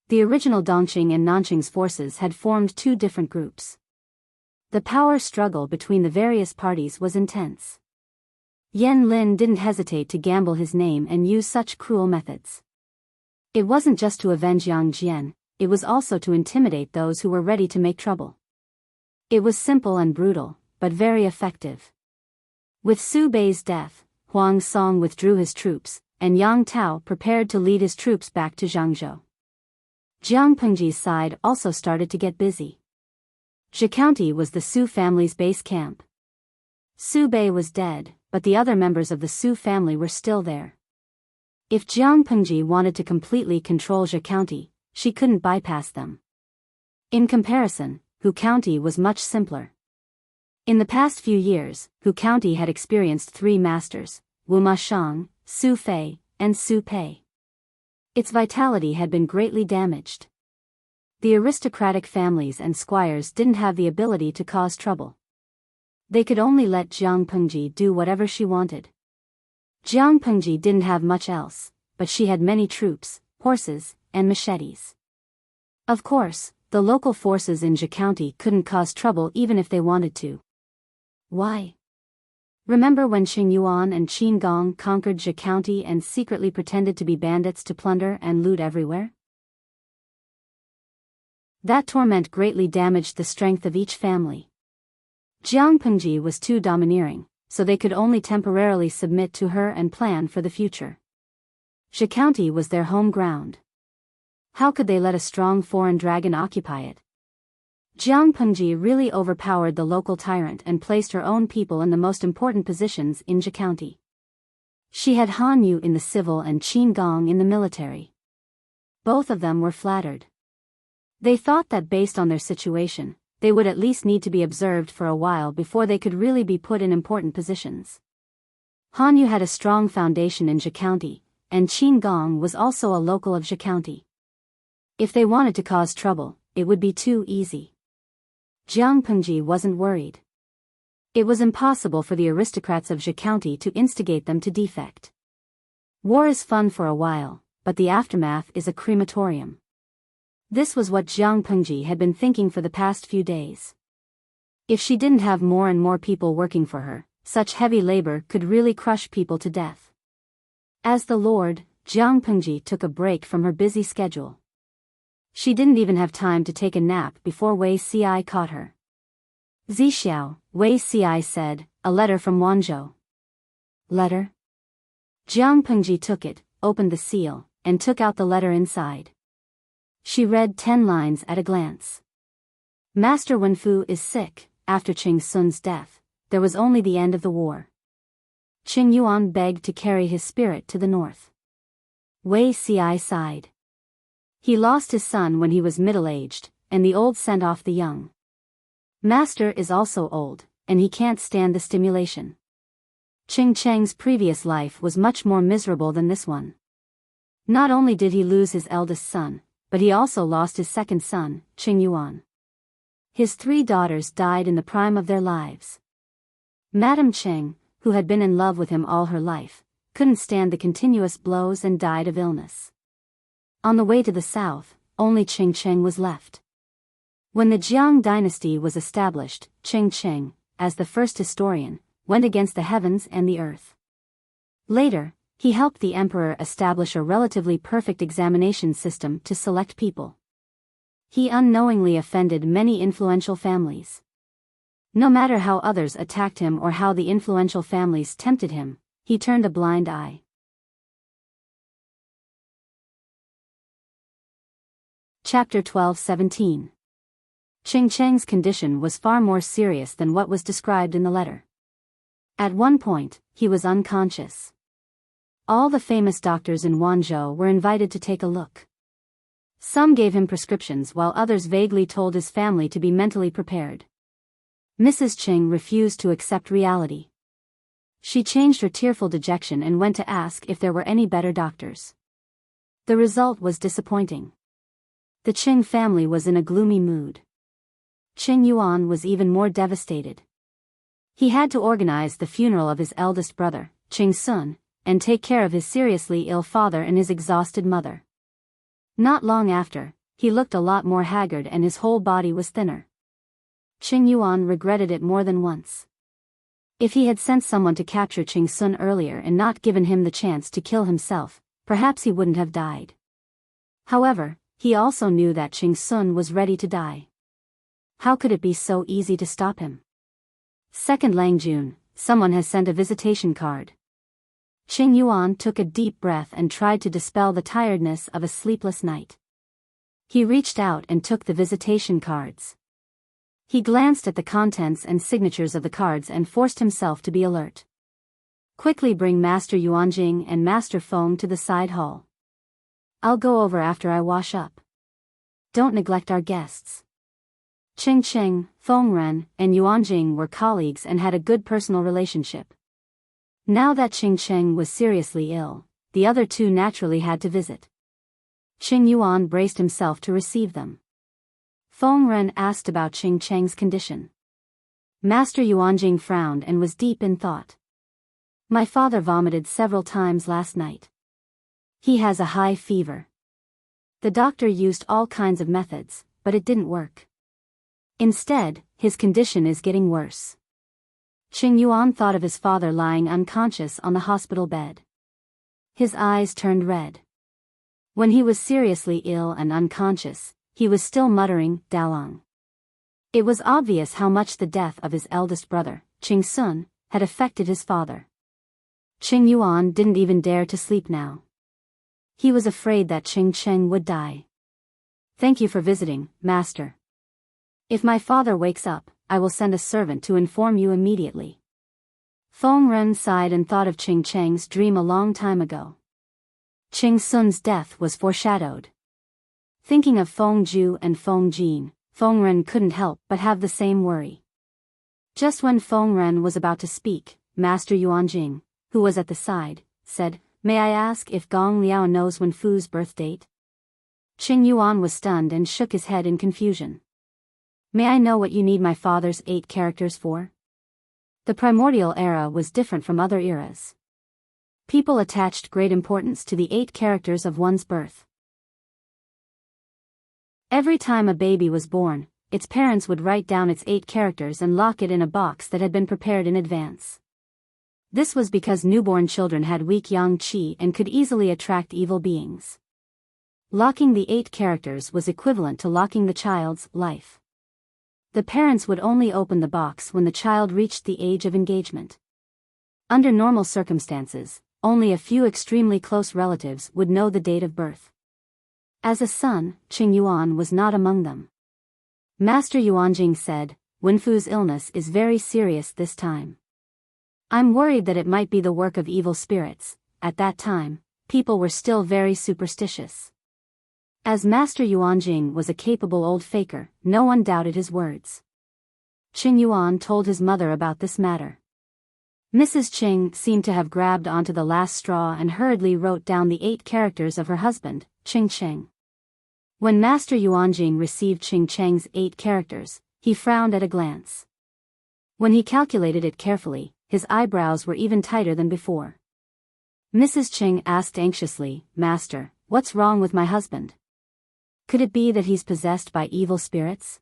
The original Dongqing and Nanqing's forces had formed two different groups. The power struggle between the various parties was intense. Yan Lin didn't hesitate to gamble his name and use such cruel methods. It wasn't just to avenge Yang Jian, it was also to intimidate those who were ready to make trouble. It was simple and brutal, but very effective. With Su Bei's death, Huang Song withdrew his troops, and Yang Tao prepared to lead his troops back to Zhangzhou. Jiang Pengji's side also started to get busy. Zhe County was the Su family's base camp. Su Bei was dead, but the other members of the Su family were still there. If Jiang Pengji wanted to completely control Zhe County, she couldn't bypass them. In comparison, Hu County was much simpler. In the past few years, Hu County had experienced three masters, Wu Mashang, Su Fei, and Su Pei. Its vitality had been greatly damaged. The aristocratic families and squires didn't have the ability to cause trouble. They could only let Jiang Pengji do whatever she wanted. Jiang Pengji didn't have much else, but she had many troops, horses, and machetes. Of course, the local forces in Zhe County couldn't cause trouble even if they wanted to. Why? Remember when Qing Yuan and Qin Gong conquered Zhe County and secretly pretended to be bandits to plunder and loot everywhere? That torment greatly damaged the strength of each family. Jiang Pengji was too domineering, so they could only temporarily submit to her and plan for the future. Zhe County was their home ground. How could they let a strong foreign dragon occupy it? Jiang Pengji really overpowered the local tyrant and placed her own people in the most important positions in Zhe County. She had Han Yu in the civil and Qin Gong in the military. Both of them were flattered. They thought that based on their situation, they would at least need to be observed for a while before they could really be put in important positions. Han Yu had a strong foundation in Zhe County, and Qin Gong was also a local of Zhe County. If they wanted to cause trouble, it would be too easy. Jiang Pengji wasn't worried. It was impossible for the aristocrats of Zhe County to instigate them to defect. War is fun for a while, but the aftermath is a crematorium. This was what Jiang Pengji had been thinking for the past few days. If she didn't have more and more people working for her, such heavy labor could really crush people to death. As the Lord, Jiang Pengji took a break from her busy schedule. She didn't even have time to take a nap before Wei Ci caught her. Zixiao, Wei Ci said, "A letter from Wanzhou." Letter? Jiang Pengji took it, opened the seal, and took out the letter inside. She read 10 lines at a glance. Master Wenfu is sick. After Qing Sun's death, there was only the end of the war. Qing Yuan begged to carry his spirit to the north. Wei Ci sighed. He lost his son when he was middle-aged, and the old sent off the young. Master is also old, and he can't stand the stimulation. Qing Cheng's previous life was much more miserable than this one. Not only did he lose his eldest son, but he also lost his second son, Qing Yuan. His 3 daughters died in the prime of their lives. Madame Qing, who had been in love with him all her life, couldn't stand the continuous blows and died of illness. On the way to the south, only Qing Cheng was left. When the Jiang dynasty was established, Qing Cheng, as the first historian, went against the heavens and the earth. Later, he helped the emperor establish a relatively perfect examination system to select people. He unknowingly offended many influential families. No matter how others attacked him or how the influential families tempted him, he turned a blind eye. Chapter 12-17. Qing Cheng's condition was far more serious than what was described in the letter. At one point, he was unconscious. All the famous doctors in Wanzhou were invited to take a look. Some gave him prescriptions while others vaguely told his family to be mentally prepared. Mrs. Qing refused to accept reality. She changed her tearful dejection and went to ask if there were any better doctors. The result was disappointing. The Qing family was in a gloomy mood. Qing Yuan was even more devastated. He had to organize the funeral of his eldest brother, Qing Sun, and take care of his seriously ill father and his exhausted mother. Not long after, he looked a lot more haggard and his whole body was thinner. Qing Yuan regretted it more than once. If he had sent someone to capture Qing Sun earlier and not given him the chance to kill himself, perhaps he wouldn't have died. However, he also knew that Qing Sun was ready to die. How could it be so easy to stop him? Second Langjun, someone has sent a visitation card. Qing Yuan took a deep breath and tried to dispel the tiredness of a sleepless night. He reached out and took the visitation cards. He glanced at the contents and signatures of the cards and forced himself to be alert. Quickly bring Master Yuanjing and Master Feng to the side hall. I'll go over after I wash up. Don't neglect our guests. Qing Cheng, Feng Ren, and Yuanjing were colleagues and had a good personal relationship. Now that Qing Cheng was seriously ill, the other 2 naturally had to visit. Qing Yuan braced himself to receive them. Feng Ren asked about Qing Cheng's condition. Master Yuanjing frowned and was deep in thought. My father vomited several times last night. He has a high fever. The doctor used all kinds of methods, but it didn't work. Instead, his condition is getting worse. Qing Yuan thought of his father lying unconscious on the hospital bed. His eyes turned red. When he was seriously ill and unconscious, he was still muttering, Dalong. It was obvious how much the death of his eldest brother, Qing Sun, had affected his father. Qing Yuan didn't even dare to sleep now. He was afraid that Qing Cheng would die. "Thank you for visiting, master. If my father wakes up, I will send a servant to inform you immediately." Feng Ren sighed and thought of Qing Cheng's dream a long time ago. Qing Sun's death was foreshadowed. Thinking of Feng Ju and Feng Jin, Feng Ren couldn't help but have the same worry. Just when Feng Ren was about to speak, Master Yuanjing, who was at the side, said, "May I ask if Gong Liao knows Wen Fu's birth date?" Qing Yuan was stunned and shook his head in confusion. "May I know what you need my father's 8 characters for?" The primordial era was different from other eras. People attached great importance to the 8 characters of one's birth. Every time a baby was born, its parents would write down its 8 characters and lock it in a box that had been prepared in advance. This was because newborn children had weak yang qi and could easily attract evil beings. Locking the 8 characters was equivalent to locking the child's life. The parents would only open the box when the child reached the age of engagement. Under normal circumstances, only a few extremely close relatives would know the date of birth. As a son, Qing Yuan was not among them. Master Yuanjing said, "Wen Fu's illness is very serious this time. I'm worried that it might be the work of evil spirits." At that time, people were still very superstitious. As Master Yuanjing was a capable old faker, no one doubted his words. Qing Yuan told his mother about this matter. Mrs. Qing seemed to have grabbed onto the last straw and hurriedly wrote down the 8 characters of her husband, Qing Cheng. When Master Yuanjing received Qing Cheng's 8 characters, he frowned at a glance. When he calculated it carefully, his eyebrows were even tighter than before. Mrs. Qing asked anxiously, "Master, what's wrong with my husband? Could it be that he's possessed by evil spirits?"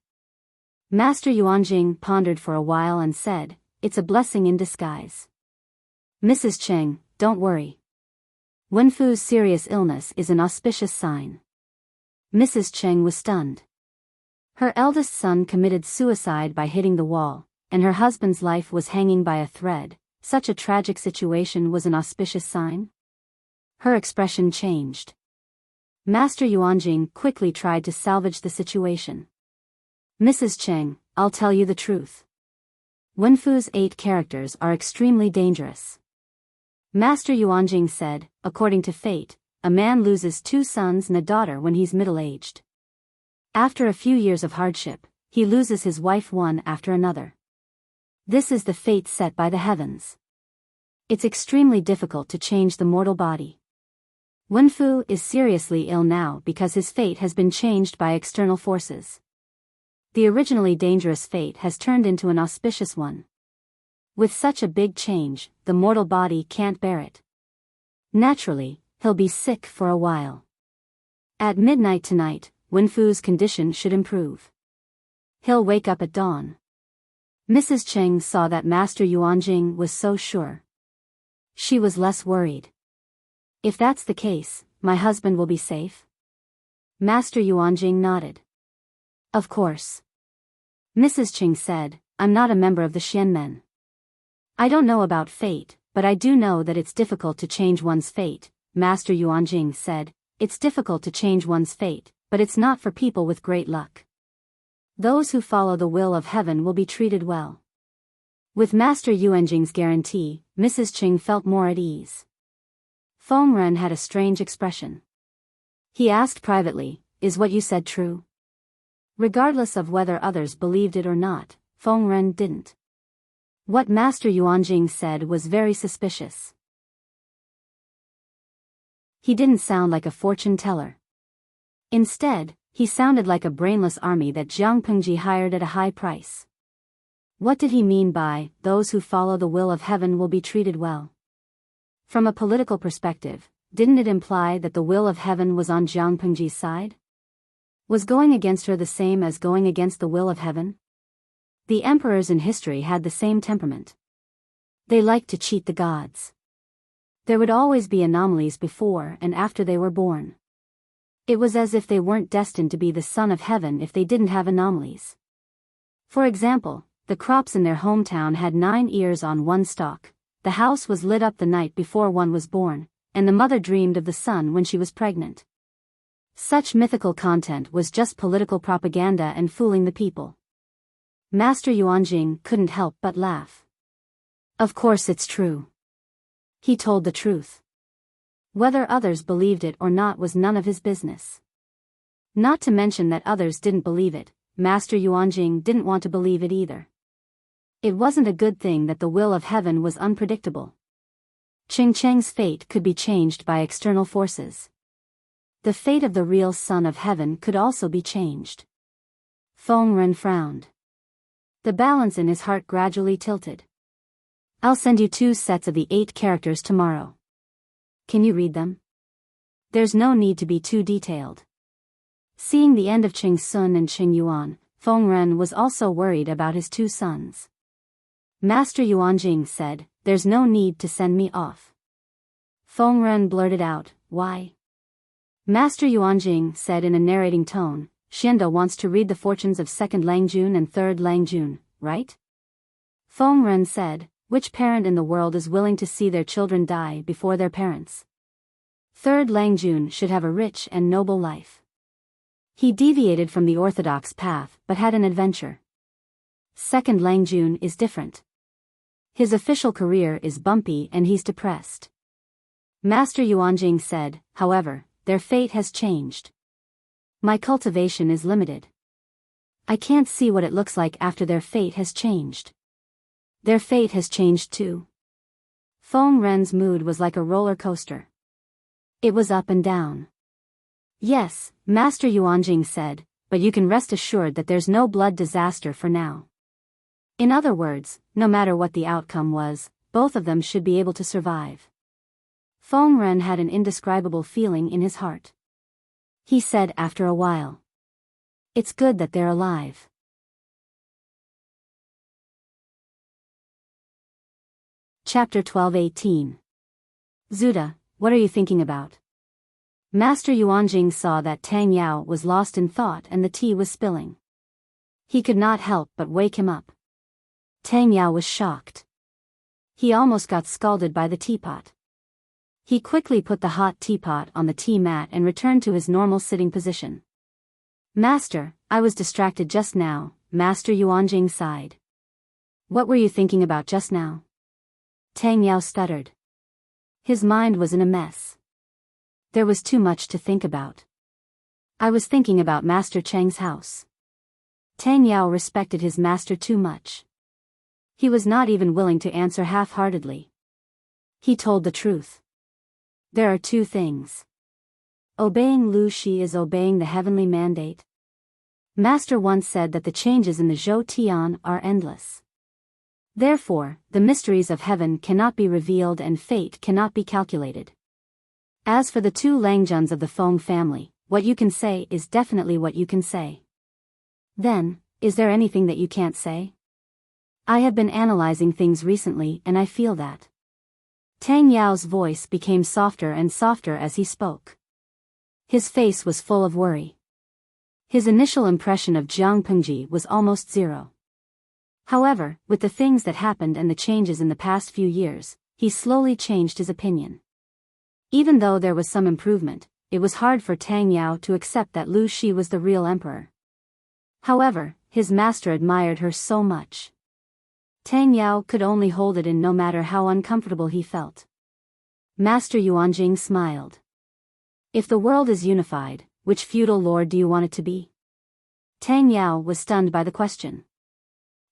Master Yuanjing pondered for a while and said, "It's a blessing in disguise. Mrs. Cheng, don't worry. Wen Fu's serious illness is an auspicious sign." Mrs. Cheng was stunned. Her eldest son committed suicide by hitting the wall, and her husband's life was hanging by a thread. Such a tragic situation was an auspicious sign? Her expression changed. Master Yuanjing quickly tried to salvage the situation. "Mrs. Cheng, I'll tell you the truth. Wen Fu's 8 characters are extremely dangerous." Master Yuanjing said, "According to fate, a man loses 2 sons and a daughter when he's middle-aged. After a few years of hardship, he loses his wife one after another. This is the fate set by the heavens. It's extremely difficult to change the mortal body. Wen Fu is seriously ill now because his fate has been changed by external forces. The originally dangerous fate has turned into an auspicious one. With such a big change, the mortal body can't bear it. Naturally, he'll be sick for a while. At midnight tonight, Wen Fu's condition should improve. He'll wake up at dawn." Mrs. Cheng saw that Master Yuanjing was so sure. She was less worried. "If that's the case, my husband will be safe?" Master Yuanjing nodded. "Of course." Mrs. Cheng said, "I'm not a member of the Xianmen. I don't know about fate, but I do know that it's difficult to change one's fate." Master Yuanjing said, "It's difficult to change one's fate, but it's not for people with great luck. Those who follow the will of heaven will be treated well." With Master Yuanjing's guarantee, Mrs. Cheng felt more at ease. Feng Ren had a strange expression. He asked privately, "Is what you said true?" Regardless of whether others believed it or not, Feng Ren didn't. What Master Yuanjing said was very suspicious. He didn't sound like a fortune teller. Instead, he sounded like a brainless army that Jiang Pengji hired at a high price. What did he mean by, "Those who follow the will of heaven will be treated well"? From a political perspective, didn't it imply that the will of heaven was on Jiang Pengji's side? Was going against her the same as going against the will of heaven? The emperors in history had the same temperament. They liked to cheat the gods. There would always be anomalies before and after they were born. It was as if they weren't destined to be the son of heaven if they didn't have anomalies. For example, the crops in their hometown had 9 ears on one stalk, the house was lit up the night before one was born, and the mother dreamed of the son when she was pregnant. Such mythical content was just political propaganda and fooling the people. Master Yuanjing couldn't help but laugh. Of course it's true. He told the truth. Whether others believed it or not was none of his business. Not to mention that others didn't believe it, Master Yuanjing didn't want to believe it either. It wasn't a good thing that the will of heaven was unpredictable. Ching Cheng's fate could be changed by external forces. The fate of the real Son of Heaven could also be changed. Feng Ren frowned. The balance in his heart gradually tilted. I'll send you 2 sets of the 8 characters tomorrow. Can you read them? There's no need to be too detailed. Seeing the end of Ching Sun and Ching Yuan, Feng Ren was also worried about his 2 sons. Master Yuanjing said, "There's no need to send me off." Feng Ren blurted out, "Why?" Master Yuanjing said in a narrating tone, "Xianda wants to read the fortunes of 2nd Langjun and 3rd Langjun, right?" Feng Ren said, "Which parent in the world is willing to see their children die before their parents? 3rd Langjun should have a rich and noble life." He deviated from the orthodox path but had an adventure. 2nd Langjun is different. His official career is bumpy and he's depressed. Master Yuanjing said, "However, their fate has changed. My cultivation is limited. I can't see what it looks like after their fate has changed." Their fate has changed too. Feng Ren's mood was like a roller coaster. It was up and down. "Yes," Master Yuanjing said, "but you can rest assured that there's no blood disaster for now." In other words, no matter what the outcome was, both of them should be able to survive. Feng Ren had an indescribable feeling in his heart. He said after a while, "It's good that they're alive." Chapter 12:18. Zuda, what are you thinking about? Master Yuanjing saw that Tang Yao was lost in thought and the tea was spilling. He could not help but wake him up. Tang Yao was shocked. He almost got scalded by the teapot. He quickly put the hot teapot on the tea mat and returned to his normal sitting position. "Master, I was distracted just now," Master Yuanjing sighed. "What were you thinking about just now?" Tang Yao stuttered. His mind was in a mess. There was too much to think about. "I was thinking about Master Cheng's house." Tang Yao respected his master too much. He was not even willing to answer half-heartedly. He told the truth. There are 2 things. Obeying Lu Shi is obeying the heavenly mandate. Master once said that the changes in the Zhou Tian are endless. Therefore, the mysteries of heaven cannot be revealed and fate cannot be calculated. As for the 2 Langjuns of the Feng family, what you can say is definitely what you can say. Then, is there anything that you can't say? I have been analyzing things recently and I feel that. Tang Yao's voice became softer and softer as he spoke. His face was full of worry. His initial impression of Jiang Pengji was almost 0. However, with the things that happened and the changes in the past few years, he slowly changed his opinion. Even though there was some improvement, it was hard for Tang Yao to accept that Lu Shi was the real emperor. However, his master admired her so much. Tang Yao could only hold it in no matter how uncomfortable he felt. Master Yuanjing smiled. "If the world is unified, which feudal lord do you want it to be?" Tang Yao was stunned by the question.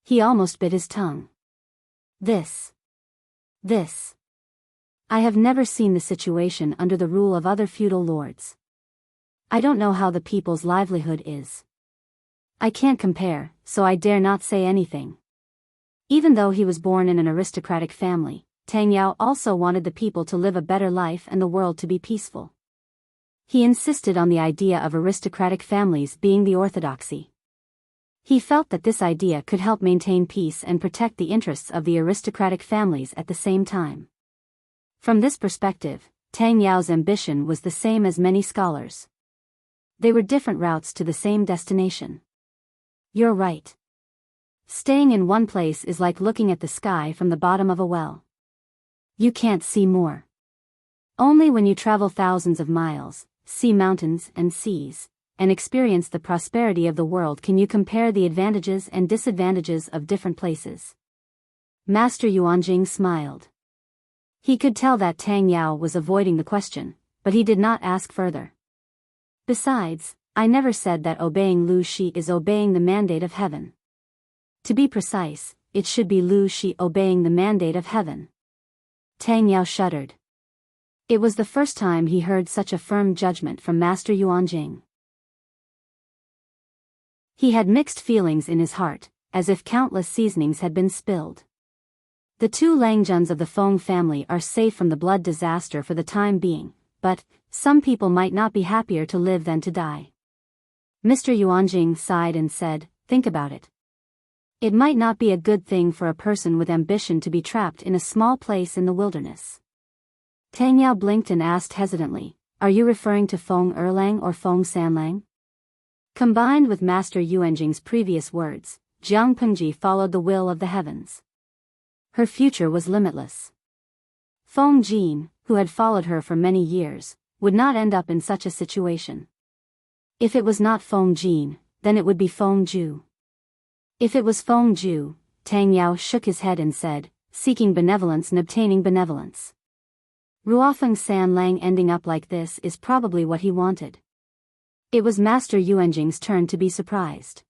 He almost bit his tongue. This. I have never seen the situation under the rule of other feudal lords. I don't know how the people's livelihood is. I can't compare, so I dare not say anything. Even though he was born in an aristocratic family, Tang Yao also wanted the people to live a better life and the world to be peaceful. He insisted on the idea of aristocratic families being the orthodoxy. He felt that this idea could help maintain peace and protect the interests of the aristocratic families at the same time. From this perspective, Tang Yao's ambition was the same as many scholars. They were different routes to the same destination. You're right. Staying in one place is like looking at the sky from the bottom of a well. You can't see more. Only when you travel thousands of miles, see mountains and seas, and experience the prosperity of the world can you compare the advantages and disadvantages of different places. Master Yuanjing smiled. He could tell that Tang Yao was avoiding the question, but he did not ask further. Besides, I never said that obeying Lu Shi is obeying the mandate of heaven. To be precise, it should be Lu Shi obeying the mandate of heaven. Tang Yao shuddered. It was the first time he heard such a firm judgment from Master Yuanjing. He had mixed feelings in his heart, as if countless seasonings had been spilled. The two Langjuns of the Feng family are safe from the blood disaster for the time being, but some people might not be happier to live than to die. Mr. Yuanjing sighed and said, "Think about it. It might not be a good thing for a person with ambition to be trapped in a small place in the wilderness." Tang Yao blinked and asked hesitantly, "Are you referring to Feng Erlang or Feng Sanlang?" Combined with Master Yuanjing's previous words, Jiang Pengji followed the will of the heavens. Her future was limitless. Feng Jin, who had followed her for many years, would not end up in such a situation. If it was not Feng Jin, then it would be Feng Ju. If it was Feng Ju, Tang Yao shook his head and said, "Seeking benevolence and obtaining benevolence. Ruofeng Sanlang ending up like this is probably what he wanted." It was Master Yuanjing's turn to be surprised.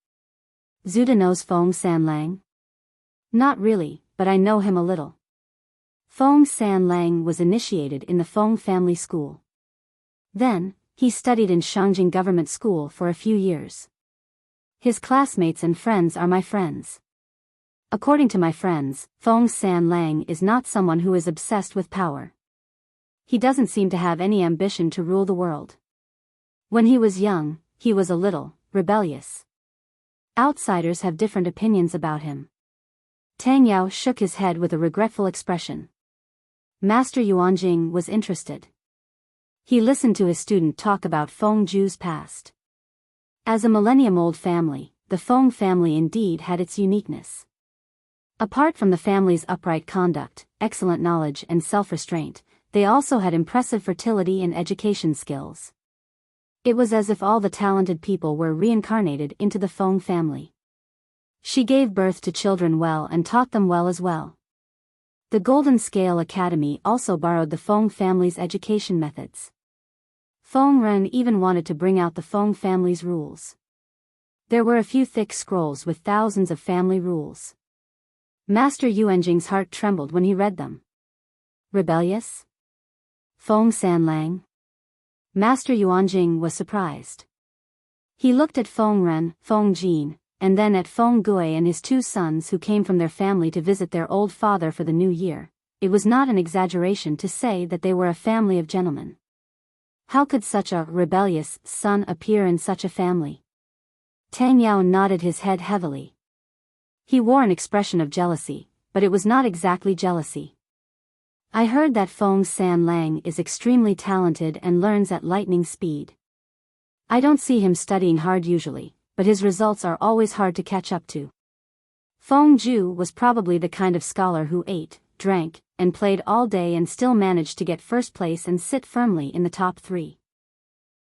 "Zuda knows Feng Sanlang?" "Not really, but I know him a little." Feng Sanlang was initiated in the Feng family school. Then, he studied in Shangjing government school for a few years. His classmates and friends are my friends. According to my friends, Feng Sanlang is not someone who is obsessed with power. He doesn't seem to have any ambition to rule the world. When he was young, he was a little rebellious. Outsiders have different opinions about him. Tang Yao shook his head with a regretful expression. Master Yuanjing was interested. He listened to his student talk about Feng Ju's past. As a millennium-old family, the Feng family indeed had its uniqueness. Apart from the family's upright conduct, excellent knowledge and self-restraint, they also had impressive fertility and education skills. It was as if all the talented people were reincarnated into the Feng family. She gave birth to children well and taught them well as well. The Golden Scale Academy also borrowed the Feng family's education methods. Feng Ren even wanted to bring out the Feng family's rules. There were a few thick scrolls with thousands of family rules. Master Yuanjing's heart trembled when he read them. Rebellious? Feng Sanlang? Master Yuanjing was surprised. He looked at Feng Ren, Feng Jin, and then at Feng Gui and his two sons who came from their family to visit their old father for the new year. It was not an exaggeration to say that they were a family of gentlemen. How could such a rebellious son appear in such a family? Tang Yao nodded his head heavily. He wore an expression of jealousy, but it was not exactly jealousy. I heard that Feng Sanlang is extremely talented and learns at lightning speed. I don't see him studying hard usually, but his results are always hard to catch up to. Feng Ju was probably the kind of scholar who ate, drank, and played all day and still managed to get first place and sit firmly in the top 3.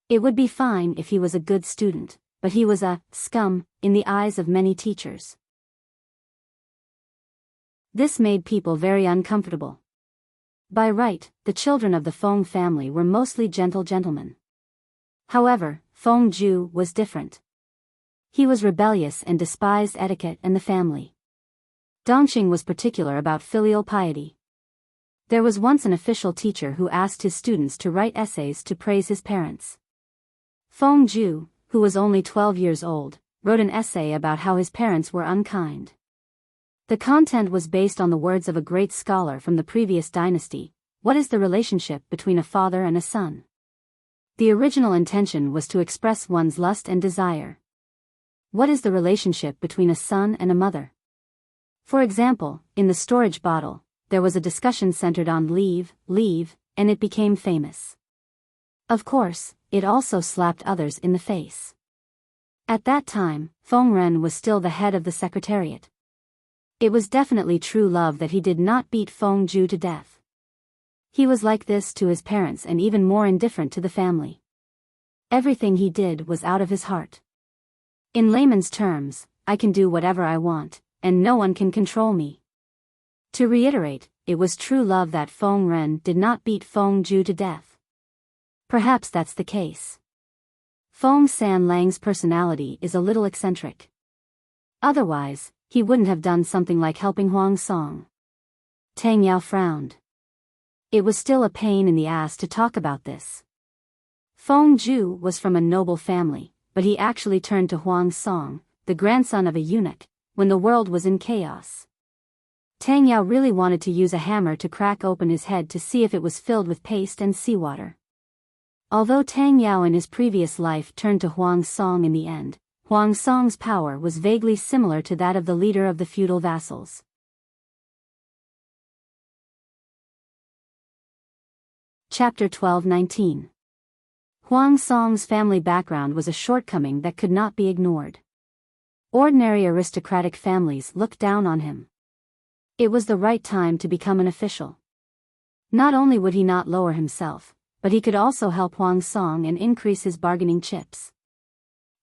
It would be fine if he was a good student, but he was a scum in the eyes of many teachers. This made people very uncomfortable. By right, the children of the Feng family were mostly gentle gentlemen. However, Feng Ju was different. He was rebellious and despised etiquette and the family. Dongqing was particular about filial piety. There was once an official teacher who asked his students to write essays to praise his parents. Feng Ju, who was only 12 years old, wrote an essay about how his parents were unkind. The content was based on the words of a great scholar from the previous dynasty: what is the relationship between a father and a son? The original intention was to express one's lust and desire. What is the relationship between a son and a mother? For example, in the storage bottle, there was a discussion centered on leave, and it became famous. Of course, it also slapped others in the face. At that time, Feng Ren was still the head of the secretariat. It was definitely true love that he did not beat Feng Zhu to death. He was like this to his parents and even more indifferent to the family. Everything he did was out of his heart. In layman's terms, I can do whatever I want, and no one can control me. To reiterate, it was true love that Feng Ren did not beat Feng Zhu to death. Perhaps that's the case. Feng Sanlang's personality is a little eccentric. Otherwise, he wouldn't have done something like helping Huang Song. Tang Yao frowned. It was still a pain in the ass to talk about this. Feng Zhu was from a noble family, but he actually turned to Huang Song, the grandson of a eunuch, when the world was in chaos. Tang Yao really wanted to use a hammer to crack open his head to see if it was filled with paste and seawater. Although Tang Yao in his previous life turned to Huang Song in the end, Huang Song's power was vaguely similar to that of the leader of the feudal vassals. Chapter 12-19. Huang Song's family background was a shortcoming that could not be ignored. Ordinary aristocratic families looked down on him. It was the right time to become an official. Not only would he not lower himself, but he could also help Huang Song and increase his bargaining chips.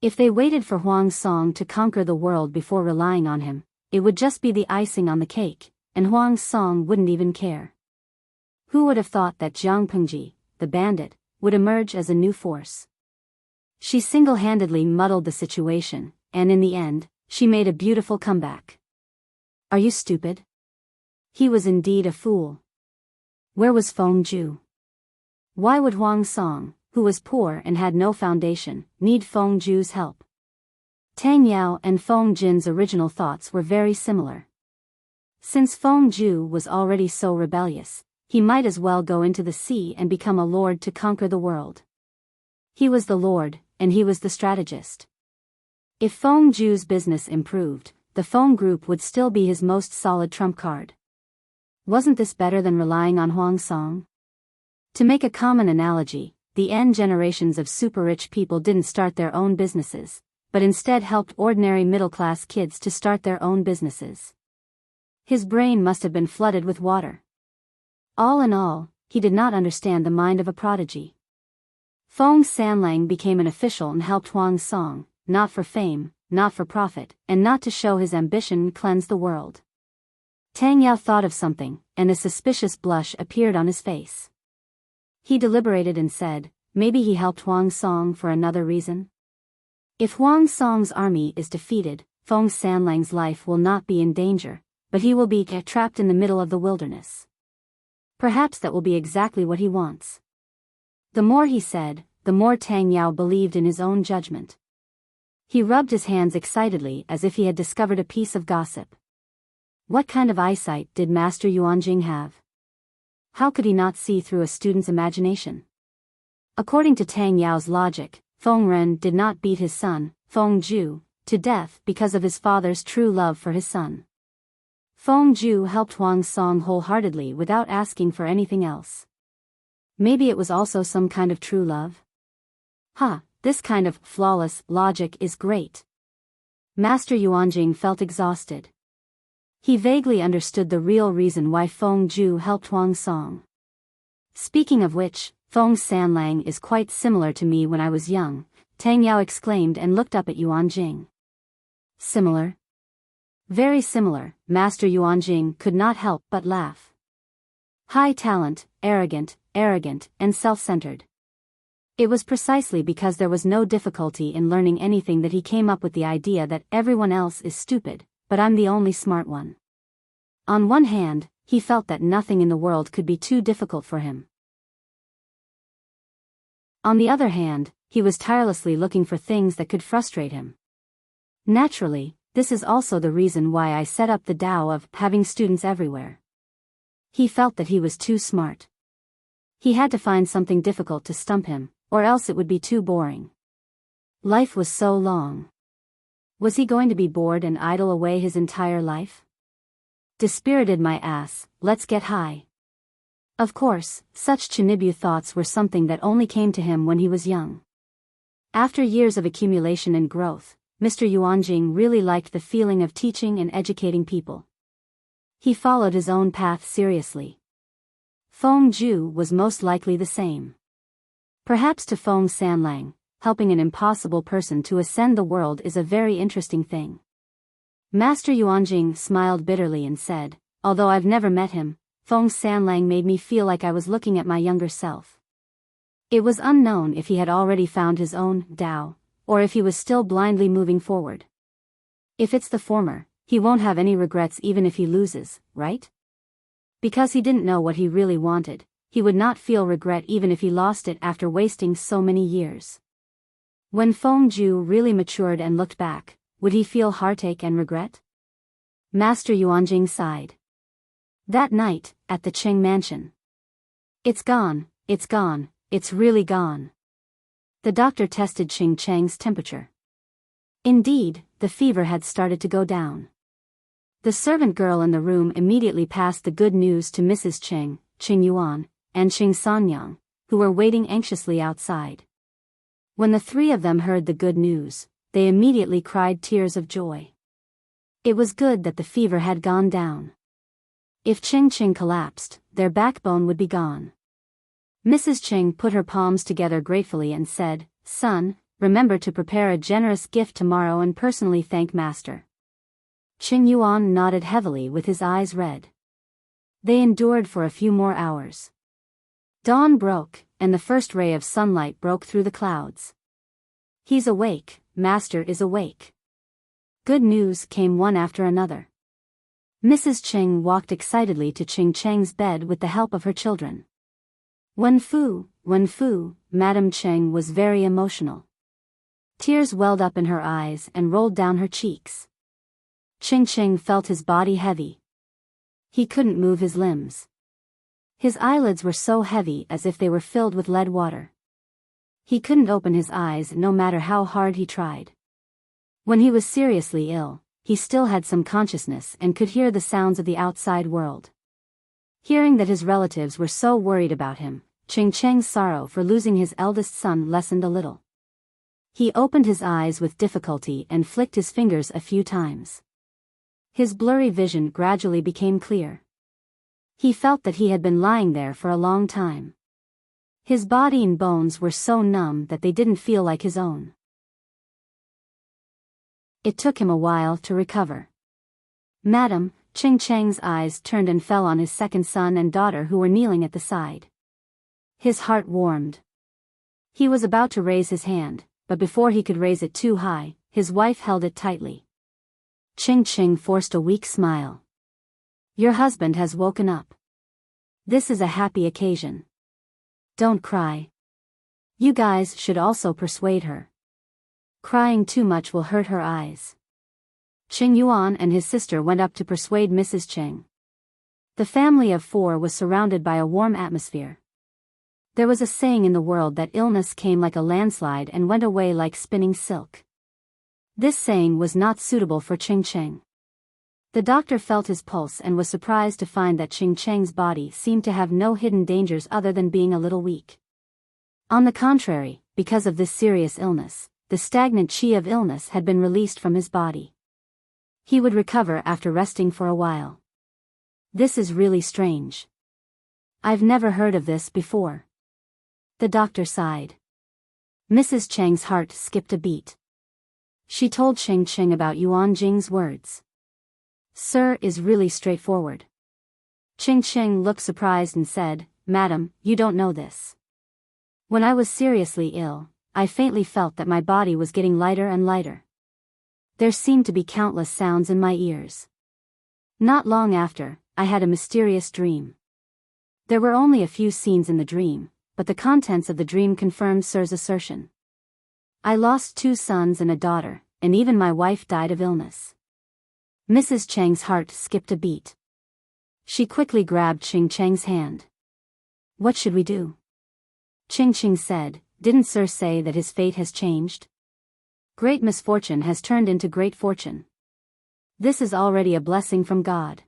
If they waited for Huang Song to conquer the world before relying on him, it would just be the icing on the cake, and Huang Song wouldn't even care. Who would have thought that Jiang Pengji, the bandit, would emerge as a new force? She single-handedly muddled the situation, and in the end, she made a beautiful comeback. Are you stupid? He was indeed a fool. Where was Feng Zhu? Why would Huang Song, who was poor and had no foundation, need Feng Zhu's help? Tang Yao and Feng Jin's original thoughts were very similar. Since Feng Zhu was already so rebellious, he might as well go into the sea and become a lord to conquer the world. He was the lord, and he was the strategist. If Feng Zhu's business improved, the Feng Group would still be his most solid trump card. Wasn't this better than relying on Huang Song? To make a common analogy, the N generations of super-rich people didn't start their own businesses, but instead helped ordinary middle-class kids to start their own businesses. His brain must have been flooded with water. All in all, he did not understand the mind of a prodigy. Feng Sanlang became an official and helped Huang Song, not for fame, not for profit, and not to show his ambition and cleanse the world. Tang Yao thought of something, and a suspicious blush appeared on his face. He deliberated and said, maybe he helped Huang Song for another reason? If Huang Song's army is defeated, Feng Sanlang's life will not be in danger, but he will be trapped in the middle of the wilderness. Perhaps that will be exactly what he wants. The more he said, the more Tang Yao believed in his own judgment. He rubbed his hands excitedly as if he had discovered a piece of gossip. What kind of eyesight did Master Yuanjing have? How could he not see through a student's imagination? According to Tang Yao's logic, Feng Ren did not beat his son, Feng Zhu, to death because of his father's true love for his son. Feng Zhu helped Huang Song wholeheartedly without asking for anything else. Maybe it was also some kind of true love? This kind of flawless logic is great. Master Yuanjing felt exhausted. He vaguely understood the real reason why Feng Zhu helped Huang Song. Speaking of which, Feng Sanlang is quite similar to me when I was young, Tang Yao exclaimed and looked up at Yuanjing. Similar? Very similar, Master Yuanjing could not help but laugh. High talent, arrogant, and self-centered. It was precisely because there was no difficulty in learning anything that he came up with the idea that everyone else is stupid, but I'm the only smart one. On one hand, he felt that nothing in the world could be too difficult for him. On the other hand, he was tirelessly looking for things that could frustrate him. Naturally, this is also the reason why I set up the Tao of having students everywhere. He felt that he was too smart. He had to find something difficult to stump him, or else it would be too boring. Life was so long. Was he going to be bored and idle away his entire life? Dispirited my ass, let's get high. Of course, such Chinibu thoughts were something that only came to him when he was young. After years of accumulation and growth, Mr. Yuanjing really liked the feeling of teaching and educating people. He followed his own path seriously. Feng Zhu was most likely the same. Perhaps to Feng Sanlang, helping an impossible person to ascend the world is a very interesting thing. Master Yuanjing smiled bitterly and said, although I've never met him, Feng Sanlang made me feel like I was looking at my younger self. It was unknown if he had already found his own Tao, or if he was still blindly moving forward. If it's the former, he won't have any regrets even if he loses, right? Because he didn't know what he really wanted, he would not feel regret even if he lost it after wasting so many years. When Feng Zhu really matured and looked back, would he feel heartache and regret? Master Yuanjing sighed. That night, at the Qing mansion. It's gone, it's really gone. The doctor tested Qing Chang's temperature. Indeed, the fever had started to go down. The servant girl in the room immediately passed the good news to Mrs. Qing, Qing Yuan, and Qing Sanyang, who were waiting anxiously outside. When the three of them heard the good news, they immediately cried tears of joy. It was good that the fever had gone down. If Qing collapsed, their backbone would be gone. Mrs. Qing put her palms together gratefully and said, "Son, remember to prepare a generous gift tomorrow and personally thank Master." Qing Yuan nodded heavily with his eyes red. They endured for a few more hours. Dawn broke, and the first ray of sunlight broke through the clouds. He's awake, Master is awake. Good news came one after another. Mrs. Qing walked excitedly to Qing Chang's bed with the help of her children. Wen Fu, Madame Qing was very emotional. Tears welled up in her eyes and rolled down her cheeks. Qing felt his body heavy. He couldn't move his limbs. His eyelids were so heavy as if they were filled with lead water. He couldn't open his eyes no matter how hard he tried. When he was seriously ill, he still had some consciousness and could hear the sounds of the outside world. Hearing that his relatives were so worried about him, Qing Chang's sorrow for losing his eldest son lessened a little. He opened his eyes with difficulty and flicked his fingers a few times. His blurry vision gradually became clear. He felt that he had been lying there for a long time. His body and bones were so numb that they didn't feel like his own. It took him a while to recover. Madam, Qing Chang's eyes turned and fell on his second son and daughter who were kneeling at the side. His heart warmed. He was about to raise his hand, but before he could raise it too high, his wife held it tightly. Qing forced a weak smile. Your husband has woken up. This is a happy occasion. Don't cry. You guys should also persuade her. Crying too much will hurt her eyes. Qing Yuan and his sister went up to persuade Mrs. Qing. The family of four was surrounded by a warm atmosphere. There was a saying in the world that illness came like a landslide and went away like spinning silk. This saying was not suitable for Qing. The doctor felt his pulse and was surprised to find that Qing Chang's body seemed to have no hidden dangers other than being a little weak. On the contrary, because of this serious illness, the stagnant qi of illness had been released from his body. He would recover after resting for a while. This is really strange. I've never heard of this before. The doctor sighed. Mrs. Chang's heart skipped a beat. She told Qing about Yuan Jing's words. Sir is really straightforward. Qing looked surprised and said, Madam, you don't know this. When I was seriously ill, I faintly felt that my body was getting lighter and lighter. There seemed to be countless sounds in my ears. Not long after, I had a mysterious dream. There were only a few scenes in the dream, but the contents of the dream confirmed Sir's assertion. I lost 2 sons and a daughter, and even my wife died of illness. Mrs. Chang's heart skipped a beat. She quickly grabbed Qing Chang's hand. What should we do? Qing said, didn't Sir say that his fate has changed? Great misfortune has turned into great fortune. This is already a blessing from God.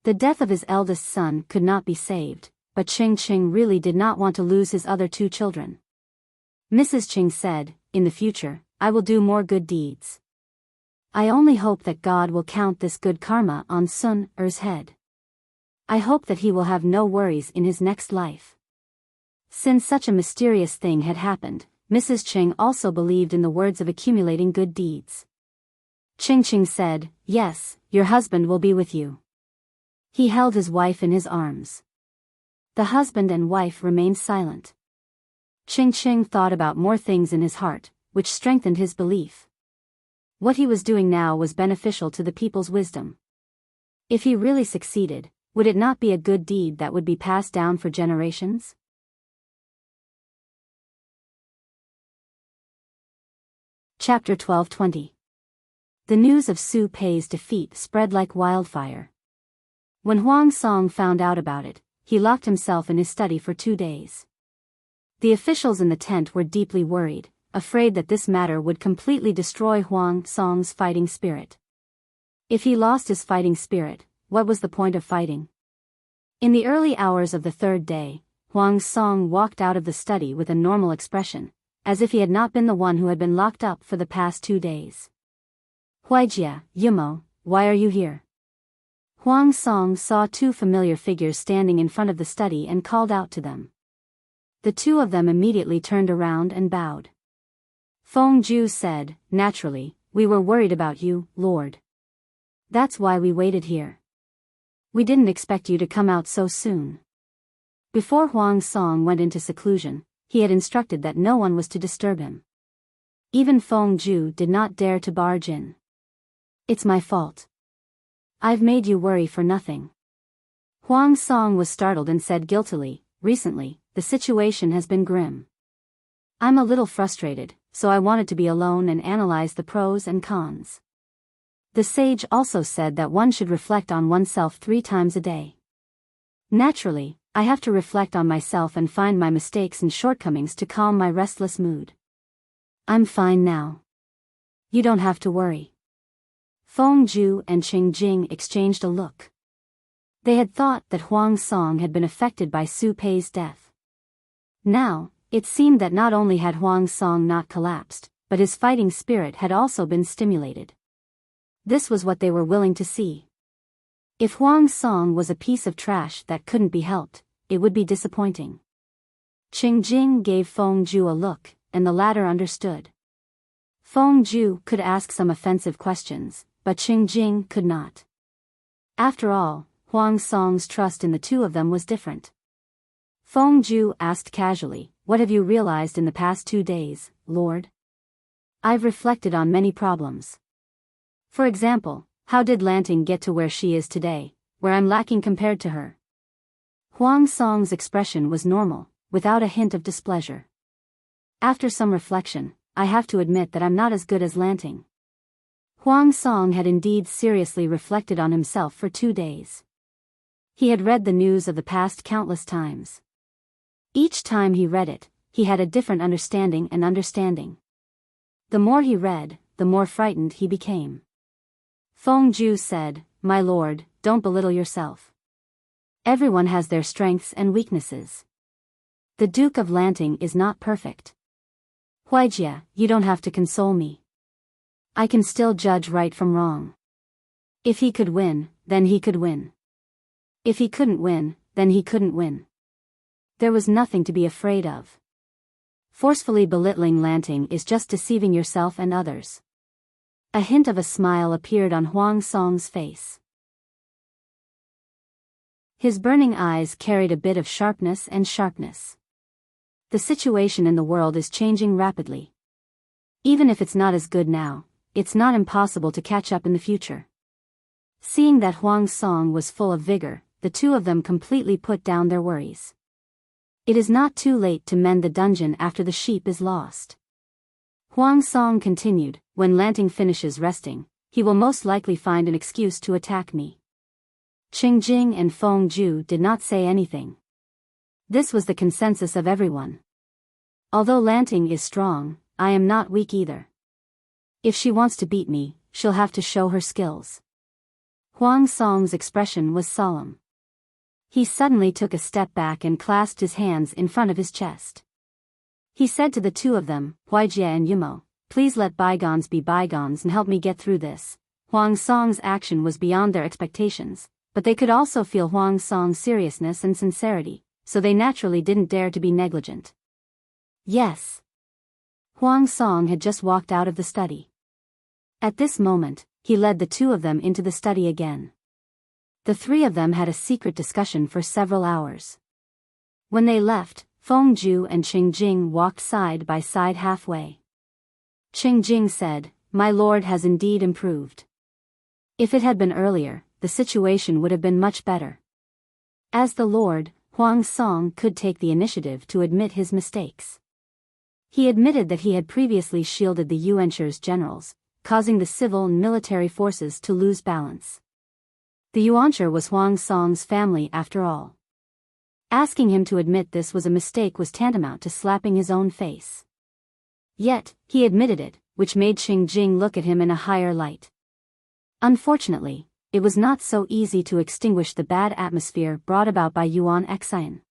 The death of his eldest son could not be saved, but Qing really did not want to lose his other 2 children. Mrs. Qing said, in the future, I will do more good deeds. I only hope that God will count this good karma on Sun Er's head. I hope that he will have no worries in his next life. Since such a mysterious thing had happened, Mrs. Ching also believed in the words of accumulating good deeds. Ching said, "Yes, your husband will be with you." He held his wife in his arms. The husband and wife remained silent. Ching thought about more things in his heart, which strengthened his belief. What he was doing now was beneficial to the people's wisdom. If he really succeeded, would it not be a good deed that would be passed down for generations? Chapter 12:20. The news of Su Pei's defeat spread like wildfire. When Huang Song found out about it, he locked himself in his study for 2 days. The officials in the tent were deeply worried, afraid that this matter would completely destroy Huang Song's fighting spirit. If he lost his fighting spirit, what was the point of fighting? In the early hours of the 3rd day, Huang Song walked out of the study with a normal expression, as if he had not been the one who had been locked up for the past 2 days. "Huijia, Yumo, why are you here?" Huang Song saw 2 familiar figures standing in front of the study and called out to them. The 2 of them immediately turned around and bowed. Feng Ju said, "Naturally, we were worried about you, Lord. That's why we waited here. We didn't expect you to come out so soon." Before Huang Song went into seclusion, he had instructed that no one was to disturb him. Even Feng Ju did not dare to barge in. "It's my fault. I've made you worry for nothing." Huang Song was startled and said guiltily, "Recently, the situation has been grim. I'm a little frustrated, so I wanted to be alone and analyze the pros and cons." The sage also said that one should reflect on oneself 3 times a day. Naturally, I have to reflect on myself and find my mistakes and shortcomings to calm my restless mood. I'm fine now. You don't have to worry. Feng Ju and Qing Jing exchanged a look. They had thought that Huang Song had been affected by Su Pei's death. Now, it seemed that not only had Huang Song not collapsed, but his fighting spirit had also been stimulated. This was what they were willing to see. If Huang Song was a piece of trash that couldn't be helped, it would be disappointing. Qing Jing gave Feng Ju a look, and the latter understood. Feng Ju could ask some offensive questions, but Qing Jing could not. After all, Huang Song's trust in the 2 of them was different. Feng Ju asked casually, "What have you realized in the past 2 days, Lord?" "I've reflected on many problems. For example, how did Lanting get to where she is today, where I'm lacking compared to her?" Huang Song's expression was normal, without a hint of displeasure. "After some reflection, I have to admit that I'm not as good as Lanting." Huang Song had indeed seriously reflected on himself for 2 days. He had read the news of the past countless times. Each time he read it, he had a different understanding. The more he read, the more frightened he became. Feng Ju said, "My lord, don't belittle yourself. Everyone has their strengths and weaknesses. The Duke of Lanting is not perfect. Huijia, you don't have to console me. I can still judge right from wrong. If he could win, then he could win. If he couldn't win, then he couldn't win. There was nothing to be afraid of. Forcefully belittling Lanting is just deceiving yourself and others." A hint of a smile appeared on Huang Song's face. His burning eyes carried a bit of sharpness. The situation in the world is changing rapidly. Even if it's not as good now, it's not impossible to catch up in the future. Seeing that Huang Song was full of vigor, the 2 of them completely put down their worries. It is not too late to mend the dungeon after the sheep is lost. Huang Song continued, "When Lanting finishes resting, he will most likely find an excuse to attack me." Qing Jing and Feng Ju did not say anything. This was the consensus of everyone. Although Lanting is strong, I am not weak either. If she wants to beat me, she'll have to show her skills. Huang Song's expression was solemn. He suddenly took a step back and clasped his hands in front of his chest. He said to the 2 of them, "Huijia and Yumo, please let bygones be bygones and help me get through this. Huang Song's action was beyond their expectations, but they could also feel Huang Song's seriousness and sincerity, so they naturally didn't dare to be negligent. Yes. Huang Song had just walked out of the study. At this moment, he led the two of them into the study again. The three of them had a secret discussion for several hours. When they left, Feng Zhu and Qing Jing walked side by side halfway. Qing Jing said, "My lord has indeed improved. If it had been earlier, the situation would have been much better." As the lord, Huang Song could take the initiative to admit his mistakes. He admitted that he had previously shielded the Yuanshur's generals, causing the civil and military forces to lose balance. The Yuanshur was Huang Song's family after all. Asking him to admit this was a mistake was tantamount to slapping his own face. Yet, he admitted it, which made Qing Jing look at him in a higher light. Unfortunately, it was not so easy to extinguish the bad atmosphere brought about by Yuan Xian.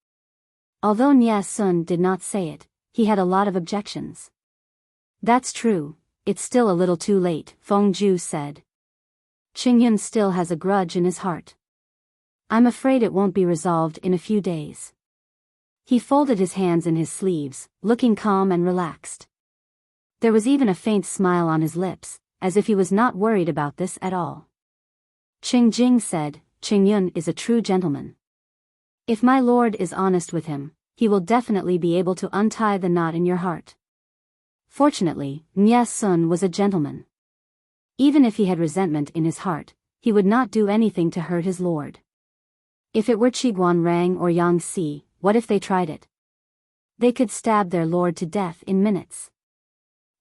Although Nia Sun did not say it, he had a lot of objections. "That's true, it's still a little too late," Feng Zhu said. "Qing Yun still has a grudge in his heart. I'm afraid it won't be resolved in a few days." He folded his hands in his sleeves, looking calm and relaxed. There was even a faint smile on his lips, as if he was not worried about this at all. Qing Jing said, "Qing Yun is a true gentleman. If my lord is honest with him, he will definitely be able to untie the knot in your heart." Fortunately, Nia Sun was a gentleman. Even if he had resentment in his heart, he would not do anything to hurt his lord. If it were Qiguan Rang or Yang Si, what if they tried it? They could stab their lord to death in minutes.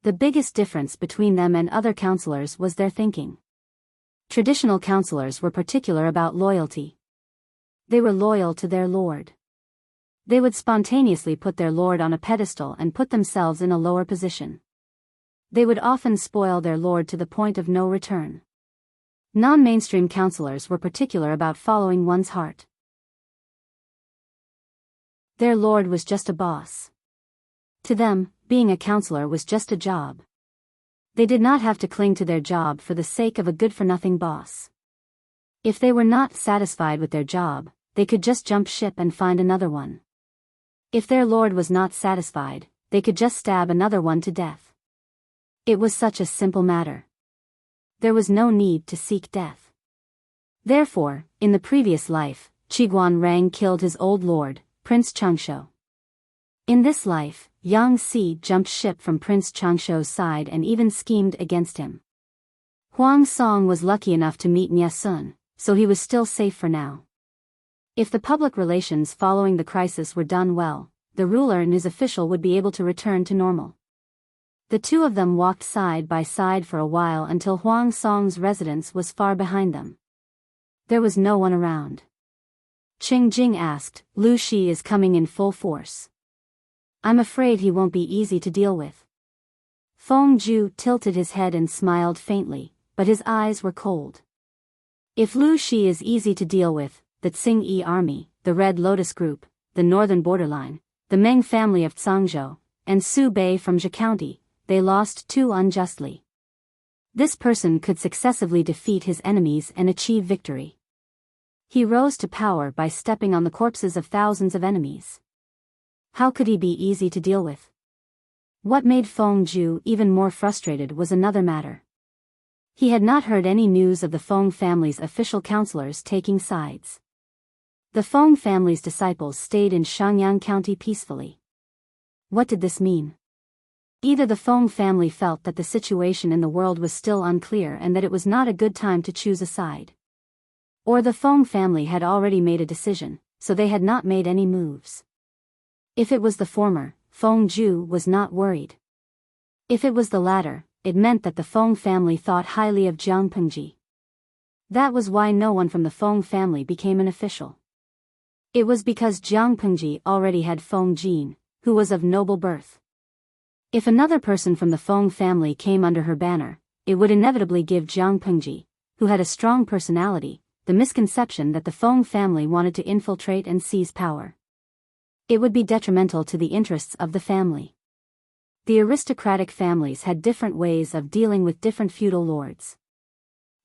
The biggest difference between them and other counselors was their thinking. Traditional counselors were particular about loyalty. They were loyal to their lord. They would spontaneously put their lord on a pedestal and put themselves in a lower position. They would often spoil their lord to the point of no return. Non-mainstream counselors were particular about following one's heart. Their lord was just a boss. To them, being a counselor was just a job. They did not have to cling to their job for the sake of a good-for-nothing boss. If they were not satisfied with their job, they could just jump ship and find another one. If their lord was not satisfied, they could just stab another one to death. It was such a simple matter. There was no need to seek death. Therefore, in the previous life, Qiguan Rang killed his old lord, Prince Changsho. In this life, Yang Si jumped ship from Prince Changsho's side and even schemed against him. Huang Song was lucky enough to meet Nia Sun, so he was still safe for now. If the public relations following the crisis were done well, the ruler and his official would be able to return to normal. The two of them walked side by side for a while until Huang Song's residence was far behind them. There was no one around. Qing Jing asked, "Lu Shi is coming in full force. I'm afraid he won't be easy to deal with." Feng Zhu tilted his head and smiled faintly, but his eyes were cold. If Lu Shi is easy to deal with, the Tsing-Yi army, the Red Lotus Group, the northern borderline, the Meng family of Zhangzhou, and Su Bei from Zhe County, they lost too unjustly. This person could successively defeat his enemies and achieve victory. He rose to power by stepping on the corpses of thousands of enemies. How could he be easy to deal with? What made Feng Zhu even more frustrated was another matter. He had not heard any news of the Feng family's official counselors taking sides. The Feng family's disciples stayed in Shangyang County peacefully. What did this mean? Either the Feng family felt that the situation in the world was still unclear and that it was not a good time to choose a side. Or the Feng family had already made a decision, so they had not made any moves. If it was the former, Feng Zhu was not worried. If it was the latter, it meant that the Feng family thought highly of Jiang Pengji. That was why no one from the Feng family became an official. It was because Jiang Pengji already had Feng Jin, who was of noble birth. If another person from the Feng family came under her banner, it would inevitably give Jiang Pengji, who had a strong personality, the misconception that the Feng family wanted to infiltrate and seize power. It would be detrimental to the interests of the family. The aristocratic families had different ways of dealing with different feudal lords.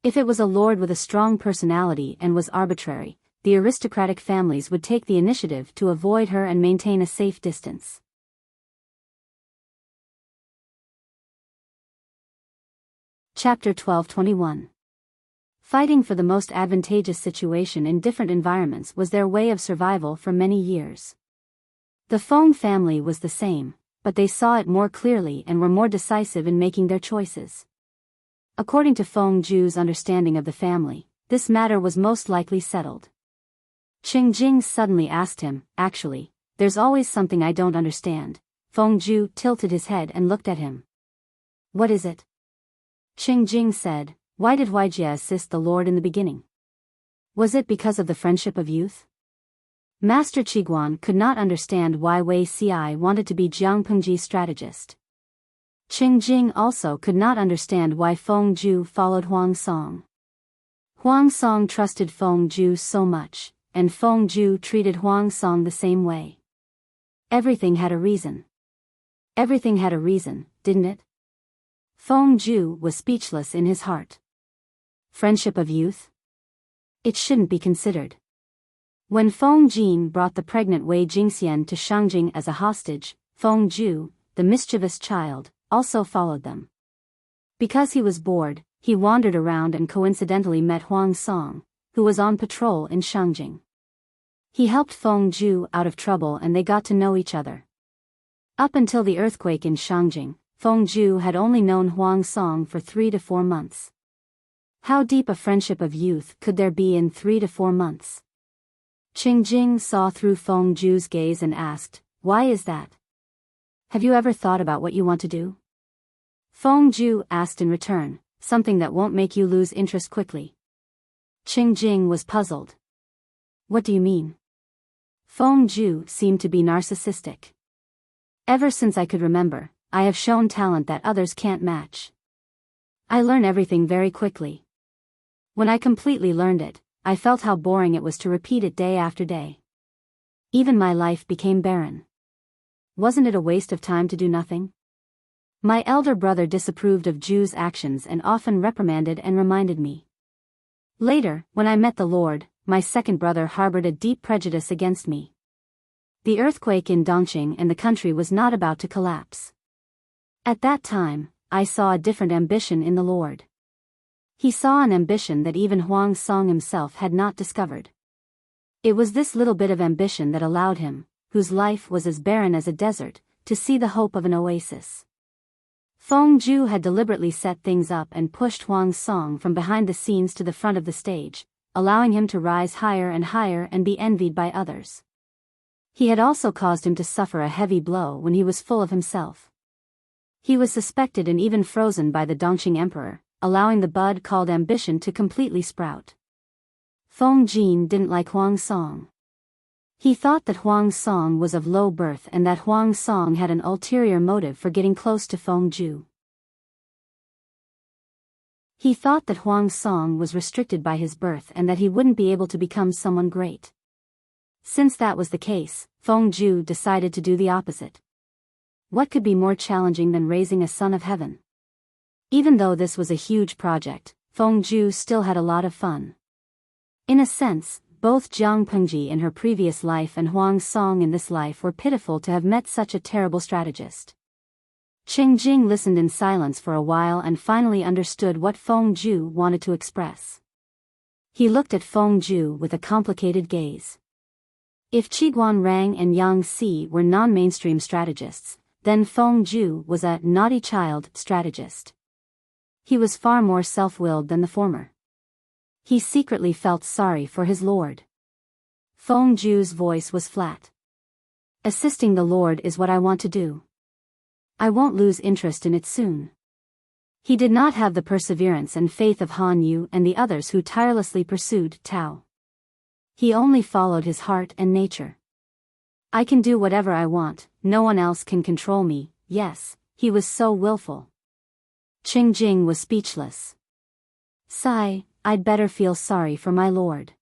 If it was a lord with a strong personality and was arbitrary, the aristocratic families would take the initiative to avoid her and maintain a safe distance. Chapter 12:21. Fighting for the most advantageous situation in different environments was their way of survival for many years. The Feng family was the same, but they saw it more clearly and were more decisive in making their choices. According to Feng Zhu's understanding of the family, this matter was most likely settled. Qing Jing suddenly asked him, "Actually, there's always something I don't understand." Feng Zhu tilted his head and looked at him. "What is it?" Qing Jing said, "Why did Huijie assist the Lord in the beginning? Was it because of the friendship of youth?" Master Qiguan could not understand why Wei Ci wanted to be Jiang Pengji's strategist. Qing Jing also could not understand why Feng Zhu followed Huang Song. Huang Song trusted Feng Zhu so much, and Feng Zhu treated Huang Song the same way. Everything had a reason. Everything had a reason, didn't it? Feng Zhu was speechless in his heart. Friendship of youth? It shouldn't be considered. When Feng Jin brought the pregnant Wei Jingxian to Shangjing as a hostage, Feng Zhu, the mischievous child, also followed them. Because he was bored, he wandered around and coincidentally met Huang Song, who was on patrol in Shangjing. He helped Feng Zhu out of trouble and they got to know each other. Up until the earthquake in Shangjing, Feng Zhu had only known Huang Song for 3 to 4 months. How deep a friendship of youth could there be in 3 to 4 months? Qing Jing saw through Feng Zhu's gaze and asked, "Why is that? Have you ever thought about what you want to do?" Feng Zhu asked in return, "Something that won't make you lose interest quickly." Qing Jing was puzzled. "What do you mean?" Feng Zhu seemed to be narcissistic. "Ever since I could remember, I have shown talent that others can't match. I learn everything very quickly. When I completely learned it, I felt how boring it was to repeat it day after day. Even my life became barren. Wasn't it a waste of time to do nothing?" My elder brother disapproved of Zhu's actions and often reprimanded and reminded me. Later, when I met the Lord, my second brother harbored a deep prejudice against me. The earthquake in Dongqing and the country was not about to collapse. At that time, I saw a different ambition in the Lord. He saw an ambition that even Huang Song himself had not discovered. It was this little bit of ambition that allowed him, whose life was as barren as a desert, to see the hope of an oasis. Feng Zhu had deliberately set things up and pushed Huang Song from behind the scenes to the front of the stage, allowing him to rise higher and be envied by others. He had also caused him to suffer a heavy blow when he was full of himself. He was suspected and even frozen by the Dongqing emperor, allowing the bud called ambition to completely sprout. Feng Jin didn't like Huang Song. He thought that Huang Song was of low birth and that Huang Song had an ulterior motive for getting close to Feng Zhu. He thought that Huang Song was restricted by his birth and that he wouldn't be able to become someone great. Since that was the case, Feng Zhu decided to do the opposite. What could be more challenging than raising a son of heaven? Even though this was a huge project, Feng Zhu still had a lot of fun. In a sense, both Jiang Pengji in her previous life and Huang Song in this life were pitiful to have met such a terrible strategist. Qing Jing listened in silence for a while and finally understood what Feng Zhu wanted to express. He looked at Feng Zhu with a complicated gaze. If Qiguan Rang and Yang Si were non-mainstream strategists, then Feng Zhu was a naughty child strategist. He was far more self-willed than the former. He secretly felt sorry for his lord. Feng Zhu's voice was flat. "Assisting the Lord is what I want to do. I won't lose interest in it soon." He did not have the perseverance and faith of Han Yu and the others who tirelessly pursued Tao. He only followed his heart and nature. "I can do whatever I want, no one else can control me." Yes, he was so willful. Qing Jing was speechless. "Sigh, I'd better feel sorry for my lord."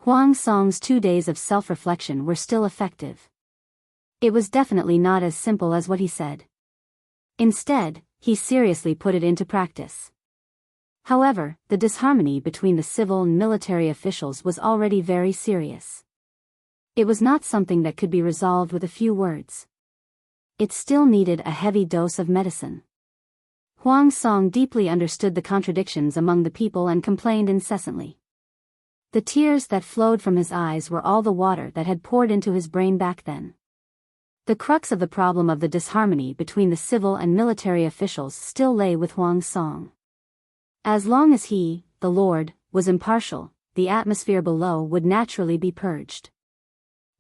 Huang Song's 2 days of self-reflection were still effective. It was definitely not as simple as what he said. Instead, he seriously put it into practice. However, the disharmony between the civil and military officials was already very serious. It was not something that could be resolved with a few words. It still needed a heavy dose of medicine. Huang Song deeply understood the contradictions among the people and complained incessantly. The tears that flowed from his eyes were all the water that had poured into his brain back then. The crux of the problem of the disharmony between the civil and military officials still lay with Huang Song. As long as he, the Lord, was impartial, the atmosphere below would naturally be purged.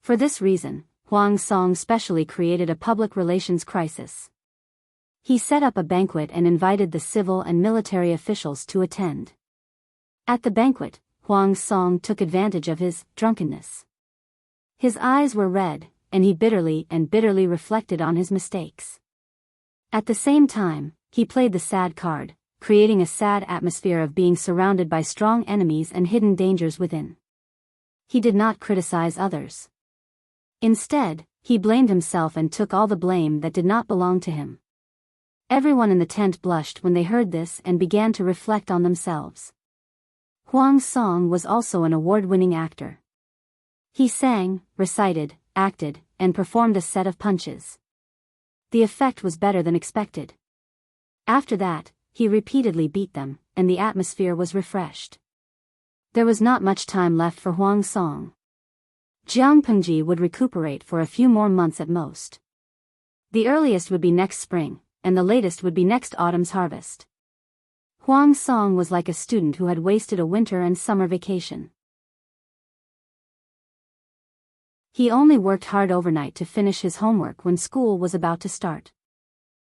For this reason, Huang Song specially created a public relations crisis. He set up a banquet and invited the civil and military officials to attend. At the banquet, Huang Song took advantage of his drunkenness. His eyes were red, and he bitterly reflected on his mistakes. At the same time, he played the sad card, creating a sad atmosphere of being surrounded by strong enemies and hidden dangers within. He did not criticize others. Instead, he blamed himself and took all the blame that did not belong to him. Everyone in the tent blushed when they heard this and began to reflect on themselves. Huang Song was also an award-winning actor. He sang, recited, acted, and performed a set of punches. The effect was better than expected. After that, he repeatedly beat them, and the atmosphere was refreshed. There was not much time left for Huang Song. Jiang Pengji would recuperate for a few more months at most. The earliest would be next spring, and the latest would be next autumn's harvest. Huang Song was like a student who had wasted a winter and summer vacation. He only worked hard overnight to finish his homework when school was about to start.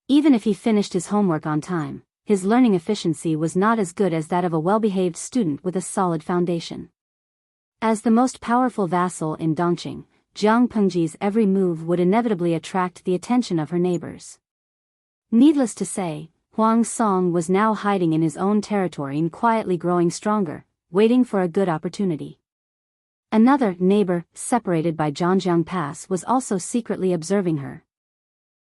Even if he finished his homework on time, his learning efficiency was not as good as that of a well-behaved student with a solid foundation. As the most powerful vassal in Dongqing, Jiang Pengji's every move would inevitably attract the attention of her neighbors. Needless to say, Huang Song was now hiding in his own territory and quietly growing stronger, waiting for a good opportunity. Another neighbor, separated by Zhangjiang Pass, was also secretly observing her.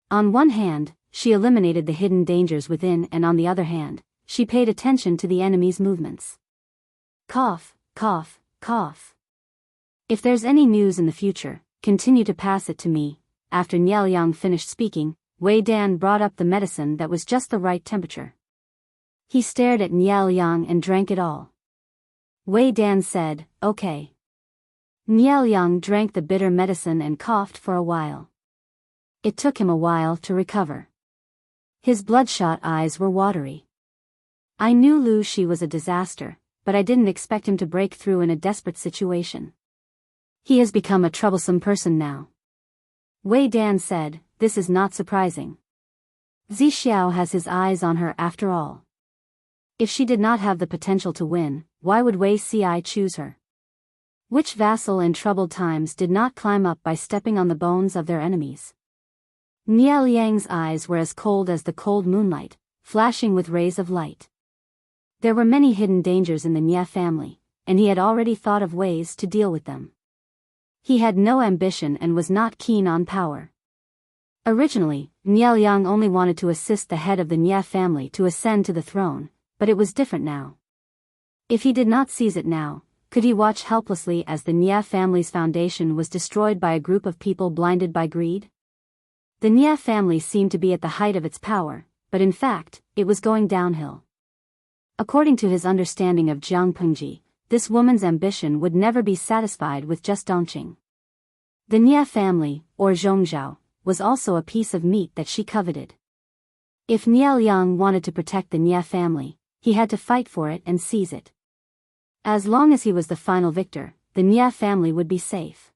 On one hand, she eliminated the hidden dangers within, and on the other hand, she paid attention to the enemy's movements. Cough, cough, cough. If there's any news in the future, continue to pass it to me. After Nieliang finished speaking, Wei Dan brought up the medicine that was just the right temperature. He stared at Nieliang and drank it all. Wei Dan said, "Okay." Nieliang drank the bitter medicine and coughed for a while. It took him a while to recover. His bloodshot eyes were watery. I knew Lu Shi was a disaster, but I didn't expect him to break through in a desperate situation. He has become a troublesome person now. Wei Dan said, "This is not surprising. Zixiao has his eyes on her after all. If she did not have the potential to win, why would Wei Ci choose her? Which vassal in troubled times did not climb up by stepping on the bones of their enemies?" Nieliang's eyes were as cold as the cold moonlight, flashing with rays of light. There were many hidden dangers in the Nie family, and he had already thought of ways to deal with them. He had no ambition and was not keen on power. Originally, Nieliang only wanted to assist the head of the Nie family to ascend to the throne, but it was different now. If he did not seize it now, could he watch helplessly as the Nie family's foundation was destroyed by a group of people blinded by greed? The Nie family seemed to be at the height of its power, but in fact, it was going downhill. According to his understanding of Jiang Pengji, this woman's ambition would never be satisfied with just Dongqing. The Nie family, or Zhongzhao, was also a piece of meat that she coveted. If Nieliang wanted to protect the Nie family, he had to fight for it and seize it. As long as he was the final victor, the Nie family would be safe.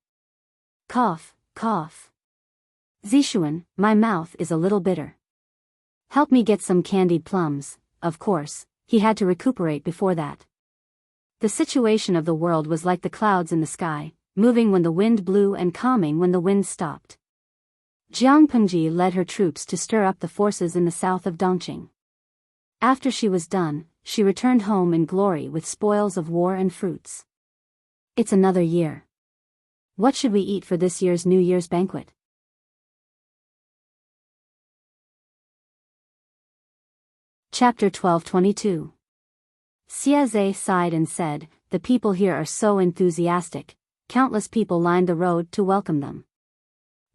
Cough, cough. Zixuan, my mouth is a little bitter. Help me get some candied plums. Of course, he had to recuperate before that. The situation of the world was like the clouds in the sky, moving when the wind blew and calming when the wind stopped. Jiang Pengji led her troops to stir up the forces in the south of Dongqing. After she was done, she returned home in glory with spoils of war and fruits. It's another year. What should we eat for this year's New Year's banquet? Chapter 12:22. Xiaze sighed and said, "The people here are so enthusiastic." Countless people lined the road to welcome them.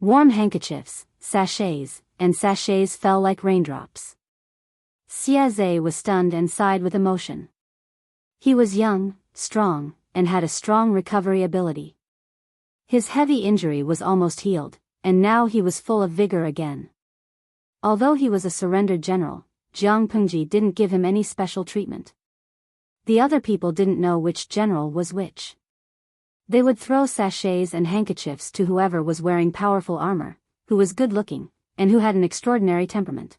Warm handkerchiefs, sachets, and sachets fell like raindrops. Xiaze was stunned and sighed with emotion. He was young, strong, and had a strong recovery ability. His heavy injury was almost healed, and now he was full of vigor again. Although he was a surrendered general, Jiang Pengji didn't give him any special treatment. The other people didn't know which general was which. They would throw sachets and handkerchiefs to whoever was wearing powerful armor, who was good-looking, and who had an extraordinary temperament.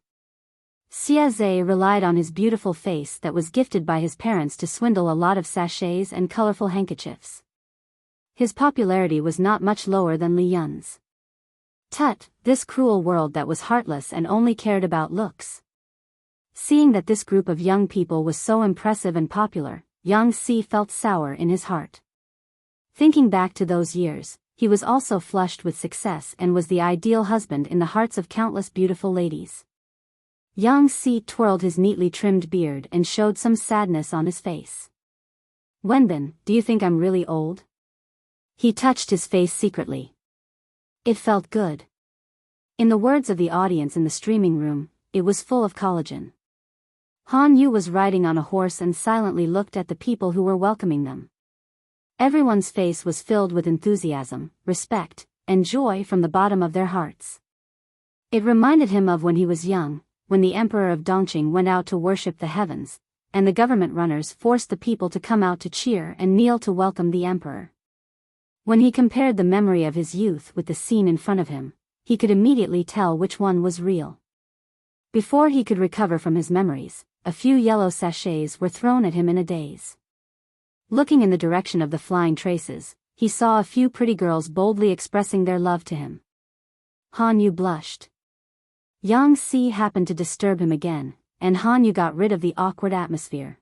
Xiaze relied on his beautiful face that was gifted by his parents to swindle a lot of sachets and colorful handkerchiefs. His popularity was not much lower than Li Yun's. Tut, this cruel world that was heartless and only cared about looks. Seeing that this group of young people was so impressive and popular, Yang Si felt sour in his heart. Thinking back to those years, he was also flushed with success and was the ideal husband in the hearts of countless beautiful ladies. Yang Si twirled his neatly trimmed beard and showed some sadness on his face. "Wenbin, do you think I'm really old?" He touched his face secretly. It felt good. In the words of the audience in the streaming room, it was full of collagen. Han Yu was riding on a horse and silently looked at the people who were welcoming them. Everyone's face was filled with enthusiasm, respect, and joy from the bottom of their hearts. It reminded him of when he was young, when the Emperor of Dongqing went out to worship the heavens, and the government runners forced the people to come out to cheer and kneel to welcome the Emperor. When he compared the memory of his youth with the scene in front of him, he could immediately tell which one was real. Before he could recover from his memories, a few yellow sachets were thrown at him in a daze. Looking in the direction of the flying traces, he saw a few pretty girls boldly expressing their love to him. Han Yu blushed. Yang Si happened to disturb him again, and Han Yu got rid of the awkward atmosphere.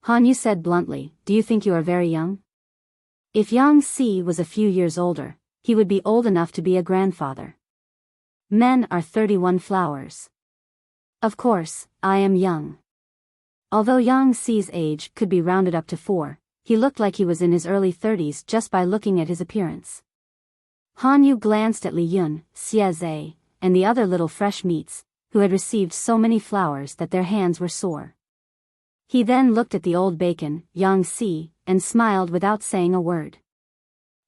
Han Yu said bluntly, "Do you think you are very young?" If Yang Si was a few years older, he would be old enough to be a grandfather. Men are 31 flowers. Of course, I am young. Although Yang Si's age could be rounded up to 4, he looked like he was in his early 30s just by looking at his appearance. Han Yu glanced at Li Yun, Xiaze, and the other little fresh meats, who had received so many flowers that their hands were sore. He then looked at the old bacon, Yang Si, and smiled without saying a word.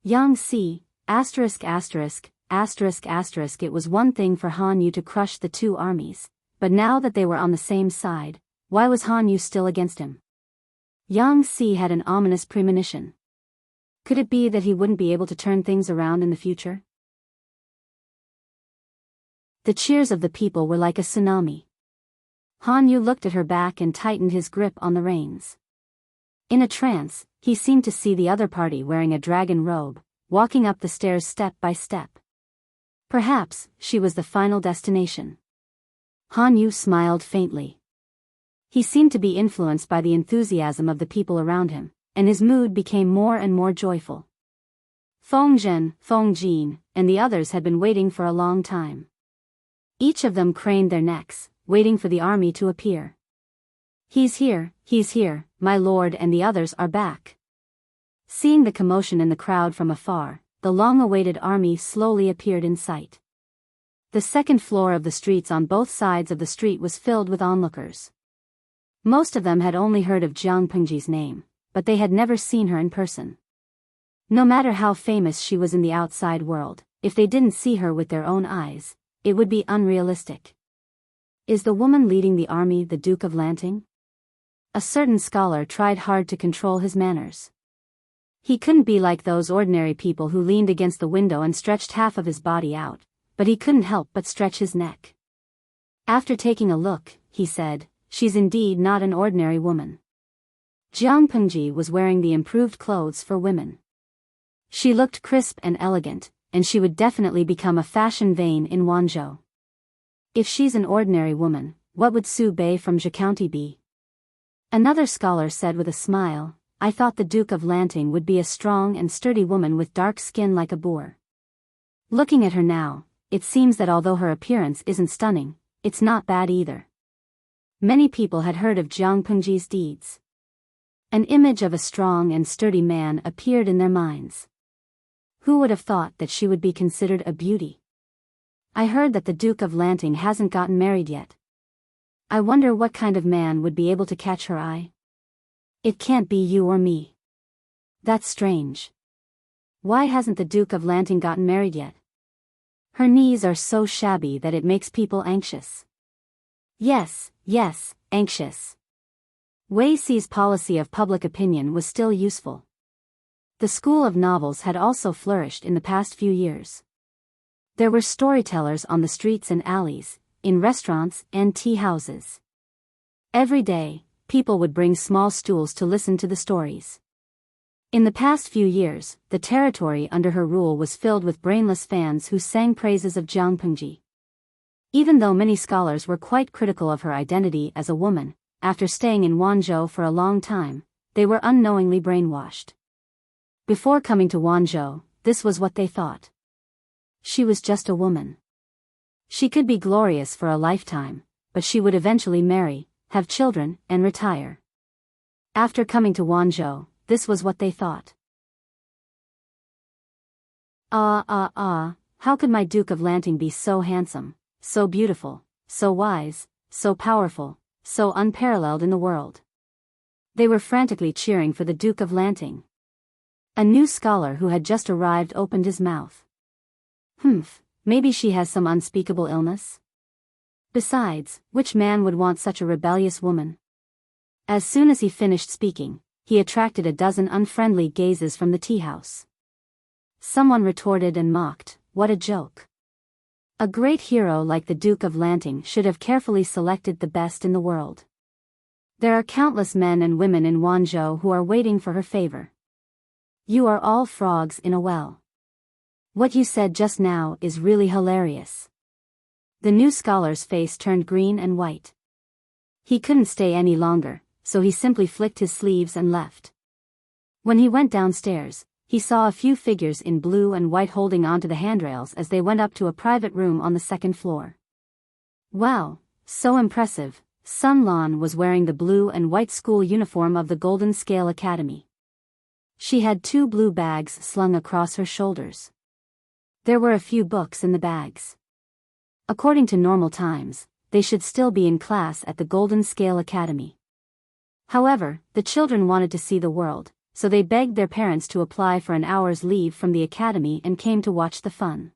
Yang Si, ********, it was one thing for Han Yu to crush the two armies, but now that they were on the same side, why was Han Yu still against him? Yang Si had an ominous premonition. Could it be that he wouldn't be able to turn things around in the future? The cheers of the people were like a tsunami. Han Yu looked at her back and tightened his grip on the reins. In a trance, he seemed to see the other party wearing a dragon robe, walking up the stairs step by step. Perhaps she was the final destination. Han Yu smiled faintly. He seemed to be influenced by the enthusiasm of the people around him, and his mood became more and more joyful. Feng Zhen, Feng Jin, and the others had been waiting for a long time. Each of them craned their necks, waiting for the army to appear. He's here, my lord, and the others are back." Seeing the commotion in the crowd from afar, the long-awaited army slowly appeared in sight. The second floor of the streets on both sides of the street was filled with onlookers. Most of them had only heard of Jiang Pengji's name, but they had never seen her in person. No matter how famous she was in the outside world, if they didn't see her with their own eyes, it would be unrealistic. Is the woman leading the army the Duke of Lanting? A certain scholar tried hard to control his manners. He couldn't be like those ordinary people who leaned against the window and stretched half of his body out, but he couldn't help but stretch his neck. After taking a look, he said, "She's indeed not an ordinary woman." Jiang Pengji was wearing the improved clothes for women. She looked crisp and elegant, and she would definitely become a fashion vane in Wanzhou. If she's an ordinary woman, what would Su Bei from Zhe County be? Another scholar said with a smile, "I thought the Duke of Lanting would be a strong and sturdy woman with dark skin like a boar." Looking at her now, it seems that although her appearance isn't stunning, it's not bad either. Many people had heard of Jiang Pengji's deeds. An image of a strong and sturdy man appeared in their minds. Who would have thought that she would be considered a beauty? I heard that the Duke of Lanting hasn't gotten married yet. I wonder what kind of man would be able to catch her eye? It can't be you or me. That's strange. Why hasn't the Duke of Lanting gotten married yet? Her knees are so shabby that it makes people anxious. Yes, anxious. Wei Si's policy of public opinion was still useful. The school of novels had also flourished in the past few years. There were storytellers on the streets and alleys, in restaurants and tea houses. Every day, people would bring small stools to listen to the stories. In the past few years, the territory under her rule was filled with brainless fans who sang praises of Jiang Pengji. Even though many scholars were quite critical of her identity as a woman, after staying in Wanzhou for a long time, they were unknowingly brainwashed. Before coming to Wanzhou, this was what they thought. She was just a woman. She could be glorious for a lifetime, but she would eventually marry, have children, and retire. After coming to Wanzhou, this was what they thought. How could my Duke of Lanting be so handsome, so beautiful, so wise, so powerful, so unparalleled in the world? They were frantically cheering for the Duke of Lanting. A new scholar who had just arrived opened his mouth. Maybe she has some unspeakable illness? Besides, which man would want such a rebellious woman? As soon as he finished speaking, he attracted a dozen unfriendly gazes from the tea house. Someone retorted and mocked, "What a joke. A great hero like the Duke of Lanting should have carefully selected the best in the world. There are countless men and women in Wanzhou who are waiting for her favor. You are all frogs in a well. What you said just now is really hilarious." The new scholar's face turned green and white. He couldn't stay any longer, so he simply flicked his sleeves and left. When he went downstairs, he saw a few figures in blue and white holding onto the handrails as they went up to a private room on the second floor. Wow, so impressive. Sun Lan was wearing the blue and white school uniform of the Golden Scale Academy. She had 2 blue bags slung across her shoulders. There were a few books in the bags. According to normal times, they should still be in class at the Golden Scale Academy. However, the children wanted to see the world, so they begged their parents to apply for an hour's leave from the academy and came to watch the fun.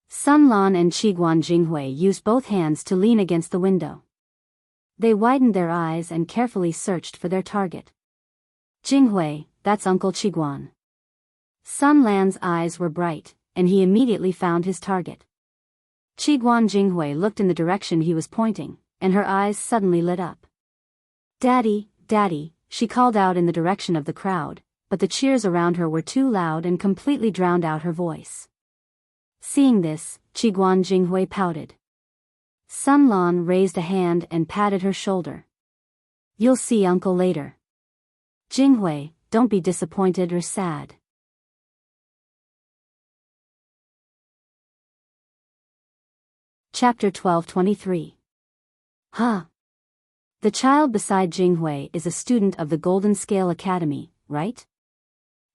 Sun Lan and Qiguan Jinghui used both hands to lean against the window. They widened their eyes and carefully searched for their target. "Jinghui, that's Uncle Qiguan." Sun Lan's eyes were bright, and he immediately found his target. Qiguan Jinghui looked in the direction he was pointing, and her eyes suddenly lit up. "Daddy, Daddy," she called out in the direction of the crowd, but the cheers around her were too loud and completely drowned out her voice. Seeing this, Qiguan Jinghui pouted. Sun Lan raised a hand and patted her shoulder. "You'll see Uncle later. Jinghui, don't be disappointed or sad." Chapter 12:23. The child beside Jinghui is a student of the Golden Scale Academy, right?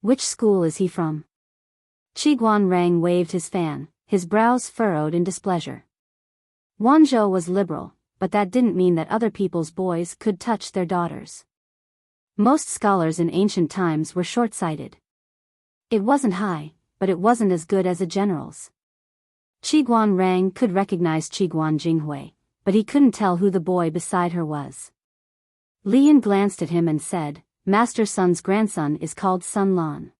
Which school is he from? Qiguan Rang waved his fan, his brows furrowed in displeasure. Wanzhou was liberal, but that didn't mean that other people's boys could touch their daughters. Most scholars in ancient times were short-sighted. It wasn't high, but it wasn't as good as a general's. Qiguan Rang could recognize Qiguan Jinghui, but he couldn't tell who the boy beside her was. Lian glanced at him and said, "Master Sun's grandson is called Sun Lan."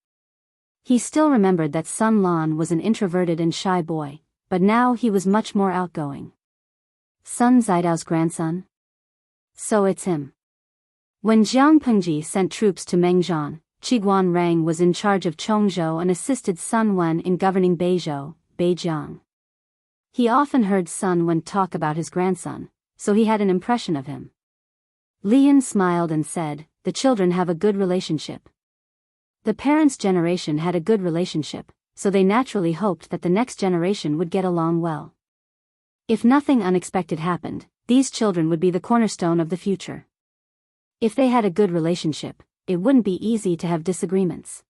He still remembered that Sun Lan was an introverted and shy boy, but now he was much more outgoing. Sun Zidao's grandson? So it's him. When Jiang Pengji sent troops to Mengzhan, Qiguan Rang was in charge of Chongzhou and assisted Sun Wen in governing Beizhou, Beijiang. He often heard Sun Wen talk about his grandson, so he had an impression of him. Lian smiled and said, "The children have a good relationship." The parents' generation had a good relationship, so they naturally hoped that the next generation would get along well. If nothing unexpected happened, these children would be the cornerstone of the future. If they had a good relationship, it wouldn't be easy to have disagreements.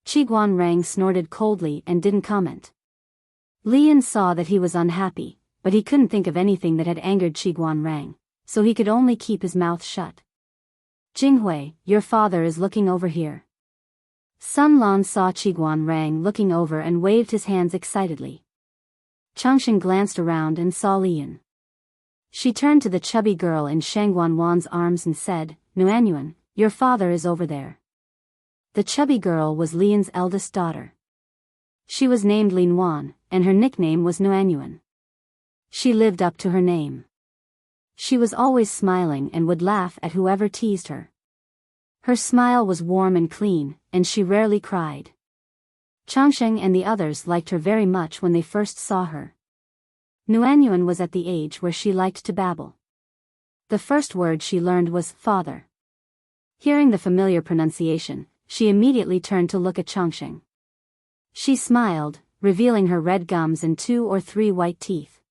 Qiguan Rang snorted coldly and didn't comment. Lian saw that he was unhappy, but he couldn't think of anything that had angered Qiguan Rang, so he could only keep his mouth shut. Jinghui, your father is looking over here. Sun Lan saw Qiguan Rang looking over and waved his hands excitedly. Changxing glanced around and saw Lian. She turned to the chubby girl in Shangguan Wan's arms and said, Nuanyuan, your father is over there. The chubby girl was Lian's eldest daughter. She was named Lin Wan, and her nickname was Nuanyuan. She lived up to her name. She was always smiling and would laugh at whoever teased her. Her smile was warm and clean, and she rarely cried. Changsheng and the others liked her very much when they first saw her. Nuanyuan was at the age where she liked to babble. The first word she learned was father. Hearing the familiar pronunciation, she immediately turned to look at Changsheng. She smiled, revealing her red gums and 2 or 3 white teeth.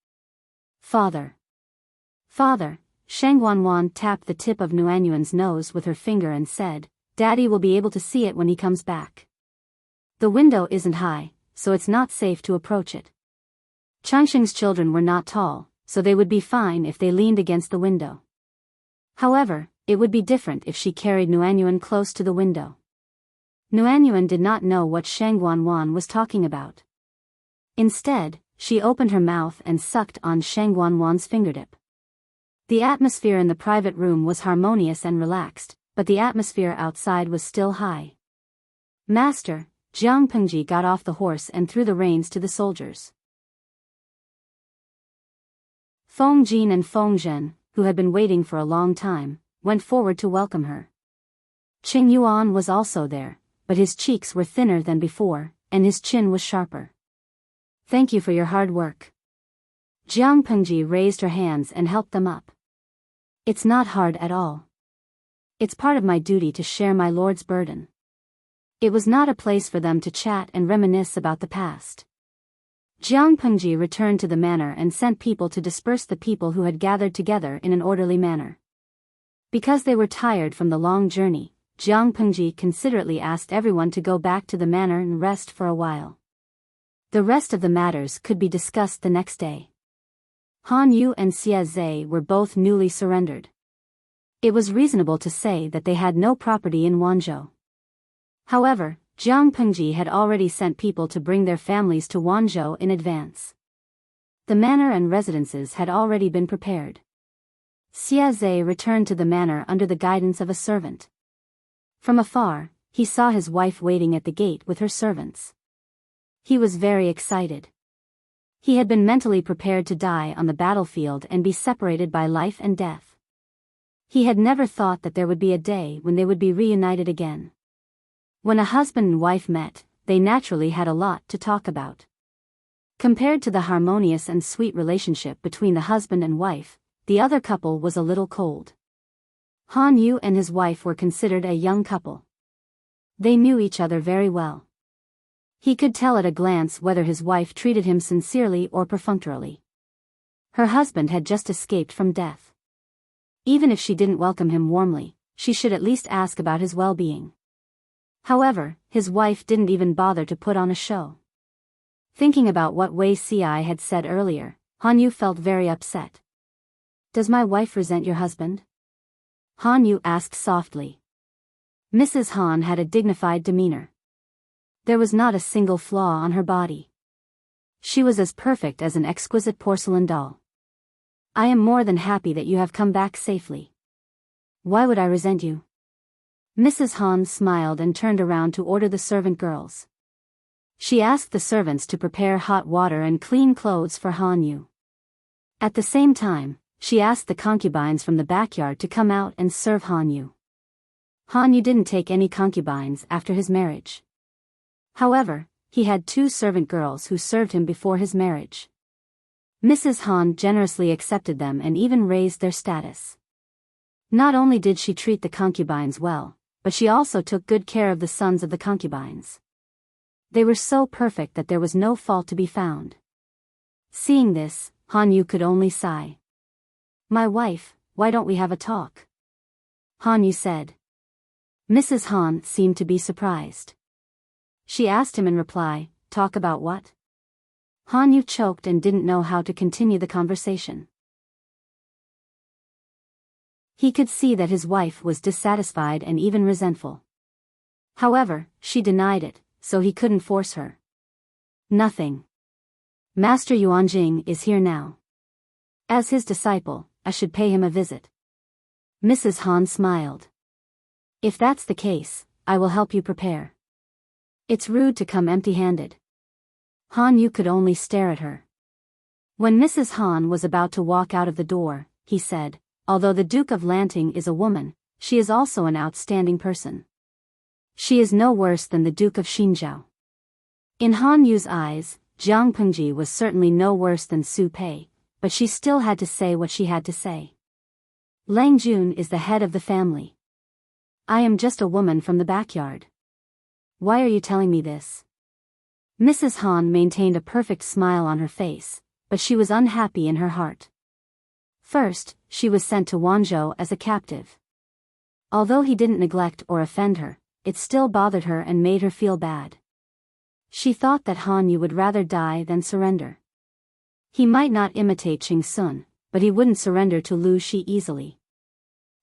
Father. Father, Shangguan Wan tapped the tip of Nuanyuan's nose with her finger and said, Daddy will be able to see it when he comes back. The window isn't high, so it's not safe to approach it. Changsheng's children were not tall, so they would be fine if they leaned against the window. However, it would be different if she carried Nuanyuan close to the window. Nuanyuan did not know what Shangguan Wan was talking about. Instead, she opened her mouth and sucked on Shangguan Wan's fingertip. The atmosphere in the private room was harmonious and relaxed, but the atmosphere outside was still high. Master, Jiang Pengji got off the horse and threw the reins to the soldiers. Feng Jin and Feng Zhen, who had been waiting for a long time, went forward to welcome her. Qing Yuan was also there, but his cheeks were thinner than before, and his chin was sharper. Thank you for your hard work. Jiang Pengji raised her hands and helped them up. It's not hard at all. It's part of my duty to share my lord's burden. It was not a place for them to chat and reminisce about the past. Jiang Pengji returned to the manor and sent people to disperse the people who had gathered together in an orderly manner. Because they were tired from the long journey, Jiang Pengji considerately asked everyone to go back to the manor and rest for a while. The rest of the matters could be discussed the next day. Han Yu and Xia Zhe were both newly surrendered. It was reasonable to say that they had no property in Wanzhou. However, Jiang Pengji had already sent people to bring their families to Wanzhou in advance. The manor and residences had already been prepared. Xia Zhe returned to the manor under the guidance of a servant. From afar, he saw his wife waiting at the gate with her servants. He was very excited. He had been mentally prepared to die on the battlefield and be separated by life and death. He had never thought that there would be a day when they would be reunited again. When a husband and wife met, they naturally had a lot to talk about. Compared to the harmonious and sweet relationship between the husband and wife, the other couple was a little cold. Han Yu and his wife were considered a young couple. They knew each other very well. He could tell at a glance whether his wife treated him sincerely or perfunctorily. Her husband had just escaped from death. Even if she didn't welcome him warmly, she should at least ask about his well-being. However, his wife didn't even bother to put on a show. Thinking about what Wei Ci had said earlier, Han Yu felt very upset. Does my wife resent your husband? Han Yu asked softly. Mrs. Han had a dignified demeanor. There was not a single flaw on her body. She was as perfect as an exquisite porcelain doll. I am more than happy that you have come back safely. Why would I resent you? Mrs. Han smiled and turned around to order the servant girls. She asked the servants to prepare hot water and clean clothes for Han Yu. At the same time, she asked the concubines from the backyard to come out and serve Han Yu. Han Yu didn't take any concubines after his marriage. However, he had 2 servant girls who served him before his marriage. Mrs. Han generously accepted them and even raised their status. Not only did she treat the concubines well, but she also took good care of the sons of the concubines. They were so perfect that there was no fault to be found. Seeing this, Han Yu could only sigh. My wife, why don't we have a talk? Han Yu said. Mrs. Han seemed to be surprised. She asked him in reply, talk about what? Han Yu choked and didn't know how to continue the conversation. He could see that his wife was dissatisfied and even resentful. However, she denied it, so he couldn't force her. Nothing. Master Yuanjing is here now. As his disciple, I should pay him a visit. Mrs. Han smiled. If that's the case, I will help you prepare. It's rude to come empty-handed. Han Yu could only stare at her. When Mrs. Han was about to walk out of the door, he said, although the Duke of Lanting is a woman, she is also an outstanding person. She is no worse than the Duke of Xinjiao. In Han Yu's eyes, Jiang Pengji was certainly no worse than Su Pei, but she still had to say what she had to say. Lang Jun is the head of the family. I am just a woman from the backyard. Why are you telling me this? Mrs. Han maintained a perfect smile on her face, but she was unhappy in her heart. First, she was sent to Wanzhou as a captive. Although he didn't neglect or offend her, it still bothered her and made her feel bad. She thought that Han Yu would rather die than surrender. He might not imitate Qing Sun, but he wouldn't surrender to Lu Shi easily.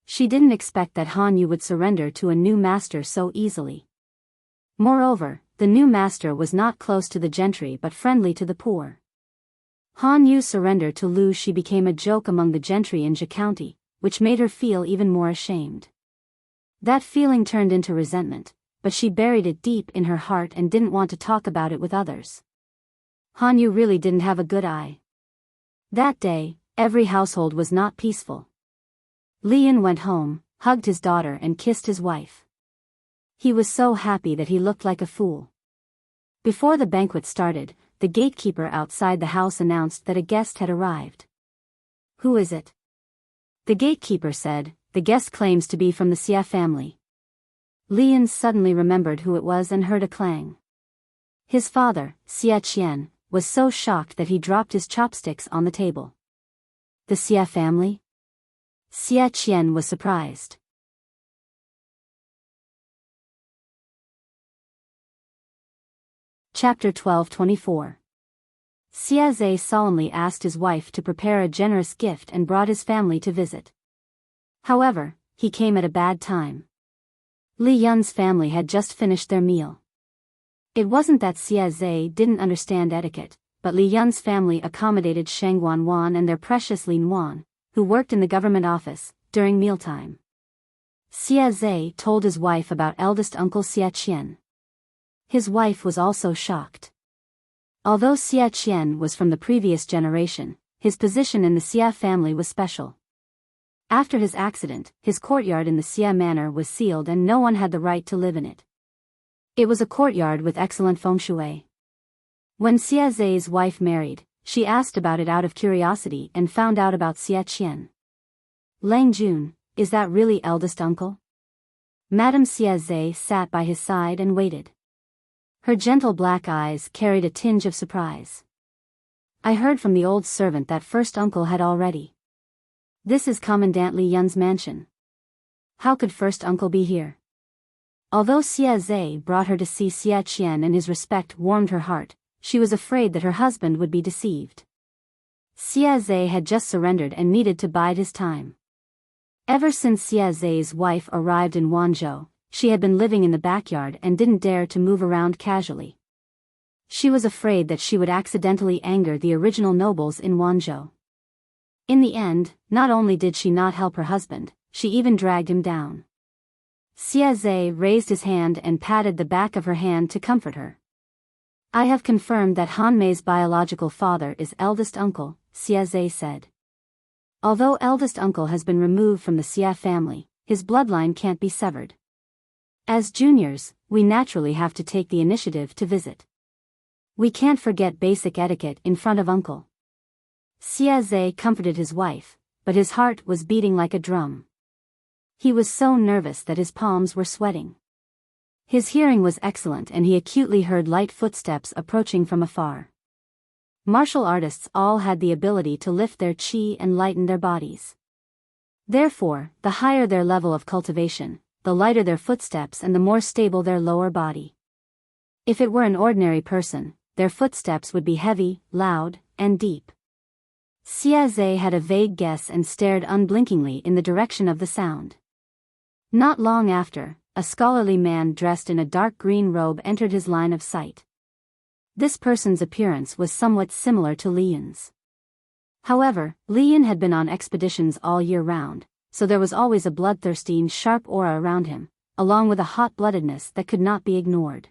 She didn't expect that Han Yu would surrender to a new master so easily. Moreover, the new master was not close to the gentry but friendly to the poor. Han Yu's surrender to Lu Shi became a joke among the gentry in Zhe County, which made her feel even more ashamed. That feeling turned into resentment, but she buried it deep in her heart and didn't want to talk about it with others. Han Yu really didn't have a good eye. That day, every household was not peaceful. Li Yin went home, hugged his daughter and kissed his wife. He was so happy that he looked like a fool. Before the banquet started, the gatekeeper outside the house announced that a guest had arrived. Who is it? The gatekeeper said, the guest claims to be from the Xia family. Li Yin suddenly remembered who it was and heard a clang. His father, Xia Qian, was so shocked that he dropped his chopsticks on the table. The Xia family? Xia Qian was surprised. Chapter 12:24. Xia Zhe solemnly asked his wife to prepare a generous gift and brought his family to visit. However, he came at a bad time. Li Yun's family had just finished their meal. It wasn't that Xia Zhe didn't understand etiquette, but Li Yun's family accommodated Sheng Wanwan and their precious Lin Wan, who worked in the government office, during mealtime. Xia Zhe told his wife about eldest uncle Xia Qian. His wife was also shocked. Although Xia Qian was from the previous generation, his position in the Xia family was special. After his accident, his courtyard in the Xia manor was sealed and no one had the right to live in it. It was a courtyard with excellent feng shui. When Xia Zhe's wife married, she asked about it out of curiosity and found out about Xia Qian. Lang Jun, is that really eldest uncle? Madame Xia Zhe sat by his side and waited. Her gentle black eyes carried a tinge of surprise. I heard from the old servant that first uncle had already. This is Commandant Li Yun's mansion. How could first uncle be here? Although Xia Zhe brought her to see Xia Qian and his respect warmed her heart, she was afraid that her husband would be deceived. Xia Zhe had just surrendered and needed to bide his time. Ever since Xia Zhe's wife arrived in Wanzhou, she had been living in the backyard and didn't dare to move around casually. She was afraid that she would accidentally anger the original nobles in Wanzhou. In the end, not only did she not help her husband, she even dragged him down. Xia Zhe raised his hand and patted the back of her hand to comfort her. I have confirmed that Han Mei's biological father is eldest uncle, Xia Zhe said. Although eldest uncle has been removed from the Xia family, his bloodline can't be severed. As juniors, we naturally have to take the initiative to visit. We can't forget basic etiquette in front of uncle. Xia Zhe comforted his wife, but his heart was beating like a drum. He was so nervous that his palms were sweating. His hearing was excellent and he acutely heard light footsteps approaching from afar. Martial artists all had the ability to lift their qi and lighten their bodies. Therefore, the higher their level of cultivation, the lighter their footsteps and the more stable their lower body. If it were an ordinary person, their footsteps would be heavy, loud, and deep. Xiaozhe had a vague guess and stared unblinkingly in the direction of the sound. Not long after, a scholarly man dressed in a dark green robe entered his line of sight. This person's appearance was somewhat similar to Lian's. However, Lian had been on expeditions all year round, so there was always a bloodthirsty and sharp aura around him, along with a hot-bloodedness that could not be ignored.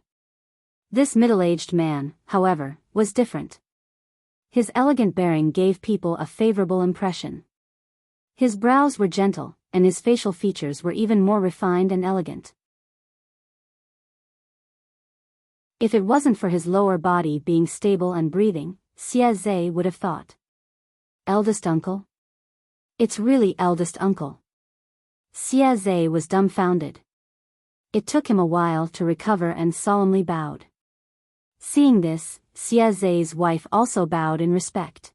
This middle-aged man, however, was different. His elegant bearing gave people a favorable impression. His brows were gentle, and his facial features were even more refined and elegant. If it wasn't for his lower body being stable and breathing, Xiaozhe would have thought. Eldest uncle? It's really eldest uncle. Xiaozhe was dumbfounded. It took him a while to recover and solemnly bowed. Seeing this, Xiaozhe's wife also bowed in respect.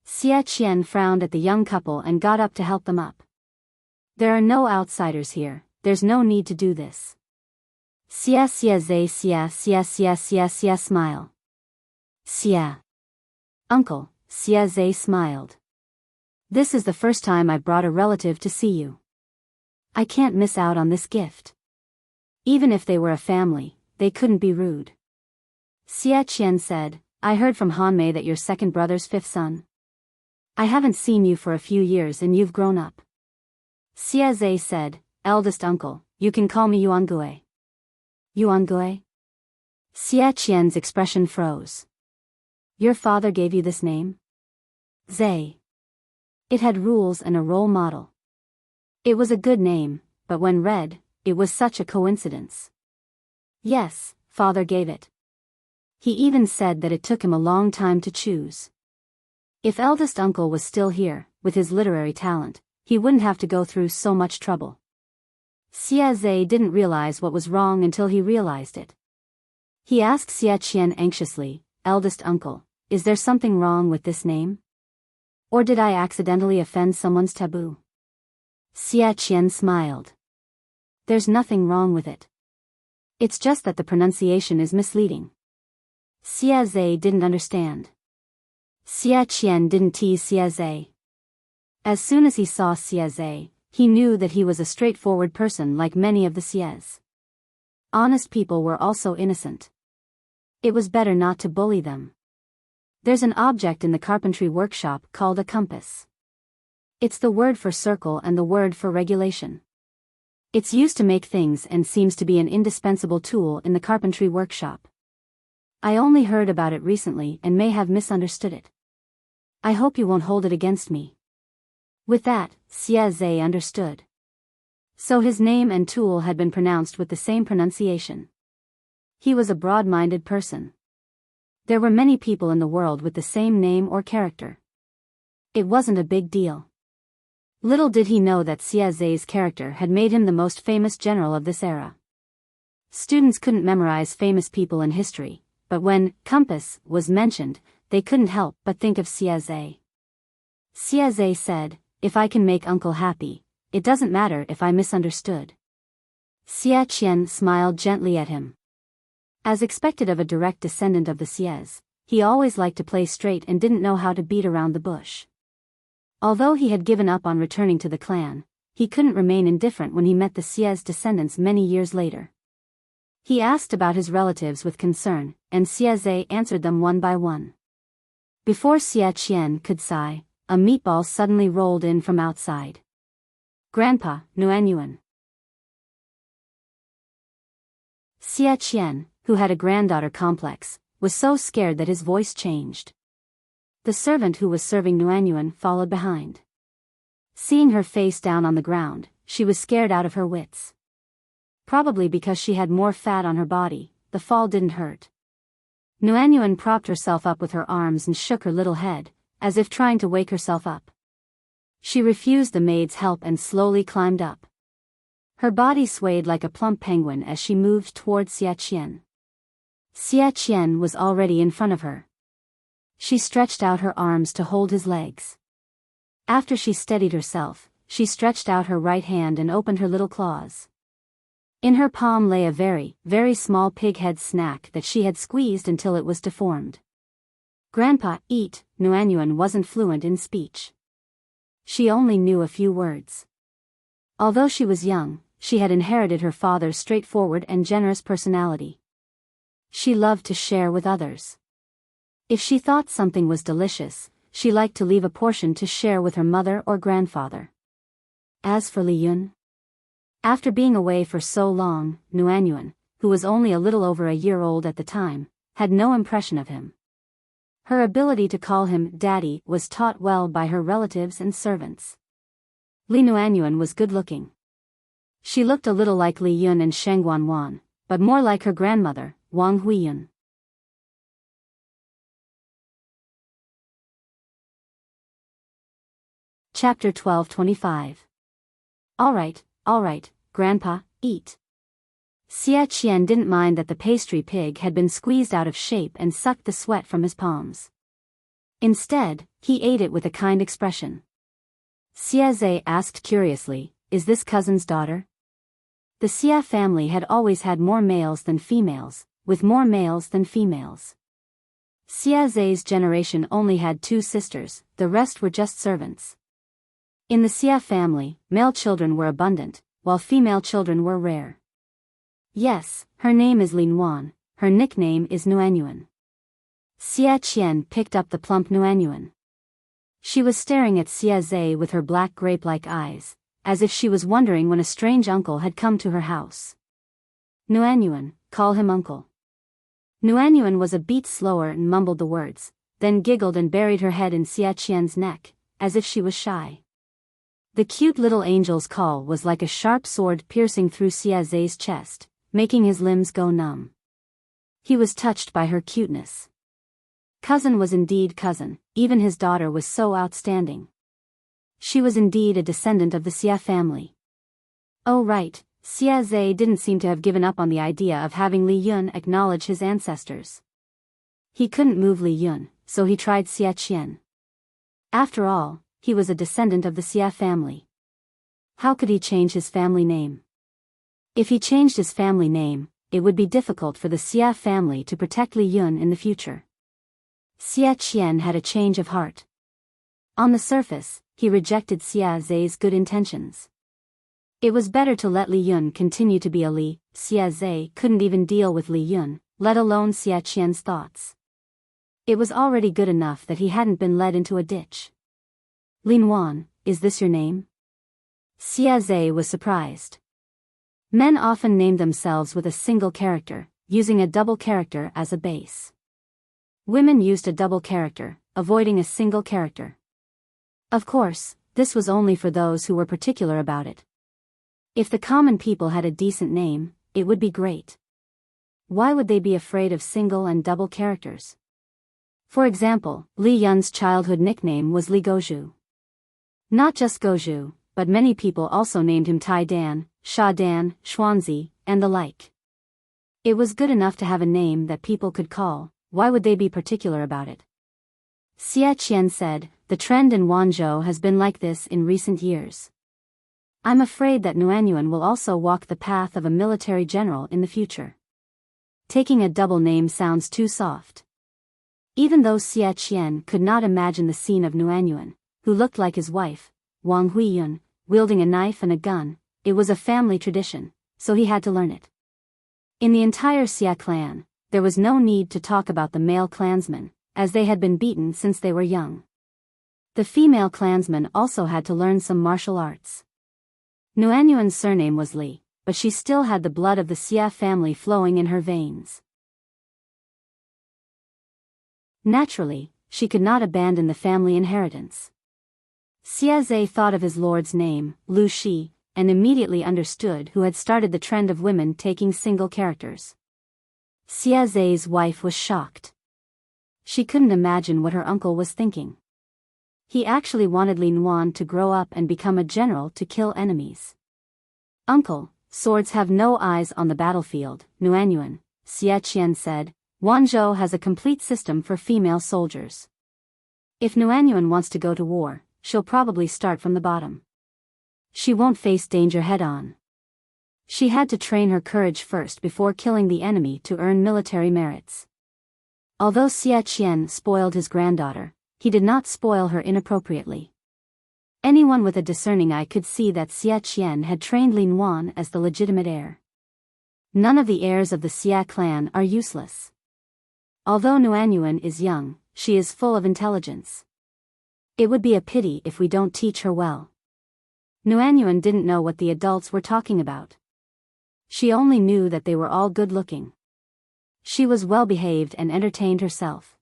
Xia Qian frowned at the young couple and got up to help them up. There are no outsiders here, there's no need to do this. Xiaozhe smile. Xia. Uncle, Xiaozhe smiled. This is the first time I've brought a relative to see you. I can't miss out on this gift. Even if they were a family, they couldn't be rude. Xia Qian said, I heard from Hanmei that you're second brother's fifth son. I haven't seen you for a few years and you've grown up. Xiaozhe said, eldest uncle, you can call me Yuangue. Yuangue? Xia Qian's expression froze. Your father gave you this name? Zhe. It had rules and a role model. It was a good name, but when read, it was such a coincidence. Yes, father gave it. He even said that it took him a long time to choose. If eldest uncle was still here, with his literary talent, he wouldn't have to go through so much trouble. Xiaozhe didn't realize what was wrong until he realized it. He asked Xia Qian anxiously, eldest uncle, is there something wrong with this name? Or did I accidentally offend someone's taboo? Xia Qian smiled. There's nothing wrong with it. It's just that the pronunciation is misleading. Xiaozhe didn't understand. Xia Qian didn't tease Xiaozhe. As soon as he saw Xiaozhe, he knew that he was a straightforward person like many of the Xies. Honest people were also innocent. It was better not to bully them. There's an object in the carpentry workshop called a compass. It's the word for circle and the word for regulation. It's used to make things and seems to be an indispensable tool in the carpentry workshop. I only heard about it recently and may have misunderstood it. I hope you won't hold it against me. With that, Xiaozhe understood. So his name and tool had been pronounced with the same pronunciation. He was a broad-minded person. There were many people in the world with the same name or character. It wasn't a big deal. Little did he know that Xiaozhe's character had made him the most famous general of this era. Students couldn't memorize famous people in history, but when compass was mentioned, they couldn't help but think of Xiaozhe. Xiaozhe said, if I can make uncle happy, it doesn't matter if I misunderstood. Xia Qian smiled gently at him. As expected of a direct descendant of the Xies, he always liked to play straight and didn't know how to beat around the bush. Although he had given up on returning to the clan, he couldn't remain indifferent when he met the Xies descendants many years later. He asked about his relatives with concern, and Xiaozhe answered them one by one. Before Xia Qian could sigh, a meatball suddenly rolled in from outside. Grandpa, Nuanyuan. Xia Qian, who had a granddaughter complex, was so scared that his voice changed. The servant who was serving Nuanyuan followed behind. Seeing her face down on the ground, she was scared out of her wits. Probably because she had more fat on her body, the fall didn't hurt. Nuanyuan propped herself up with her arms and shook her little head, as if trying to wake herself up. She refused the maid's help and slowly climbed up. Her body swayed like a plump penguin as she moved toward Xia Qian. Xia Qian was already in front of her. She stretched out her arms to hold his legs. After she steadied herself, she stretched out her right hand and opened her little claws. In her palm lay a very, very small pig-head snack that she had squeezed until it was deformed. "Grandpa, eat." Nuanyuan wasn't fluent in speech. She only knew a few words. Although she was young, she had inherited her father's straightforward and generous personality. She loved to share with others. If she thought something was delicious, she liked to leave a portion to share with her mother or grandfather. As for Li Yun, after being away for so long, Nuanyuan, who was only a little over a year old at the time, had no impression of him. Her ability to call him daddy was taught well by her relatives and servants. Li Nuanyuan was good-looking. She looked a little like Li Yun and Sheng Guanwan, but more like her grandmother, Wang Huiyun. Chapter 12:25. All right, Grandpa, eat. Xia Qian didn't mind that the pastry pig had been squeezed out of shape and sucked the sweat from his palms. Instead, he ate it with a kind expression. Xia Zhe asked curiously, "Is this cousin's daughter?" The Xia family had always had more males than females, with more males than females. Xia Zhe's generation only had 2 sisters, the rest were just servants. In the Xia family, male children were abundant, while female children were rare. Yes, her name is Lin Wan, her nickname is Nuanyuan. Xia Qian picked up the plump Nuanyuan. She was staring at Xia Zhe with her black grape-like eyes, as if she was wondering when a strange uncle had come to her house. "Nuanyuan, call him uncle." Nuanyuan was a beat slower and mumbled the words, then giggled and buried her head in Xia Qian's neck, as if she was shy. The cute little angel's call was like a sharp sword piercing through Xia Zhe's chest, making his limbs go numb. He was touched by her cuteness. Cousin was indeed cousin, even his daughter was so outstanding. She was indeed a descendant of the Xia family. Oh right, Xia Zhe didn't seem to have given up on the idea of having Li Yun acknowledge his ancestors. He couldn't move Li Yun, so he tried Xia Qian. After all, he was a descendant of the Xia family. How could he change his family name? If he changed his family name, it would be difficult for the Xia family to protect Li Yun in the future. Xia Qian had a change of heart. On the surface, he rejected Xia Zhe's good intentions. It was better to let Li Yun continue to be a Li. Xia Zhe couldn't even deal with Li Yun, let alone Xia Qian's thoughts. It was already good enough that he hadn't been led into a ditch. "Lin Wan, is this your name?" Xia Zhe was surprised. Men often named themselves with a single character, using a double character as a base. Women used a double character, avoiding a single character. Of course, this was only for those who were particular about it. If the common people had a decent name, it would be great. Why would they be afraid of single and double characters? For example, Li Yun's childhood nickname was Li Gozhu. Not just Gozhu, but many people also named him Tai Dan, Sha Dan, Xuanzi, and the like. It was good enough to have a name that people could call, why would they be particular about it? Xia Qian said, "The trend in Wanzhou has been like this in recent years. I'm afraid that Nuanyuan will also walk the path of a military general in the future. Taking a double name sounds too soft." Even though Xia Qian could not imagine the scene of Nuanyuan, who looked like his wife, Wang Huiyun, wielding a knife and a gun, it was a family tradition, so he had to learn it. In the entire Xia clan, there was no need to talk about the male clansmen, as they had been beaten since they were young. The female clansmen also had to learn some martial arts. Nuanyuan's surname was Li, but she still had the blood of the Xia family flowing in her veins. Naturally, she could not abandon the family inheritance. Xia Zhe thought of his lord's name, Lu Shi, and immediately understood who had started the trend of women taking single characters. Xia Zhe's wife was shocked. She couldn't imagine what her uncle was thinking. He actually wanted Lin Wan to grow up and become a general to kill enemies. "Uncle, swords have no eyes on the battlefield, Nuanyuan," Xia Qian said. "Wanzhou has a complete system for female soldiers. If Nuanyuan wants to go to war, she'll probably start from the bottom. She won't face danger head-on. She had to train her courage first before killing the enemy to earn military merits. Although Xie Qian spoiled his granddaughter, he did not spoil her inappropriately. Anyone with a discerning eye could see that Xie Qian had trained Lin Wan as the legitimate heir. None of the heirs of the Xie clan are useless. Although Nuanyuan is young, she is full of intelligence. It would be a pity if we don't teach her well. Nuanyuan didn't know what the adults were talking about. She only knew that they were all good-looking. She was well-behaved and entertained herself.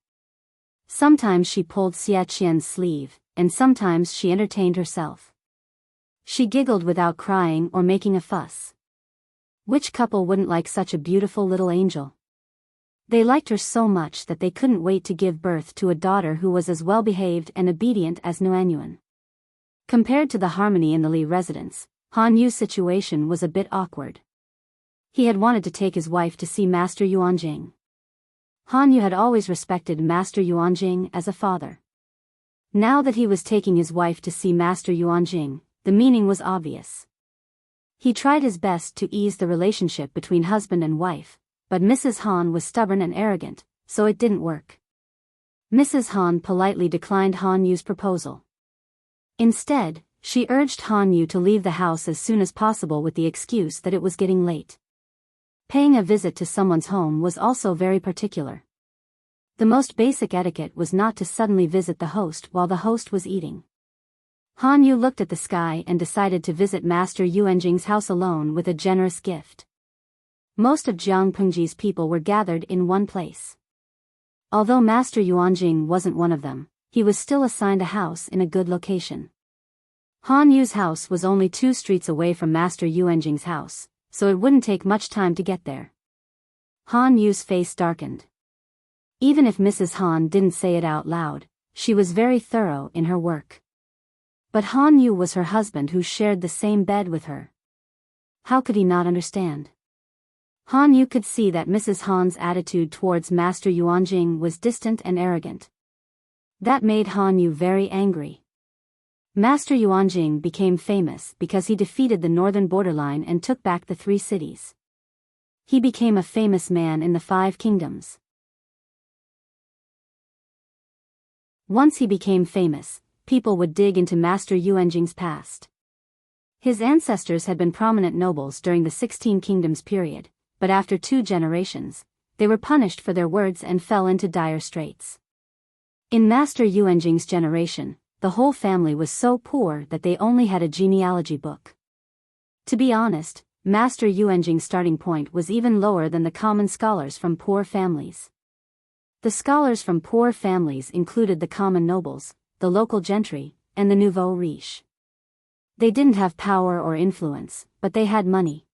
Sometimes she pulled Xie Qian's sleeve, and sometimes she entertained herself. She giggled without crying or making a fuss. Which couple wouldn't like such a beautiful little angel? They liked her so much that they couldn't wait to give birth to a daughter who was as well-behaved and obedient as Nuanyuan. Compared to the harmony in the Li residence, Han Yu's situation was a bit awkward. He had wanted to take his wife to see Master Yuanjing. Han Yu had always respected Master Yuanjing as a father. Now that he was taking his wife to see Master Yuanjing, the meaning was obvious. He tried his best to ease the relationship between husband and wife, but Mrs. Han was stubborn and arrogant, so it didn't work. Mrs. Han politely declined Han Yu's proposal. Instead, she urged Han Yu to leave the house as soon as possible with the excuse that it was getting late. Paying a visit to someone's home was also very particular. The most basic etiquette was not to suddenly visit the host while the host was eating. Han Yu looked at the sky and decided to visit Master Yuanjing's house alone with a generous gift. Most of Jiang Pengji's people were gathered in one place. Although Master Yuanjing wasn't one of them, he was still assigned a house in a good location. Han Yu's house was only 2 streets away from Master Yuanjing's house, so it wouldn't take much time to get there. Han Yu's face darkened. Even if Mrs. Han didn't say it out loud, she was very thorough in her work. But Han Yu was her husband who shared the same bed with her. How could he not understand? Han Yu could see that Mrs. Han's attitude towards Master Yuanjing was distant and arrogant. That made Han Yu very angry. Master Yuanjing became famous because he defeated the northern borderline and took back the 3 cities. He became a famous man in the 5 kingdoms. Once he became famous, people would dig into Master Yuanjing's past. His ancestors had been prominent nobles during the 16 Kingdoms period, but after 2 generations, they were punished for their words and fell into dire straits. In Master Yuanjing's generation, the whole family was so poor that they only had a genealogy book. To be honest, Master Yuanjing's starting point was even lower than the common scholars from poor families. The scholars from poor families included the common nobles, the local gentry, and the nouveau riche. They didn't have power or influence, but they had money.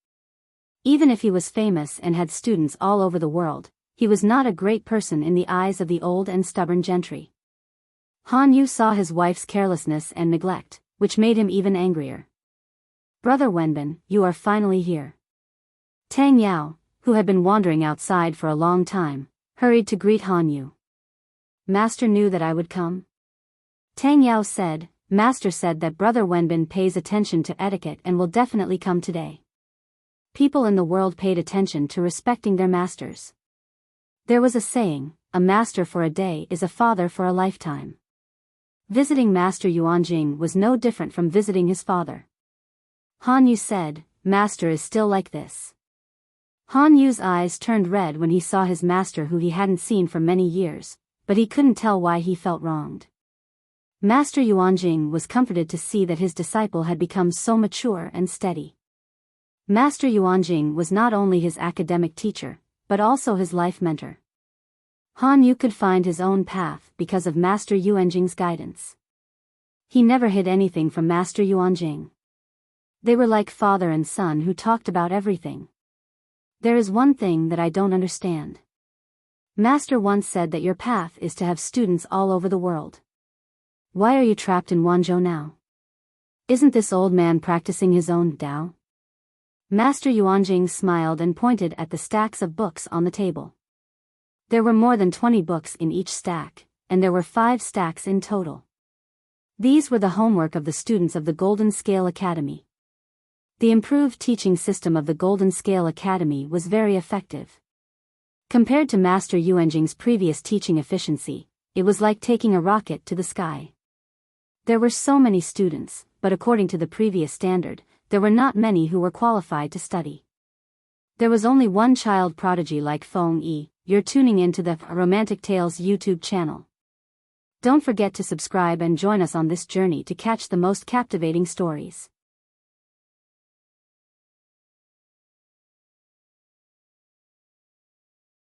Even if he was famous and had students all over the world, he was not a great person in the eyes of the old and stubborn gentry. Han Yu saw his wife's carelessness and neglect, which made him even angrier. "Brother Wenbin, you are finally here." Tang Yao, who had been wandering outside for a long time, hurried to greet Han Yu. "Master knew that I would come?" Tang Yao said, "Master said that Brother Wenbin pays attention to etiquette and will definitely come today." People in the world paid attention to respecting their masters. There was a saying, "A master for a day is a father for a lifetime." Visiting Master Yuanjing was no different from visiting his father. Han Yu said, "Master is still like this." Han Yu's eyes turned red when he saw his master who he hadn't seen for many years, but he couldn't tell why he felt wronged. Master Yuanjing was comforted to see that his disciple had become so mature and steady. Master Yuanjing was not only his academic teacher, but also his life mentor. Han Yu could find his own path because of Master Yuanjing's guidance. He never hid anything from Master Yuanjing. They were like father and son who talked about everything. "There is one thing that I don't understand. Master once said that your path is to have students all over the world. Why are you trapped in Wanzhou now? Isn't this old man practicing his own Tao?" Master Yuanjing smiled and pointed at the stacks of books on the table. There were more than 20 books in each stack, and there were 5 stacks in total. These were the homework of the students of the Golden Scale Academy. The improved teaching system of the Golden Scale Academy was very effective. Compared to Master Yuanjing's previous teaching efficiency, it was like taking a rocket to the sky. There were so many students, but according to the previous standard, there were not many who were qualified to study. There was only one child prodigy like Feng Yi. You're tuning into the Romantic Tales YouTube channel. Don't forget to subscribe and join us on this journey to catch the most captivating stories.